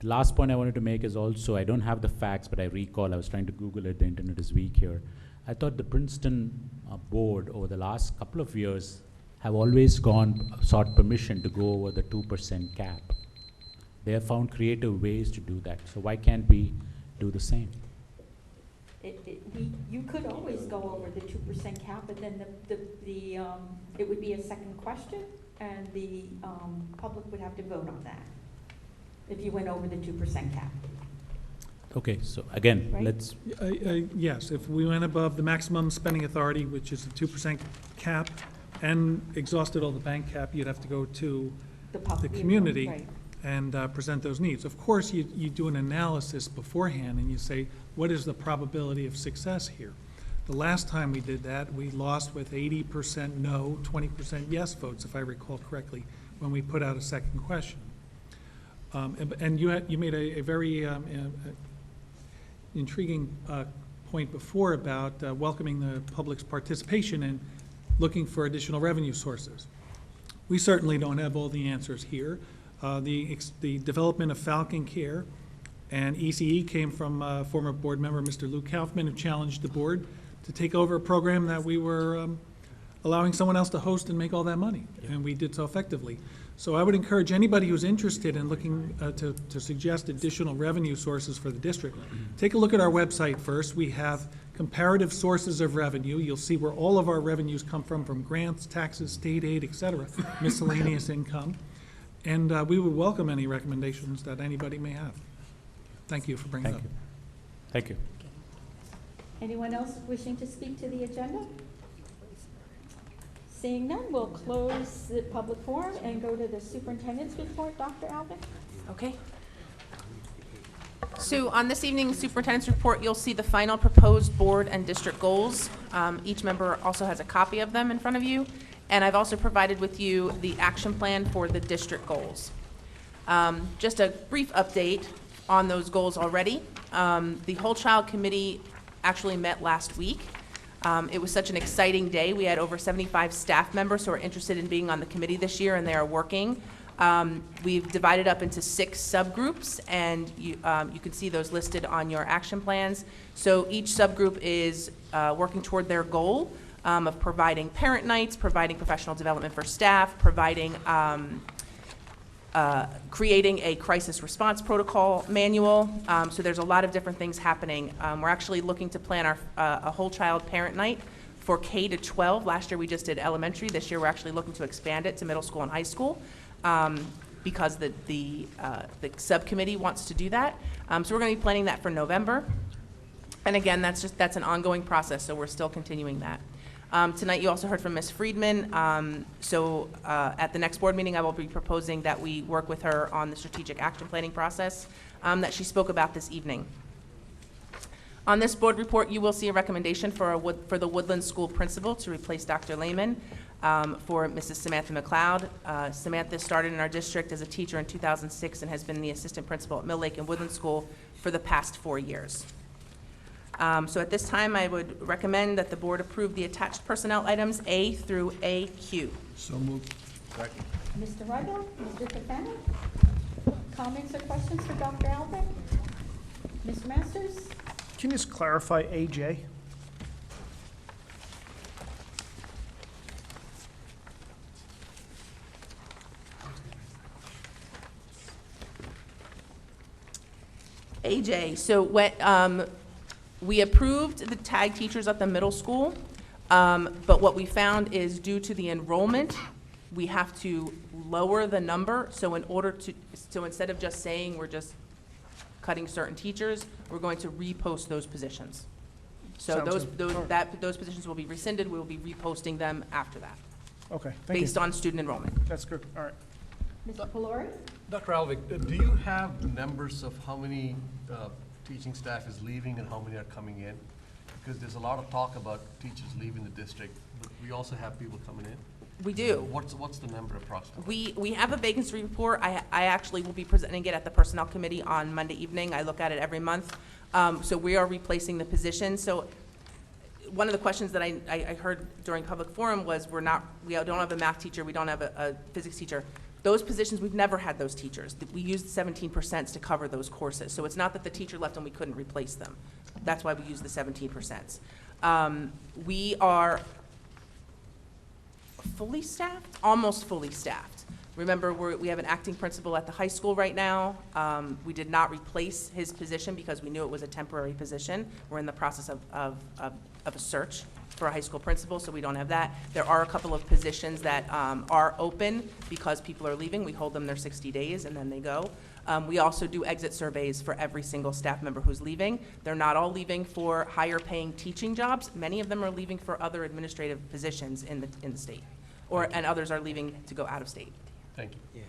last point I wanted to make is also, I don't have the facts, but I recall, I was trying to Google it, the internet is weak here. I thought the Princeton board over the last couple of years have always sought permission to go over the 2% cap. They have found creative ways to do that. So why can't we do the same? You could always go over the 2% cap, but then it would be a second question, and the public would have to vote on that if you went over the 2% cap. Okay, so again, Right? let's. Yes, if we went above the maximum spending authority, which is the 2% cap, and exhausted all the bank cap, you'd have to go to the community Right. and present those needs. Of course, you do an analysis beforehand, and you say, what is the probability of success here? The last time we did that, we lost with 80% no, 20% yes votes, if I recall correctly, when we put out a second question. And you made a very intriguing point before about welcoming the public's participation in looking for additional revenue sources. We certainly don't have all the answers here. The development of Falcon Care and ECE came from former board member Mr. Lou Kaufman, who challenged the board to take over a program that we were allowing someone else to host and make all that money, and we did so effectively. So I would encourage anybody who's interested in looking to suggest additional revenue sources for the district, take a look at our website first. We have comparative sources of revenue. You'll see where all of our revenues come from grants, taxes, state aid, et cetera, miscellaneous income. And we would welcome any recommendations that anybody may have. Thank you for bringing it up. Thank you. Anyone else wishing to speak to the agenda? Seeing none, we'll close the public forum and go to the superintendent's report. Dr. Alvin? Okay. So on this evening's superintendent's report, you'll see the final proposed board and district goals. Each member also has a copy of them in front of you. And I've also provided with you the action plan for the district goals. Just a brief update on those goals already. The whole child committee actually met last week. It was such an exciting day. We had over 75 staff members who are interested in being on the committee this year, and they are working. We've divided up into 6 subgroups, and you can see those listed on your action plans. So each subgroup is working toward their goal of providing parent nights, providing professional development for staff, providing creating a crisis response protocol manual. So there's a lot of different things happening. We're actually looking to plan a whole child parent night for K to 12. Last year we just did elementary. This year we're actually looking to expand it to middle school and high school because the subcommittee wants to do that. So we're going to be planning that for November. And again, that's an ongoing process, so we're still continuing that. Tonight you also heard from Ms. Friedman. At the next board meeting, I will be proposing that we work with her on the strategic action planning process that she spoke about this evening. On this board report, you will see a recommendation for the Woodland School principal to replace Dr. Lehman for Mrs. Samantha McLeod. Samantha started in our district as a teacher in 2006 and has been the assistant principal at Mill Lake and Woodland School for the past 4 years. So at this time, I would recommend that the board approve the attached personnel items A through AQ. So moved. Mr. Rydell? Mr. Tefano? Comments or questions for Dr. Alvin? Mr. Masters? Can you just clarify AJ? AJ, so we approved the tag teachers at the middle school, but what we found is due to the enrollment, we have to lower the number. So instead of just saying we're just cutting certain teachers, we're going to repost those positions. So Sounds those, good. those positions will be rescinded, we will be reposting them after that, Okay, thank you. based on student enrollment. That's good, all right. Mr. Pelori? Dr. Alvik, do you have the numbers of how many teaching staff is leaving and how many are coming in? Because there's a lot of talk about teachers leaving the district, but we also have people coming in. We do. What's the number approximately? We have a vacancy report. I actually will be presenting it at the Personnel Committee on Monday evening. I look at it every month. So we are replacing the position. So one of the questions that I heard during public forum was we don't have a math teacher, we don't have a physics teacher. Those positions, we've never had those teachers. We used 17% to cover those courses. So it's not that the teacher left and we couldn't replace them. That's why we use the 17%. We are fully staffed, almost fully staffed. Remember, we have an acting principal at the high school right now. We did not replace his position because we knew it was a temporary position. We're in the process of a search for a high school principal, so we don't have that. There are a couple of positions that are open because people are leaving. We hold them their 60 days and then they go. We also do exit surveys for every single staff member who's leaving. They're not all leaving for higher paying teaching jobs. Many of them are leaving for other administrative positions in the state, and others are leaving to go out of state. Thank you.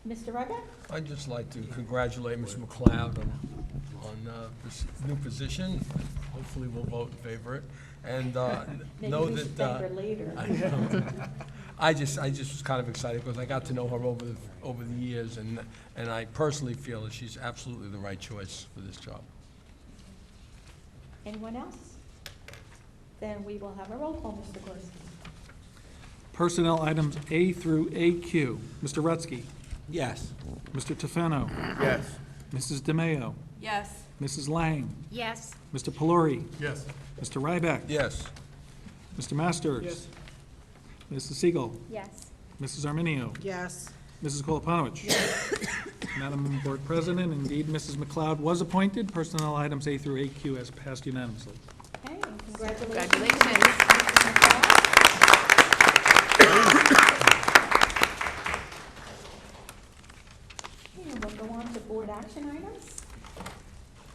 Mr. Ryback? I'd just like to congratulate Ms. McLeod on this new position. Hopefully we'll vote in favor of it. And Maybe know we that. should thank her later. I just was kind of excited because I got to know her over the years, and I personally feel that she's absolutely the right choice for this job. Anyone else? Then we will have a roll call, Mr. Gorski. Personnel items A through AQ. Mr. Rutsky. Yes. Mr. Tefano. Yes. Mrs. DeMayo. Yes. Mrs. Lang. Yes. Mr. Pelori. Yes. Mr. Ryback. Yes. Mr. Masters. Yes. Mrs. Siegel. Yes. Mrs. Arminio. Yes. Mrs. Koloponowicz. Madam Board President, indeed, Mrs. McLeod was appointed. Personnel items A through AQ has passed unanimously. Okay, congratulations. Congratulations. And we'll go on to board action items.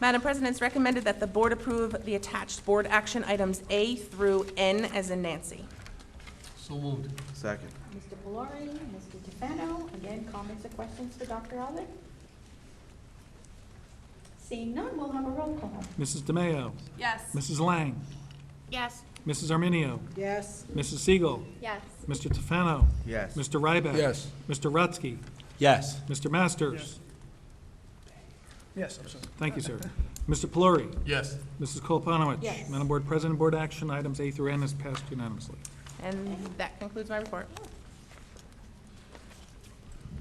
Madam President, it's recommended that the board approve the attached board action items A through N as in Nancy. So moved. Second. Mr. Pelori, Mr. Tefano, again, comments or questions for Dr. Alvin? Seeing none, we'll have a roll call. Mrs. DeMayo. Yes. Mrs. Lang. Yes. Mrs. Arminio. Yes. Mrs. Siegel. Yes. Mr. Tefano. Yes. Mr. Ryback. Yes. Mr. Rutsky. Yes. Mr. Masters. Yes, I'm sorry. Thank you, sir. Mr. Pelori. Yes. Mrs. Koloponowicz. Yes. Madam Board President, board action items A through N has passed unanimously. And that concludes my report.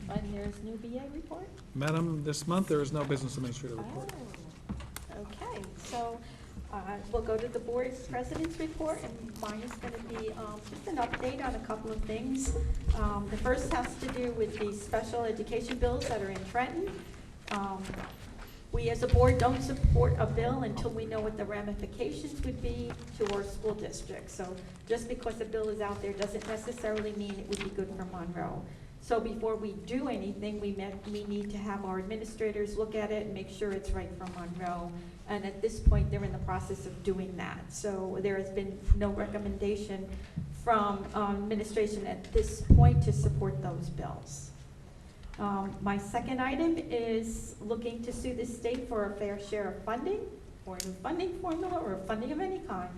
And there's new BA report? Madam, this month there is no business administrative report. Oh, okay, so we'll go to the board president's report, and mine is going to be just an update on a couple of things. The first has to do with the special education bills that are in Trenton. We as a board don't support a bill until we know what the ramifications would be to our school district. So just because a bill is out there doesn't necessarily mean it would be good for Monroe. So before we do anything, we need to have our administrators look at it and make sure it's right for Monroe. And at this point, they're in the process of doing that. So there has been no recommendation from administration at this point to support those bills. My second item is looking to sue the state for a fair share of funding, or a new funding formula, or funding of any kind.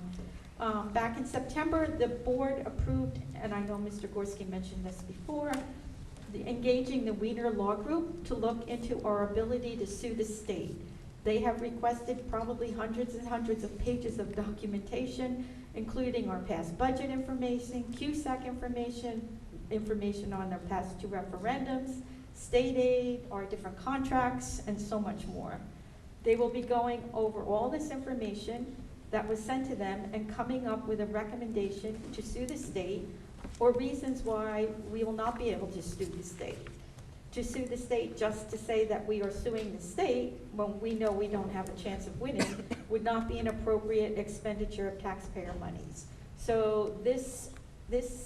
Back in September, the board approved, and I know Mr. Gorski mentioned this before, engaging the Wiener Law Group to look into our ability to sue the state. They have requested probably hundreds and hundreds of pages of documentation, including our past budget information, QSAC information on their past 2 referendums, state aid, our different contracts, and so much more. They will be going over all this information that was sent to them and coming up with a recommendation to sue the state, or reasons why we will not be able to sue the state. To sue the state just to say that we are suing the state when we know we don't have a chance of winning would not be an appropriate expenditure of taxpayer monies. So this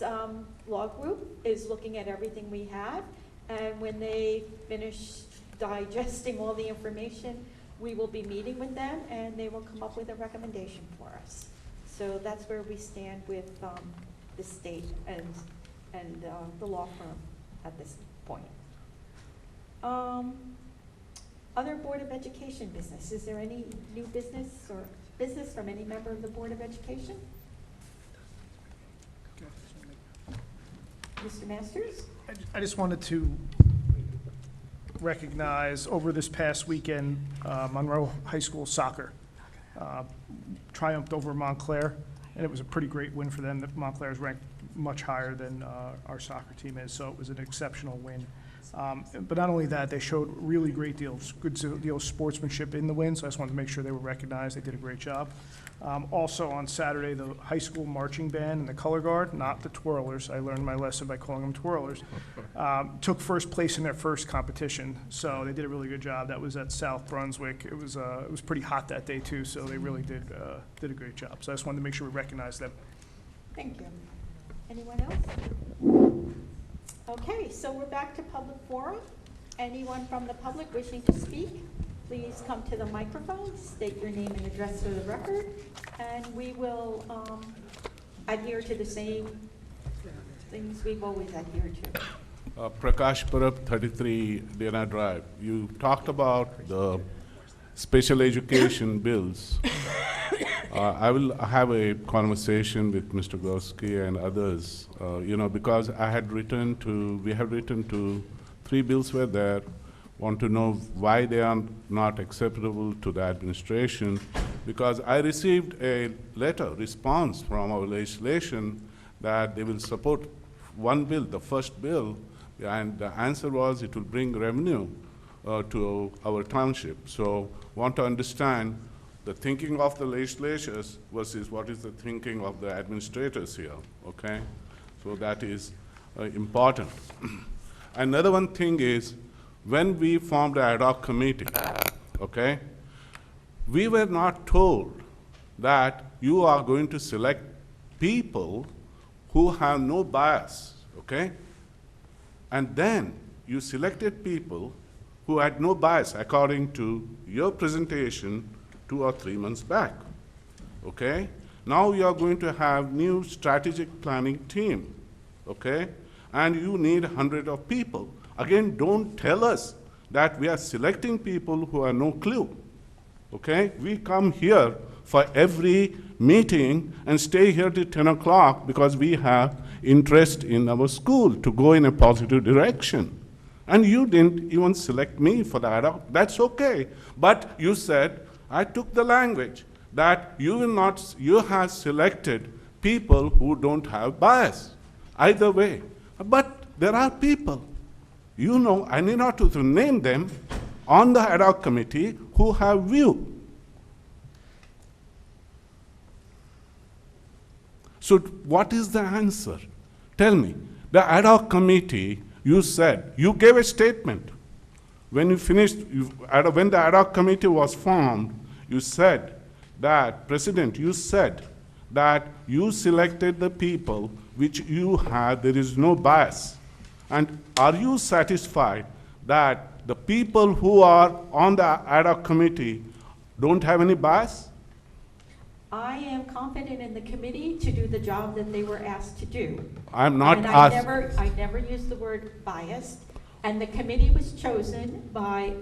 law group is looking at everything we have, and when they finish digesting all the information, we will be meeting with them, and they will come up with a recommendation for us. So that's where we stand with the state and the law firm at this point. Other Board of Education business. Is there any new business or business from any member of the Board of Education? Mr. Masters? I just wanted to recognize over this past weekend, Monroe High School soccer triumphed over Montclair, and it was a pretty great win for them. Montclair is ranked much higher than our soccer team is, so it was an exceptional win. But not only that, they showed really good deal of sportsmanship in the win, so I just wanted to make sure they were recognized. They did a great job. Also on Saturday, the high school marching band and the color guard, not the twirlers, I learned my lesson by calling them twirlers, took first place in their first competition, so they did a really good job. That was at South Brunswick. It was pretty hot that day too, so they really did a great job. So I just wanted to make sure we recognize them. Thank you. Anyone else? Okay, so we're back to public forum. Anyone from the public wishing to speak, please come to the microphone, state your name and address for the record, and we will adhere to the same things we've always adhered to. Prakash Parab, 33 Dana Drive. You talked about the special education bills. I will have a conversation with Mr. Gorski and others, because we have written to 3 bills were there, want to know why they are not acceptable to the administration, because I received a response from our legislation that they will support one bill, the first bill, and the answer was it will bring revenue to our township. So want to understand the thinking of the legislators versus what is the thinking of the administrators here, okay? So that is important. Another one thing is, when we formed the ad hoc committee, okay, we were not told that you are going to select people who have no bias, okay? And then you selected people who had no bias according to your presentation 2 or 3 months back, okay? Now you are going to have new strategic planning team, okay? And you need 100 of people. Again, don't tell us that we are selecting people who have no clue, okay? We come here for every meeting and stay here till 10 o'clock because we have interest in our school to go in a positive direction. And you didn't even select me for that. That's okay. But you said, I took the language that you have selected people who don't have bias. Either way. But there are people, I need not to name them, on the ad hoc committee who have view. So what is the answer? Tell me. The ad hoc committee, you said, you gave a statement. When you finished, when the ad hoc committee was formed, you said that, President, you said that you selected the people which you have, there is no bias. And are you satisfied that the people who are on the ad hoc committee don't have any bias? I am confident in the committee to do the job that they were asked to do. I'm not and asked. I never used the word biased, and the committee was chosen by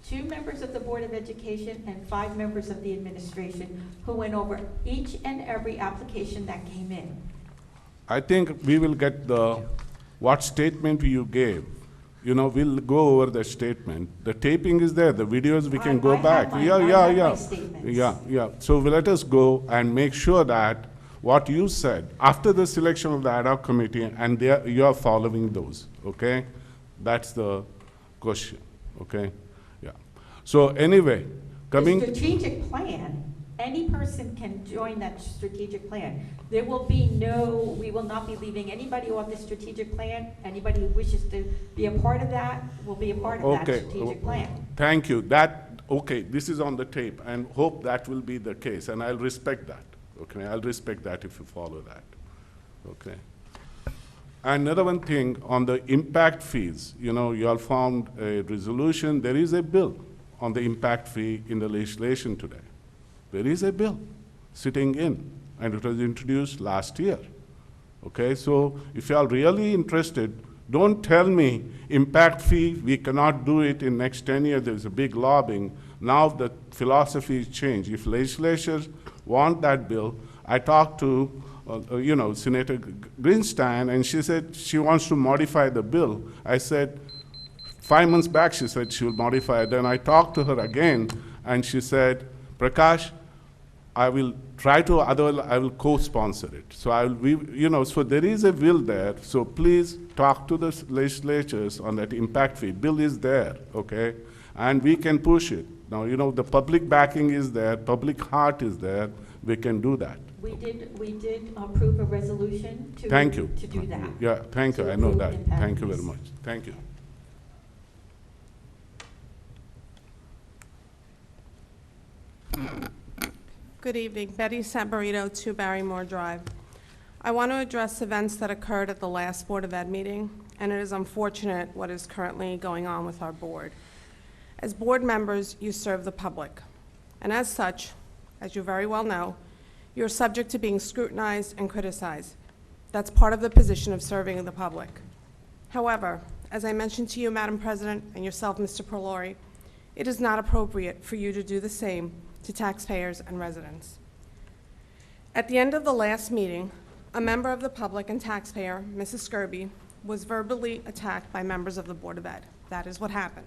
2 members of the Board of Education and 5 members of the administration who went over each and every application that came in. I think we will get what statement you gave. We'll go over the statement. The taping is there, the videos we can go back. I have my statements. Yeah. So let us go and make sure that what you said after the selection of the ad hoc committee, and you are following those, okay? That's the question, okay? Yeah. So anyway, The strategic plan, any person can join that strategic plan. There will be we will not be leaving anybody off the strategic plan. Anybody who wishes to be a part of that will be a part of that strategic plan. Thank you. This is on the tape, and hope that will be the case, and I'll respect that, okay? I'll respect that if you follow that, okay? Another one thing, on the impact fees, you all found a resolution, there is a bill on the impact fee in the legislation today. There is a bill sitting in, and it was introduced last year. Okay, so if you are really interested, don't tell me impact fee, we cannot do it in next 10 years, there's a big lobbying. Now the philosophy is changed. If legislatures want that bill, I talked to Senator Greenstein, and she said she wants to modify the bill. I said, 5 months back, she said she will modify it. Then I talked to her again, and she said, Prakash, I will try to, otherwise I will co-sponsor it. So so there is a will there. So please talk to the legislatures on that impact fee. Bill is there, okay? And we can push it. Now, the public backing is there, public heart is there. We can do that. We did approve a resolution to Thank you. to do that. Yeah, thank you. I know that. Thank you very much. Thank you. Good evening. Betty Sabarito, 2 Barrymore Drive. I want to address events that occurred at the last Board of Ed meeting, and it is unfortunate what is currently going on with our board. As board members, you serve the public, and as such, as you very well know, you're subject to being scrutinized and criticized. That's part of the position of serving the public. However, as I mentioned to you, Madam President, and yourself, Mr. Perlori, it is not appropriate for you to do the same to taxpayers and residents. At the end of the last meeting, a member of the public and taxpayer, Mrs. Skirby, was verbally attacked by members of the Board of Ed. That is what happened.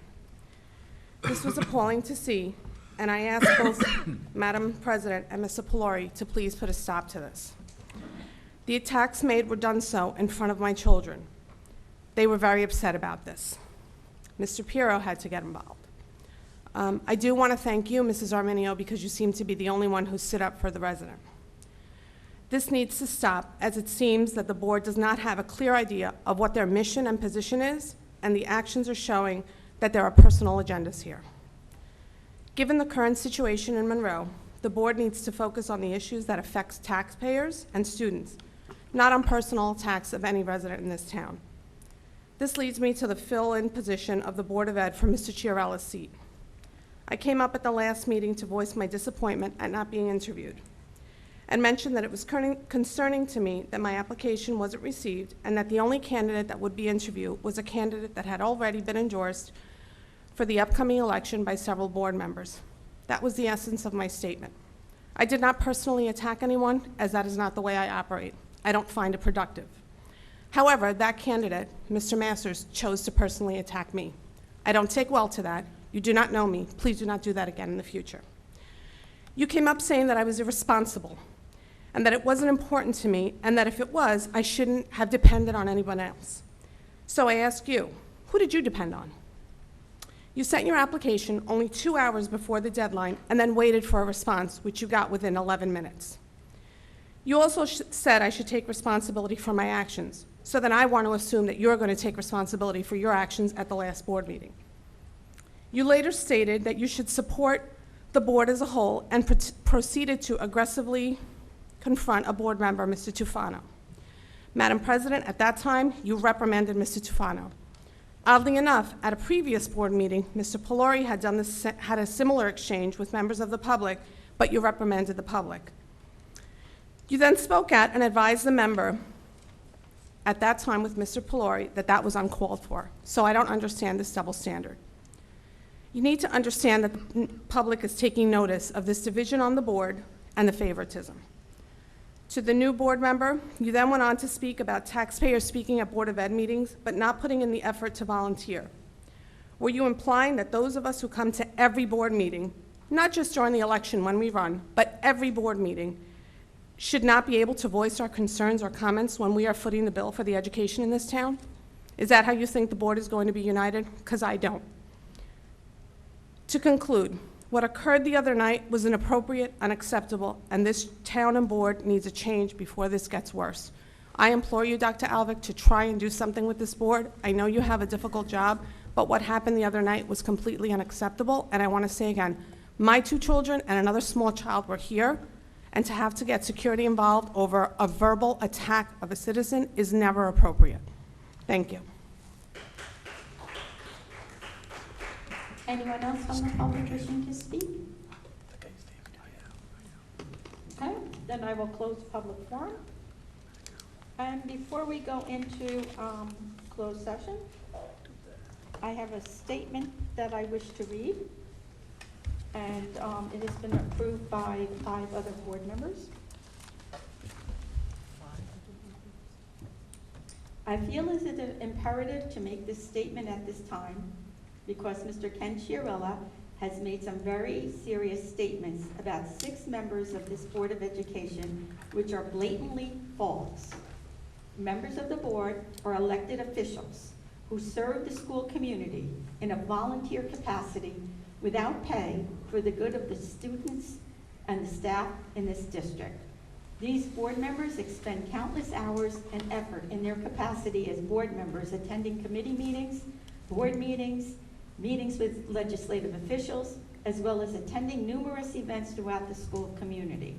This was appalling to see, and I asked both Madam President and Mr. Perlori to please put a stop to this. The attacks made were done so in front of my children. They were very upset about this. Mr. Pirro had to get involved. I do want to thank you, Mrs. Arminio, because you seem to be the only one who stood up for the resident. This needs to stop, as it seems that the board does not have a clear idea of what their mission and position is, and the actions are showing that there are personal agendas here. Given the current situation in Monroe, the board needs to focus on the issues that affect taxpayers and students, not on personal attacks of any resident in this town. This leads me to the fill-in position of the Board of Ed for Mr. Chiarella's seat. I came up at the last meeting to voice my disappointment at not being interviewed, and mentioned that it was concerning to me that my application wasn't received and that the only candidate that would be interviewed was a candidate that had already been endorsed for the upcoming election by several board members. That was the essence of my statement. I did not personally attack anyone, as that is not the way I operate. I don't find it productive. However, that candidate, Mr. Masters, chose to personally attack me. I don't take well to that. You do not know me. Please do not do that again in the future. You came up saying that I was irresponsible and that it wasn't important to me, and that if it was, I shouldn't have depended on anyone else. So I ask you, who did you depend on? You sent your application only 2 hours before the deadline and then waited for a response, which you got within 11 minutes. You also said I should take responsibility for my actions, so then I want to assume that you're going to take responsibility for your actions at the last board meeting. You later stated that you should support the board as a whole and proceeded to aggressively confront a board member, Mr. Tufano. Madam President, at that time, you reprimanded Mr. Tufano. Oddly enough, at a previous board meeting, Mr. Perlori had a similar exchange with members of the public, but you reprimanded the public. You then spoke out and advised the member at that time with Mr. Perlori that that was uncalled for. So I don't understand this double standard. You need to understand that the public is taking notice of this division on the board and the favoritism. To the new board member, you then went on to speak about taxpayers speaking at Board of Ed meetings, but not putting in the effort to volunteer. Were you implying that those of us who come to every board meeting, not just during the election when we run, but every board meeting, should not be able to voice our concerns or comments when we are footing the bill for the education in this town? Is that how you think the board is going to be united? Because I don't. To conclude, what occurred the other night was inappropriate, unacceptable, and this town and board needs a change before this gets worse. I implore you, Dr. Alvick, to try and do something with this board. I know you have a difficult job, but what happened the other night was completely unacceptable, and I want to say again, my 2 children and another small child were here, and to have to get security involved over a verbal attack of a citizen is never appropriate. Thank you. Anyone else from the public wishing to speak? Okay, then I will close public forum. And before we go into closed session, I have a statement that I wish to read. And it has been approved by 5 other board members. I feel it is imperative to make this statement at this time because Mr. Ken Chiarella has made some very serious statements about 6 members of this Board of Education which are blatantly false. Members of the board are elected officials who serve the school community in a volunteer capacity without pay for the good of the students and the staff in this district. These board members expend countless hours and effort in their capacity as board members attending committee meetings, board meetings, meetings with legislative officials, as well as attending numerous events throughout the school community.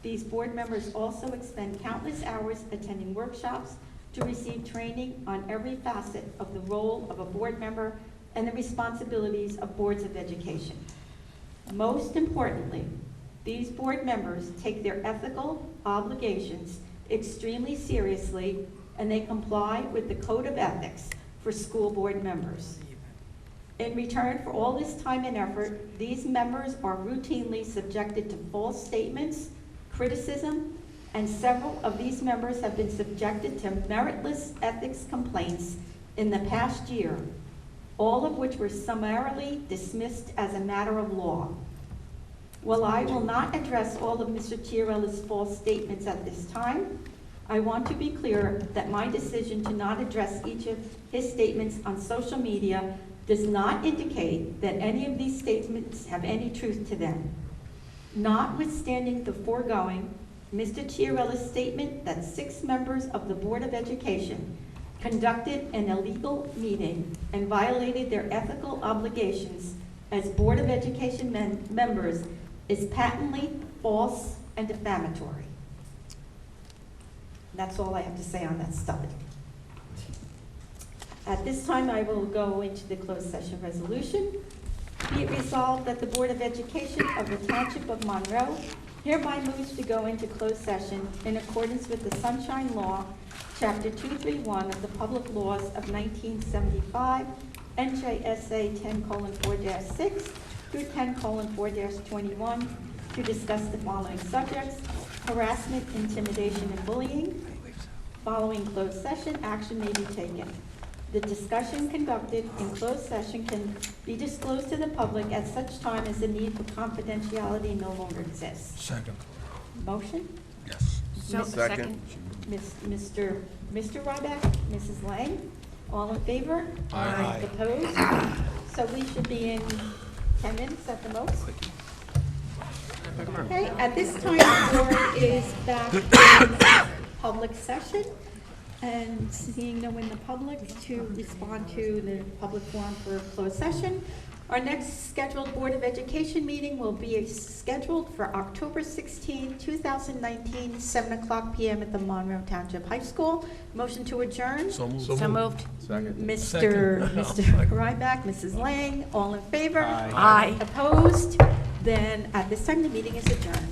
These board members also expend countless hours attending workshops to receive training on every facet of the role of a board member and the responsibilities of boards of education. Most importantly, these board members take their ethical obligations extremely seriously and they comply with the code of ethics for school board members. In return for all this time and effort, these members are routinely subjected to false statements, criticism, and several of these members have been subjected to meritless ethics complaints in the past year, all of which were summarily dismissed as a matter of law. While I will not address all of Mr. Chiarella's false statements at this time, I want to be clear that my decision to not address each of his statements on social media does not indicate that any of these statements have any truth to them. Notwithstanding the foregoing, Mr. Chiarella's statement that 6 members of the Board of Education conducted an illegal meeting and violated their ethical obligations as Board of Education members is patently false and defamatory. That's all I have to say on that study. At this time, I will go into the closed session resolution. Be it resolved that the Board of Education of the Township of Monroe hereby moves to go into closed session in accordance with the Sunshine Law, Chapter 231 of the Public Laws of 1975, NJSA 10:4-6 through 10:4-21, to discuss the following subjects: harassment, intimidation, and bullying. Following closed session, action may be taken. The discussion conducted in closed session can be disclosed to the public at such time as the need for confidentiality no longer exists. Second. Motion? Yes. Second. Mr. Ryback, Mrs. Lang, all in favor? Aye. Opposed? So we should be in 10 minutes at the most. Okay, at this time, the board is back in public session. And seeing no one in the public to respond to the public forum for closed session. Our next scheduled Board of Education meeting will be scheduled for October 16, 2019, 7:00 p.m. at the Monroe Township High School. Motion to adjourn. So moved. So moved. Mr. Ryback, Mrs. Lang, all in favor? Aye. Opposed? Then at this time, the meeting is adjourned.